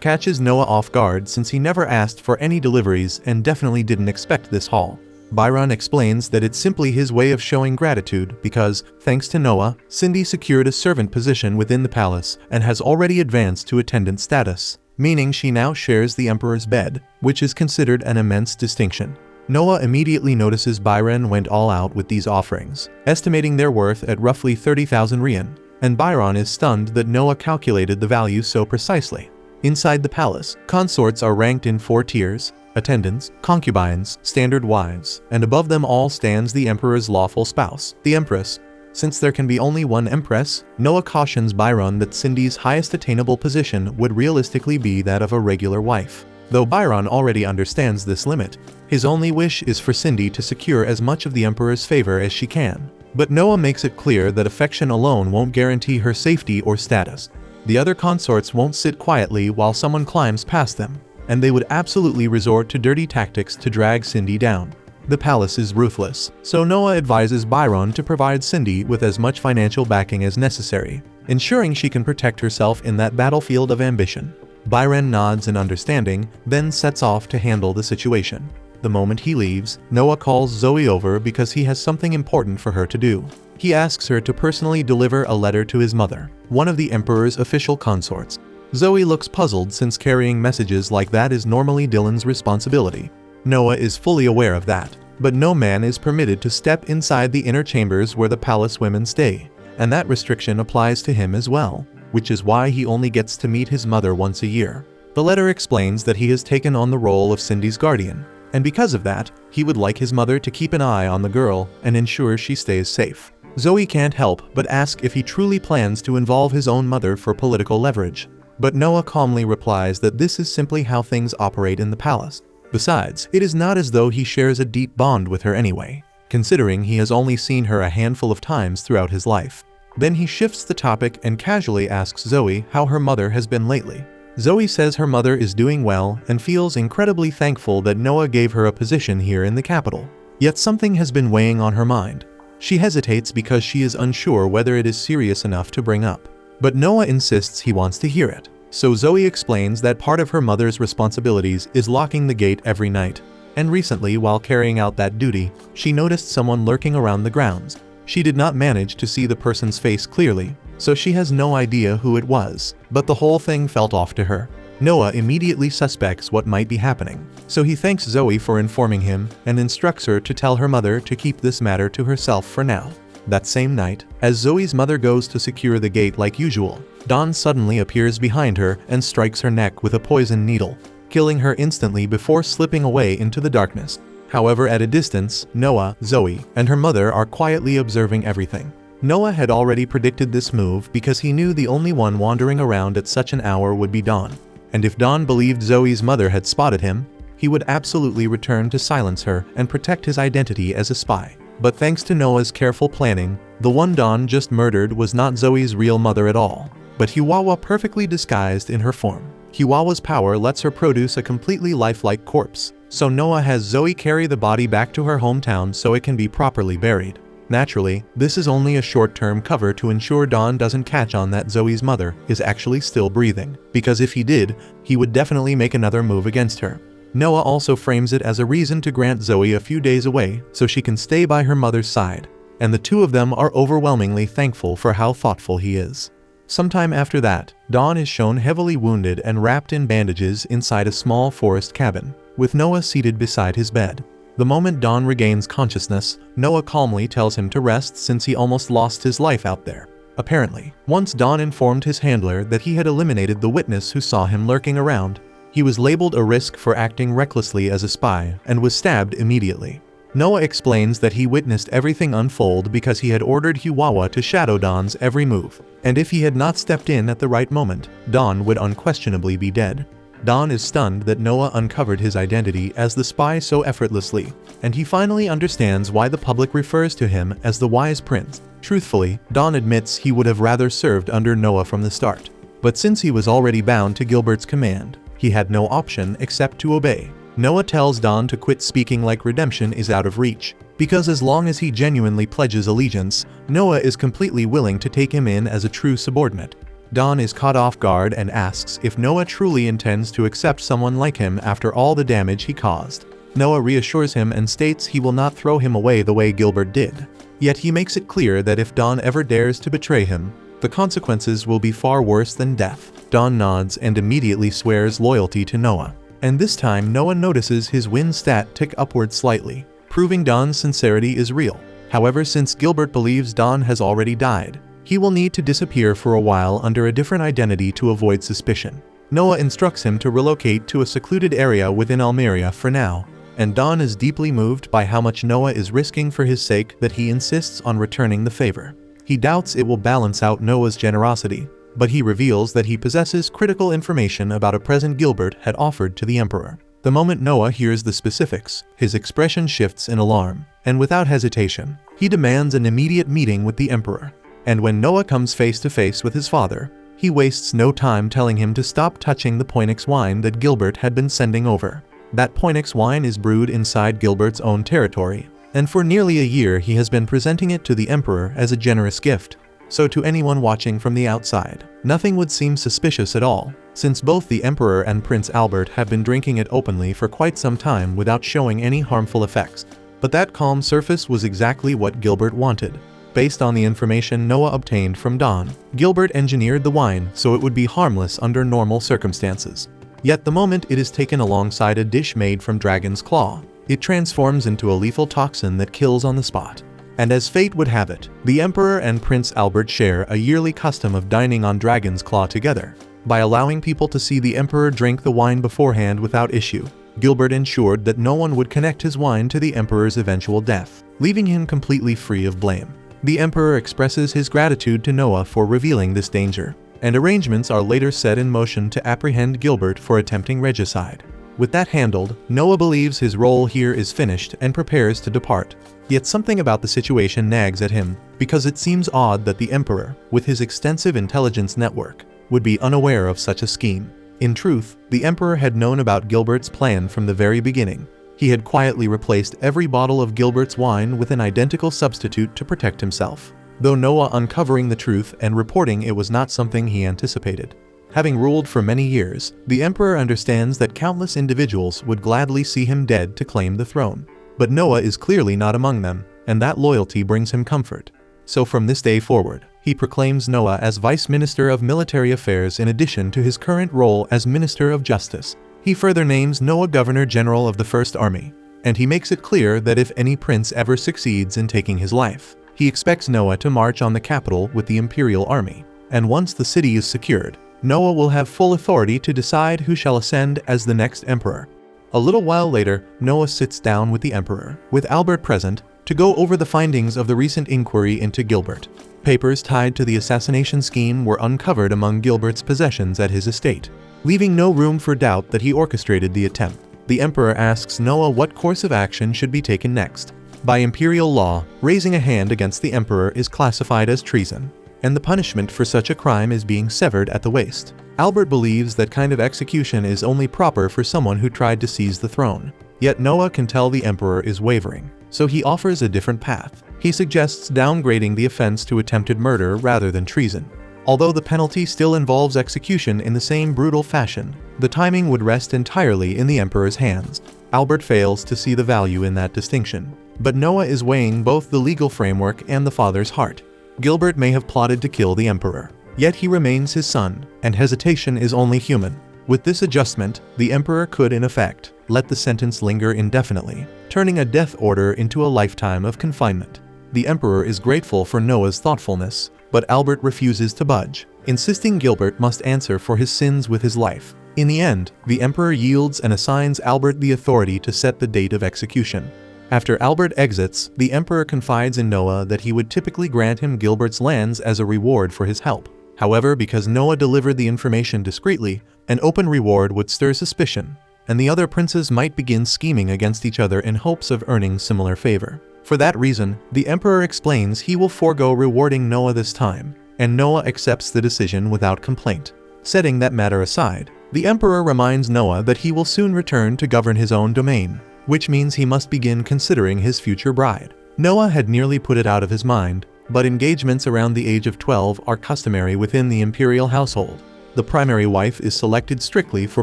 catches Noah off guard since he never asked for any deliveries and definitely didn't expect this haul. Byron explains that it's simply his way of showing gratitude because, thanks to Noah, Cindy secured a servant position within the palace and has already advanced to attendant status, meaning she now shares the emperor's bed, which is considered an immense distinction. Noah immediately notices Byron went all out with these offerings, estimating their worth at roughly 30,000 rien, and Byron is stunned that Noah calculated the value so precisely. Inside the palace, consorts are ranked in 4 tiers: attendants, concubines, standard wives, and above them all stands the emperor's lawful spouse, the empress. Since there can be only one empress, Noah cautions Byron that Cindy's highest attainable position would realistically be that of a regular wife. Though Byron already understands this limit, his only wish is for Cindy to secure as much of the emperor's favor as she can. But Noah makes it clear that affection alone won't guarantee her safety or status. The other consorts won't sit quietly while someone climbs past them, and they would absolutely resort to dirty tactics to drag Cindy down. The palace is ruthless, so Noah advises Byron to provide Cindy with as much financial backing as necessary, ensuring she can protect herself in that battlefield of ambition. Byron nods in understanding, then sets off to handle the situation. The moment he leaves, Noah calls Zoe over because he has something important for her to do. He asks her to personally deliver a letter to his mother, one of the emperor's official consorts. Zoe looks puzzled since carrying messages like that is normally Dylan's responsibility. Noah is fully aware of that, but no man is permitted to step inside the inner chambers where the palace women stay, and that restriction applies to him as well, which is why he only gets to meet his mother once a year. The letter explains that he has taken on the role of Cindy's guardian, and because of that, he would like his mother to keep an eye on the girl and ensure she stays safe. Zoe can't help but ask if he truly plans to involve his own mother for political leverage, but Noah calmly replies that this is simply how things operate in the palace. Besides, it is not as though he shares a deep bond with her anyway, considering he has only seen her a handful of times throughout his life. Then he shifts the topic and casually asks Zoe how her mother has been lately. Zoe says her mother is doing well and feels incredibly thankful that Noah gave her a position here in the capital. Yet something has been weighing on her mind. She hesitates because she is unsure whether it is serious enough to bring up. But Noah insists he wants to hear it. So Zoe explains that part of her mother's responsibilities is locking the gate every night. And recently, while carrying out that duty, she noticed someone lurking around the grounds. She did not manage to see the person's face clearly, so she has no idea who it was, but the whole thing felt off to her. Noah immediately suspects what might be happening, so he thanks Zoe for informing him and instructs her to tell her mother to keep this matter to herself for now. That same night, as Zoe's mother goes to secure the gate like usual, Dawn suddenly appears behind her and strikes her neck with a poison needle, killing her instantly before slipping away into the darkness. However, at a distance, Noah, Zoe, and her mother are quietly observing everything. Noah had already predicted this move because he knew the only one wandering around at such an hour would be Dawn. And if Dawn believed Zoe's mother had spotted him, he would absolutely return to silence her and protect his identity as a spy. But thanks to Noah's careful planning, the one Dawn just murdered was not Zoe's real mother at all, but Hiwawa perfectly disguised in her form. Hiwawa's power lets her produce a completely lifelike corpse, so Noah has Zoe carry the body back to her hometown so it can be properly buried. Naturally, this is only a short-term cover to ensure Dawn doesn't catch on that Zoe's mother is actually still breathing, because if he did, he would definitely make another move against her. Noah also frames it as a reason to grant Zoe a few days away so she can stay by her mother's side, and the two of them are overwhelmingly thankful for how thoughtful he is. Sometime after that, Dawn is shown heavily wounded and wrapped in bandages inside a small forest cabin, with Noah seated beside his bed. The moment Dawn regains consciousness, Noah calmly tells him to rest since he almost lost his life out there. Apparently, once Dawn informed his handler that he had eliminated the witness who saw him lurking around, he was labeled a risk for acting recklessly as a spy and was stabbed immediately. Noah explains that he witnessed everything unfold because he had ordered Hiwawa to shadow Dawn's every move, and if he had not stepped in at the right moment, Dawn would unquestionably be dead. Dawn is stunned that Noah uncovered his identity as the spy so effortlessly, and he finally understands why the public refers to him as the Wise Prince. Truthfully, Dawn admits he would have rather served under Noah from the start. But since he was already bound to Gilbert's command, He had no option except to obey. Noah tells Don to quit speaking like redemption is out of reach, because as long as he genuinely pledges allegiance, Noah is completely willing to take him in as a true subordinate. Don is caught off guard and asks if Noah truly intends to accept someone like him after all the damage he caused. Noah reassures him and states he will not throw him away the way Gilbert did. Yet he makes it clear that if Don ever dares to betray him, the consequences will be far worse than death. Don nods and immediately swears loyalty to Noah. And this time Noah notices his win stat tick upward slightly, proving Don's sincerity is real. However, since Gilbert believes Don has already died, he will need to disappear for a while under a different identity to avoid suspicion. Noah instructs him to relocate to a secluded area within Almeria for now, and Don is deeply moved by how much Noah is risking for his sake that he insists on returning the favor. He doubts it will balance out Noah's generosity, but he reveals that he possesses critical information about a present Gilbert had offered to the Emperor. The moment Noah hears the specifics, his expression shifts in alarm, and without hesitation, he demands an immediate meeting with the Emperor. And when Noah comes face to face with his father, he wastes no time telling him to stop touching the Poinix wine that Gilbert had been sending over. That Poinix wine is brewed inside Gilbert's own territory, and for nearly a year he has been presenting it to the Emperor as a generous gift. So to anyone watching from the outside, nothing would seem suspicious at all, since both the Emperor and Prince Albert have been drinking it openly for quite some time without showing any harmful effects. But that calm surface was exactly what Gilbert wanted. Based on the information Noah obtained from Don, Gilbert engineered the wine so it would be harmless under normal circumstances. Yet the moment it is taken alongside a dish made from dragon's claw, it transforms into a lethal toxin that kills on the spot. And as fate would have it, the Emperor and Prince Albert share a yearly custom of dining on dragon's claw together. By allowing people to see the Emperor drink the wine beforehand without issue, Gilbert ensured that no one would connect his wine to the Emperor's eventual death, leaving him completely free of blame. The Emperor expresses his gratitude to Noah for revealing this danger, and arrangements are later set in motion to apprehend Gilbert for attempting regicide. With that handled, Noah believes his role here is finished and prepares to depart. Yet something about the situation nags at him, because it seems odd that the Emperor, with his extensive intelligence network, would be unaware of such a scheme. In truth, the Emperor had known about Gilbert's plan from the very beginning. He had quietly replaced every bottle of Gilbert's wine with an identical substitute to protect himself, though Noah uncovering the truth and reporting it was not something he anticipated. Having ruled for many years, the Emperor understands that countless individuals would gladly see him dead to claim the throne. But Noah is clearly not among them, and that loyalty brings him comfort. So from this day forward, he proclaims Noah as Vice Minister of Military Affairs in addition to his current role as Minister of Justice. He further names Noah Governor General of the First Army, and he makes it clear that if any prince ever succeeds in taking his life, he expects Noah to march on the capital with the Imperial Army. And once the city is secured, Noah will have full authority to decide who shall ascend as the next emperor. A little while later, Noah sits down with the Emperor, with Albert present, to go over the findings of the recent inquiry into Gilbert. Papers tied to the assassination scheme were uncovered among Gilbert's possessions at his estate, leaving no room for doubt that he orchestrated the attempt. The Emperor asks Noah what course of action should be taken next. By imperial law, raising a hand against the Emperor is classified as treason, and the punishment for such a crime is being severed at the waist. Albert believes that kind of execution is only proper for someone who tried to seize the throne. Yet Noah can tell the Emperor is wavering, so he offers a different path. He suggests downgrading the offense to attempted murder rather than treason. Although the penalty still involves execution in the same brutal fashion, the timing would rest entirely in the Emperor's hands. Albert fails to see the value in that distinction, but Noah is weighing both the legal framework and the father's heart. Gilbert may have plotted to kill the Emperor, yet he remains his son, and hesitation is only human. With this adjustment, the Emperor could in effect let the sentence linger indefinitely, turning a death order into a lifetime of confinement. The Emperor is grateful for Noah's thoughtfulness, but Albert refuses to budge, insisting Gilbert must answer for his sins with his life. In the end, the Emperor yields and assigns Albert the authority to set the date of execution. After Albert exits, the Emperor confides in Noah that he would typically grant him Gilbert's lands as a reward for his help. However, because Noah delivered the information discreetly, an open reward would stir suspicion, and the other princes might begin scheming against each other in hopes of earning similar favor. For that reason, the Emperor explains he will forego rewarding Noah this time, and Noah accepts the decision without complaint. Setting that matter aside, The Emperor reminds Noah that he will soon return to govern his own domain, which means he must begin considering his future bride. Noah had nearly put it out of his mind, but engagements around the age of 12 are customary within the imperial household. The primary wife is selected strictly for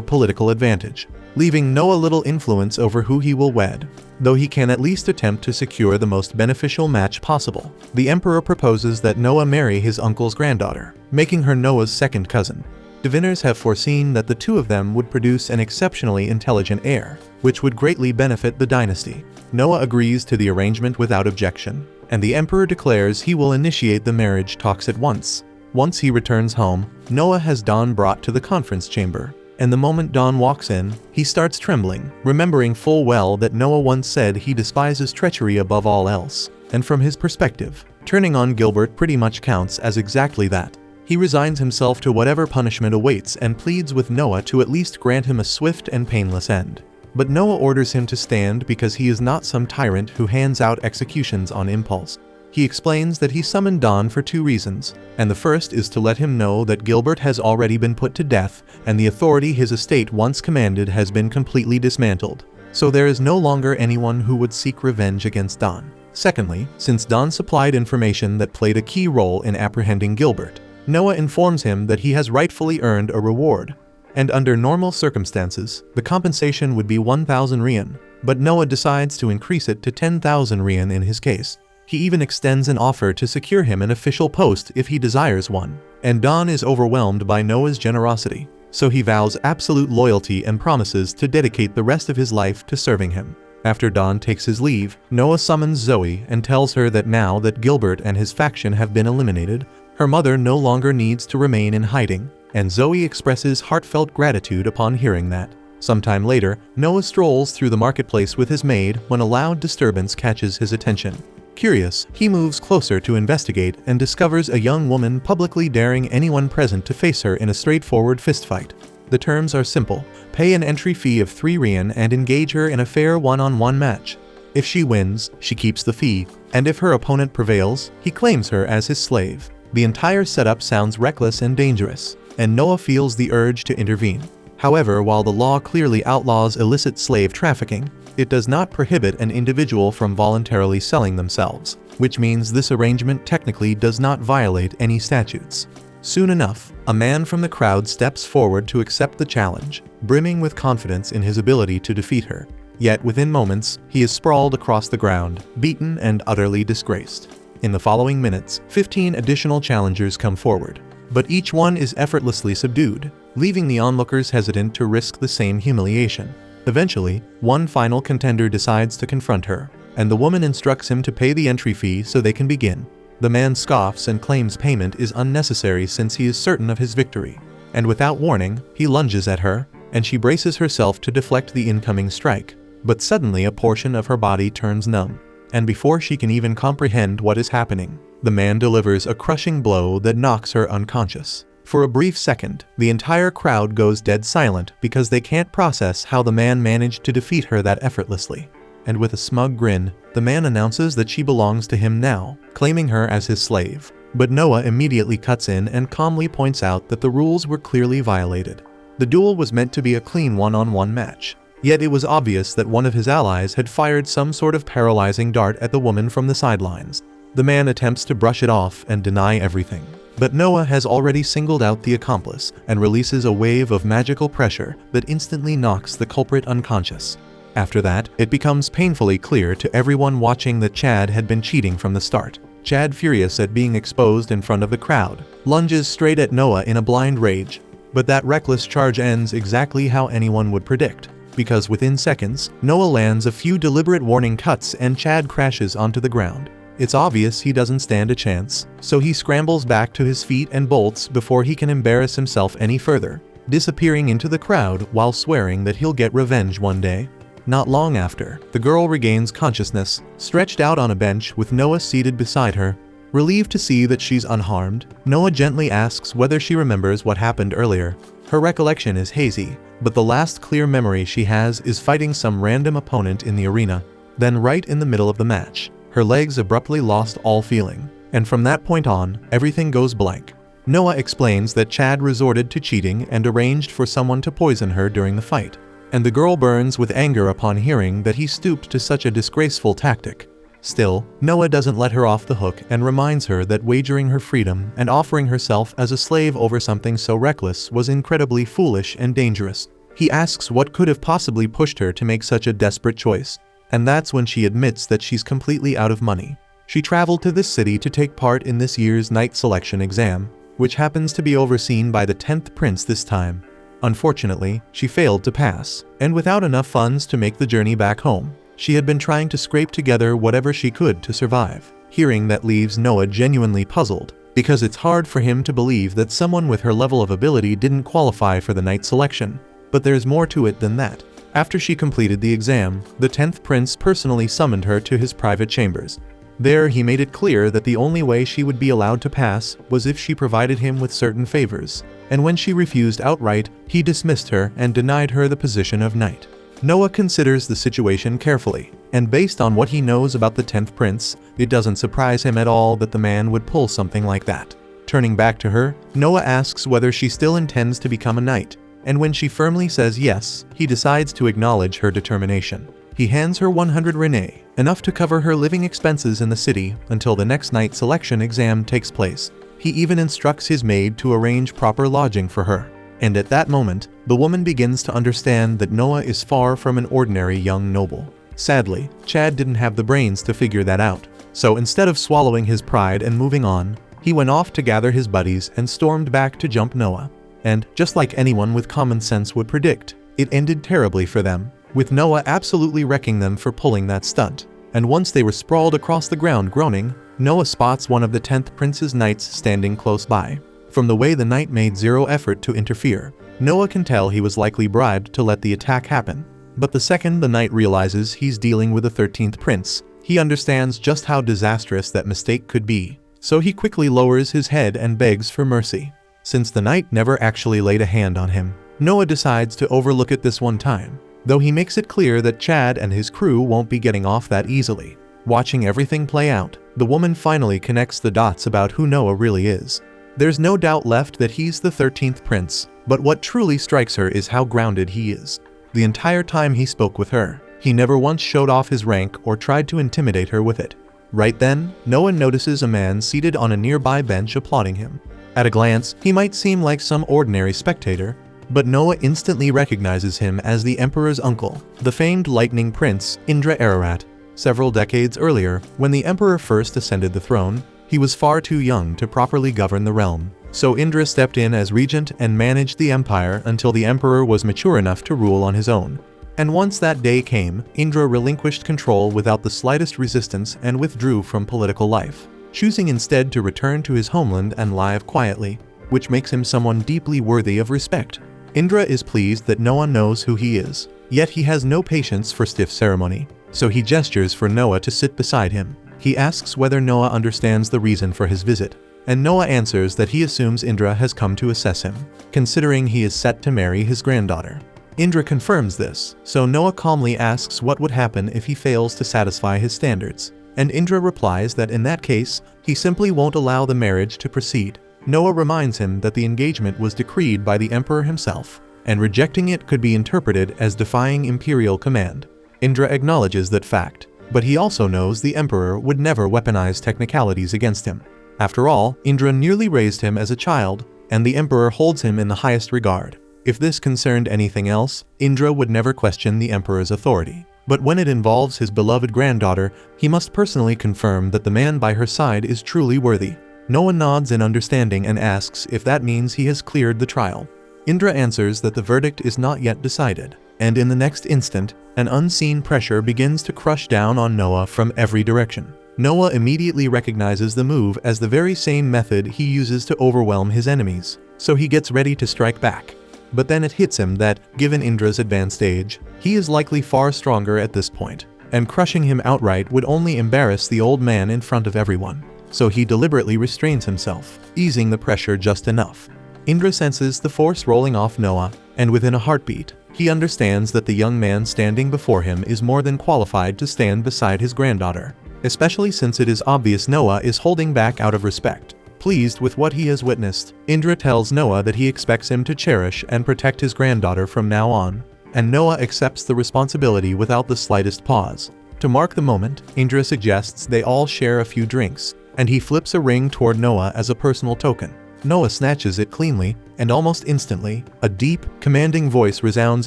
political advantage, leaving Noah little influence over who he will wed, though he can at least attempt to secure the most beneficial match possible. The Emperor proposes that Noah marry his uncle's granddaughter, making her Noah's second cousin. Diviners have foreseen that the two of them would produce an exceptionally intelligent heir, which would greatly benefit the dynasty. Noah agrees to the arrangement without objection, and the Emperor declares he will initiate the marriage talks at once. Once he returns home, Noah has Dawn brought to the conference chamber, and the moment Dawn walks in, he starts trembling, remembering full well that Noah once said he despises treachery above all else, and from his perspective, turning on Gilbert pretty much counts as exactly that. He resigns himself to whatever punishment awaits and pleads with Noah to at least grant him a swift and painless end. But Noah orders him to stand because he is not some tyrant who hands out executions on impulse. He explains that he summoned Dawn for two reasons, and the first is to let him know that Gilbert has already been put to death and the authority his estate once commanded has been completely dismantled, so there is no longer anyone who would seek revenge against Dawn. Secondly, since Dawn supplied information that played a key role in apprehending Gilbert, Noah informs him that he has rightfully earned a reward, and under normal circumstances, the compensation would be 1,000 rian, but Noah decides to increase it to 10,000 rian in his case. He even extends an offer to secure him an official post if he desires one, and Dawn is overwhelmed by Noah's generosity, so he vows absolute loyalty and promises to dedicate the rest of his life to serving him. After Dawn takes his leave, Noah summons Zoe and tells her that now that Gilbert and his faction have been eliminated, her mother no longer needs to remain in hiding, and Zoe expresses heartfelt gratitude upon hearing that. Sometime later, Noah strolls through the marketplace with his maid when a loud disturbance catches his attention. Curious, he moves closer to investigate and discovers a young woman publicly daring anyone present to face her in a straightforward fistfight. The terms are simple: pay an entry fee of 3 rian and engage her in a fair one-on-one match. If she wins, she keeps the fee, and if her opponent prevails, he claims her as his slave. The entire setup sounds reckless and dangerous, and Noah feels the urge to intervene. However, while the law clearly outlaws illicit slave trafficking, it does not prohibit an individual from voluntarily selling themselves, which means this arrangement technically does not violate any statutes. Soon enough, a man from the crowd steps forward to accept the challenge, brimming with confidence in his ability to defeat her. Yet within moments, he is sprawled across the ground, beaten and utterly disgraced. In the following minutes, 15 additional challengers come forward, but each one is effortlessly subdued, leaving the onlookers hesitant to risk the same humiliation. Eventually, one final contender decides to confront her, and the woman instructs him to pay the entry fee so they can begin. The man scoffs and claims payment is unnecessary since he is certain of his victory, and without warning, he lunges at her, and she braces herself to deflect the incoming strike. But suddenly a portion of her body turns numb, and before she can even comprehend what is happening, the man delivers a crushing blow that knocks her unconscious. For a brief second, the entire crowd goes dead silent because they can't process how the man managed to defeat her that effortlessly. And with a smug grin, the man announces that she belongs to him now, claiming her as his slave. But Noah immediately cuts in and calmly points out that the rules were clearly violated. The duel was meant to be a clean one-on-one match, yet it was obvious that one of his allies had fired some sort of paralyzing dart at the woman from the sidelines. The man attempts to brush it off and deny everything. But Noah has already singled out the accomplice and releases a wave of magical pressure that instantly knocks the culprit unconscious. After that, it becomes painfully clear to everyone watching that Chad had been cheating from the start. Chad, furious at being exposed in front of the crowd, lunges straight at Noah in a blind rage. But that reckless charge ends exactly how anyone would predict, because within seconds, Noah lands a few deliberate warning cuts and Chad crashes onto the ground. It's obvious he doesn't stand a chance, so he scrambles back to his feet and bolts before he can embarrass himself any further, disappearing into the crowd while swearing that he'll get revenge one day. Not long after, the girl regains consciousness, stretched out on a bench with Noah seated beside her. Relieved to see that she's unharmed, Noah gently asks whether she remembers what happened earlier. Her recollection is hazy, but the last clear memory she has is fighting some random opponent in the arena. Then right in the middle of the match, her legs abruptly lost all feeling, and from that point on, everything goes blank. Noah explains that Chad resorted to cheating and arranged for someone to poison her during the fight. And the girl burns with anger upon hearing that he stooped to such a disgraceful tactic. Still, Noah doesn't let her off the hook and reminds her that wagering her freedom and offering herself as a slave over something so reckless was incredibly foolish and dangerous. He asks what could have possibly pushed her to make such a desperate choice. And that's when she admits that she's completely out of money. She traveled to this city to take part in this year's night selection exam, which happens to be overseen by the 10th prince this time. Unfortunately, she failed to pass, and without enough funds to make the journey back home, she had been trying to scrape together whatever she could to survive. Hearing that leaves Noah genuinely puzzled, because it's hard for him to believe that someone with her level of ability didn't qualify for the night selection. But there's more to it than that. After she completed the exam, the 10th prince personally summoned her to his private chambers. There he made it clear that the only way she would be allowed to pass was if she provided him with certain favors, and when she refused outright, he dismissed her and denied her the position of knight. Noah considers the situation carefully, and based on what he knows about the 10th prince, it doesn't surprise him at all that the man would pull something like that. Turning back to her, Noah asks whether she still intends to become a knight, and when she firmly says yes, he decides to acknowledge her determination. He hands her 100 renais, enough to cover her living expenses in the city until the next night selection exam takes place. He even instructs his maid to arrange proper lodging for her. And at that moment, the woman begins to understand that Noah is far from an ordinary young noble. Sadly, Chad didn't have the brains to figure that out. So instead of swallowing his pride and moving on, he went off to gather his buddies and stormed back to jump Noah. And, just like anyone with common sense would predict, it ended terribly for them, with Noah absolutely wrecking them for pulling that stunt. And once they were sprawled across the ground groaning, Noah spots one of the 10th prince's knights standing close by. From the way the knight made zero effort to interfere, Noah can tell he was likely bribed to let the attack happen. But the second the knight realizes he's dealing with the 13th prince, he understands just how disastrous that mistake could be. So he quickly lowers his head and begs for mercy. Since the knight never actually laid a hand on him, Noah decides to overlook it this one time, though he makes it clear that Chad and his crew won't be getting off that easily. Watching everything play out, the woman finally connects the dots about who Noah really is. There's no doubt left that he's the 13th prince, but what truly strikes her is how grounded he is. The entire time he spoke with her, he never once showed off his rank or tried to intimidate her with it. Right then, Noah notices a man seated on a nearby bench applauding him. At a glance, he might seem like some ordinary spectator, but Noah instantly recognizes him as the emperor's uncle, the famed lightning prince, Indra Ararat. Several decades earlier, when the emperor first ascended the throne, he was far too young to properly govern the realm. So Indra stepped in as regent and managed the empire until the emperor was mature enough to rule on his own. And once that day came, Indra relinquished control without the slightest resistance and withdrew from political life, choosing instead to return to his homeland and live quietly, which makes him someone deeply worthy of respect. Indra is pleased that Noah knows who he is, yet he has no patience for stiff ceremony, so he gestures for Noah to sit beside him. He asks whether Noah understands the reason for his visit, and Noah answers that he assumes Indra has come to assess him, considering he is set to marry his granddaughter. Indra confirms this, so Noah calmly asks what would happen if he fails to satisfy his standards, and Indra replies that in that case, he simply won't allow the marriage to proceed. Noah reminds him that the engagement was decreed by the emperor himself, and rejecting it could be interpreted as defying imperial command. Indra acknowledges that fact, but he also knows the emperor would never weaponize technicalities against him. After all, Indra nearly raised him as a child, and the emperor holds him in the highest regard. If this concerned anything else, Indra would never question the emperor's authority. But when it involves his beloved granddaughter, he must personally confirm that the man by her side is truly worthy. Noah nods in understanding and asks if that means he has cleared the trial. Indra answers that the verdict is not yet decided, and in the next instant, an unseen pressure begins to crush down on Noah from every direction. Noah immediately recognizes the move as the very same method he uses to overwhelm his enemies, so he gets ready to strike back. But then it hits him that, given Indra's advanced age, he is likely far stronger at this point, and crushing him outright would only embarrass the old man in front of everyone. So he deliberately restrains himself, easing the pressure just enough. Indra senses the force rolling off Noah, and within a heartbeat, he understands that the young man standing before him is more than qualified to stand beside his granddaughter, especially since it is obvious Noah is holding back out of respect. Pleased with what he has witnessed, Indra tells Noah that he expects him to cherish and protect his granddaughter from now on, and Noah accepts the responsibility without the slightest pause. To mark the moment, Indra suggests they all share a few drinks, and he flips a ring toward Noah as a personal token. Noah snatches it cleanly, and almost instantly, a deep, commanding voice resounds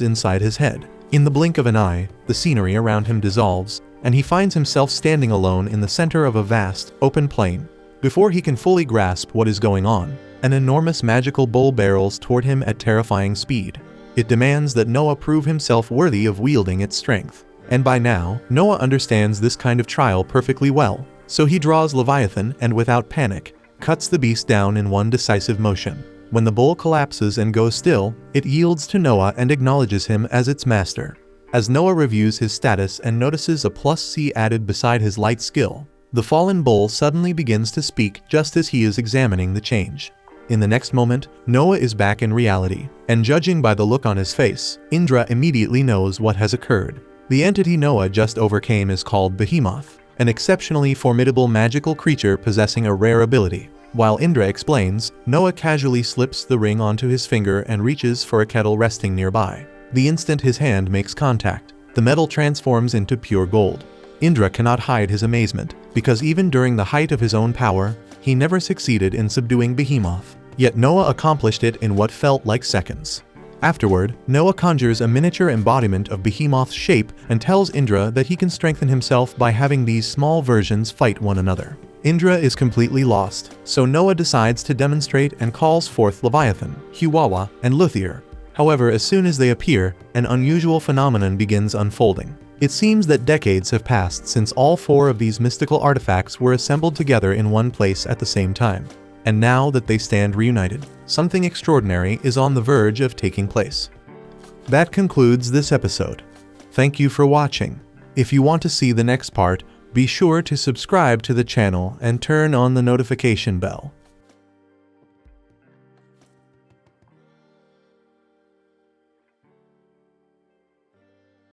inside his head. In the blink of an eye, the scenery around him dissolves, and he finds himself standing alone in the center of a vast, open plain. Before he can fully grasp what is going on, an enormous magical bull barrels toward him at terrifying speed. It demands that Noah prove himself worthy of wielding its strength. And by now, Noah understands this kind of trial perfectly well, so he draws Leviathan and without panic, cuts the beast down in one decisive motion. When the bull collapses and goes still, it yields to Noah and acknowledges him as its master. As Noah reviews his status and notices a +C added beside his light skill, the fallen bull suddenly begins to speak just as he is examining the change. In the next moment, Noah is back in reality, and judging by the look on his face, Indra immediately knows what has occurred. The entity Noah just overcame is called Behemoth, an exceptionally formidable magical creature possessing a rare ability. While Indra explains, Noah casually slips the ring onto his finger and reaches for a kettle resting nearby. The instant his hand makes contact, the metal transforms into pure gold. Indra cannot hide his amazement, because even during the height of his own power, he never succeeded in subduing Behemoth. Yet Noah accomplished it in what felt like seconds. Afterward, Noah conjures a miniature embodiment of Behemoth's shape and tells Indra that he can strengthen himself by having these small versions fight one another. Indra is completely lost, so Noah decides to demonstrate and calls forth Leviathan, Huwawa, and Luthier. However, as soon as they appear, an unusual phenomenon begins unfolding. It seems that decades have passed since all four of these mystical artifacts were assembled together in one place at the same time. And now that they stand reunited, something extraordinary is on the verge of taking place. That concludes this episode. Thank you for watching. If you want to see the next part, be sure to subscribe to the channel and turn on the notification bell.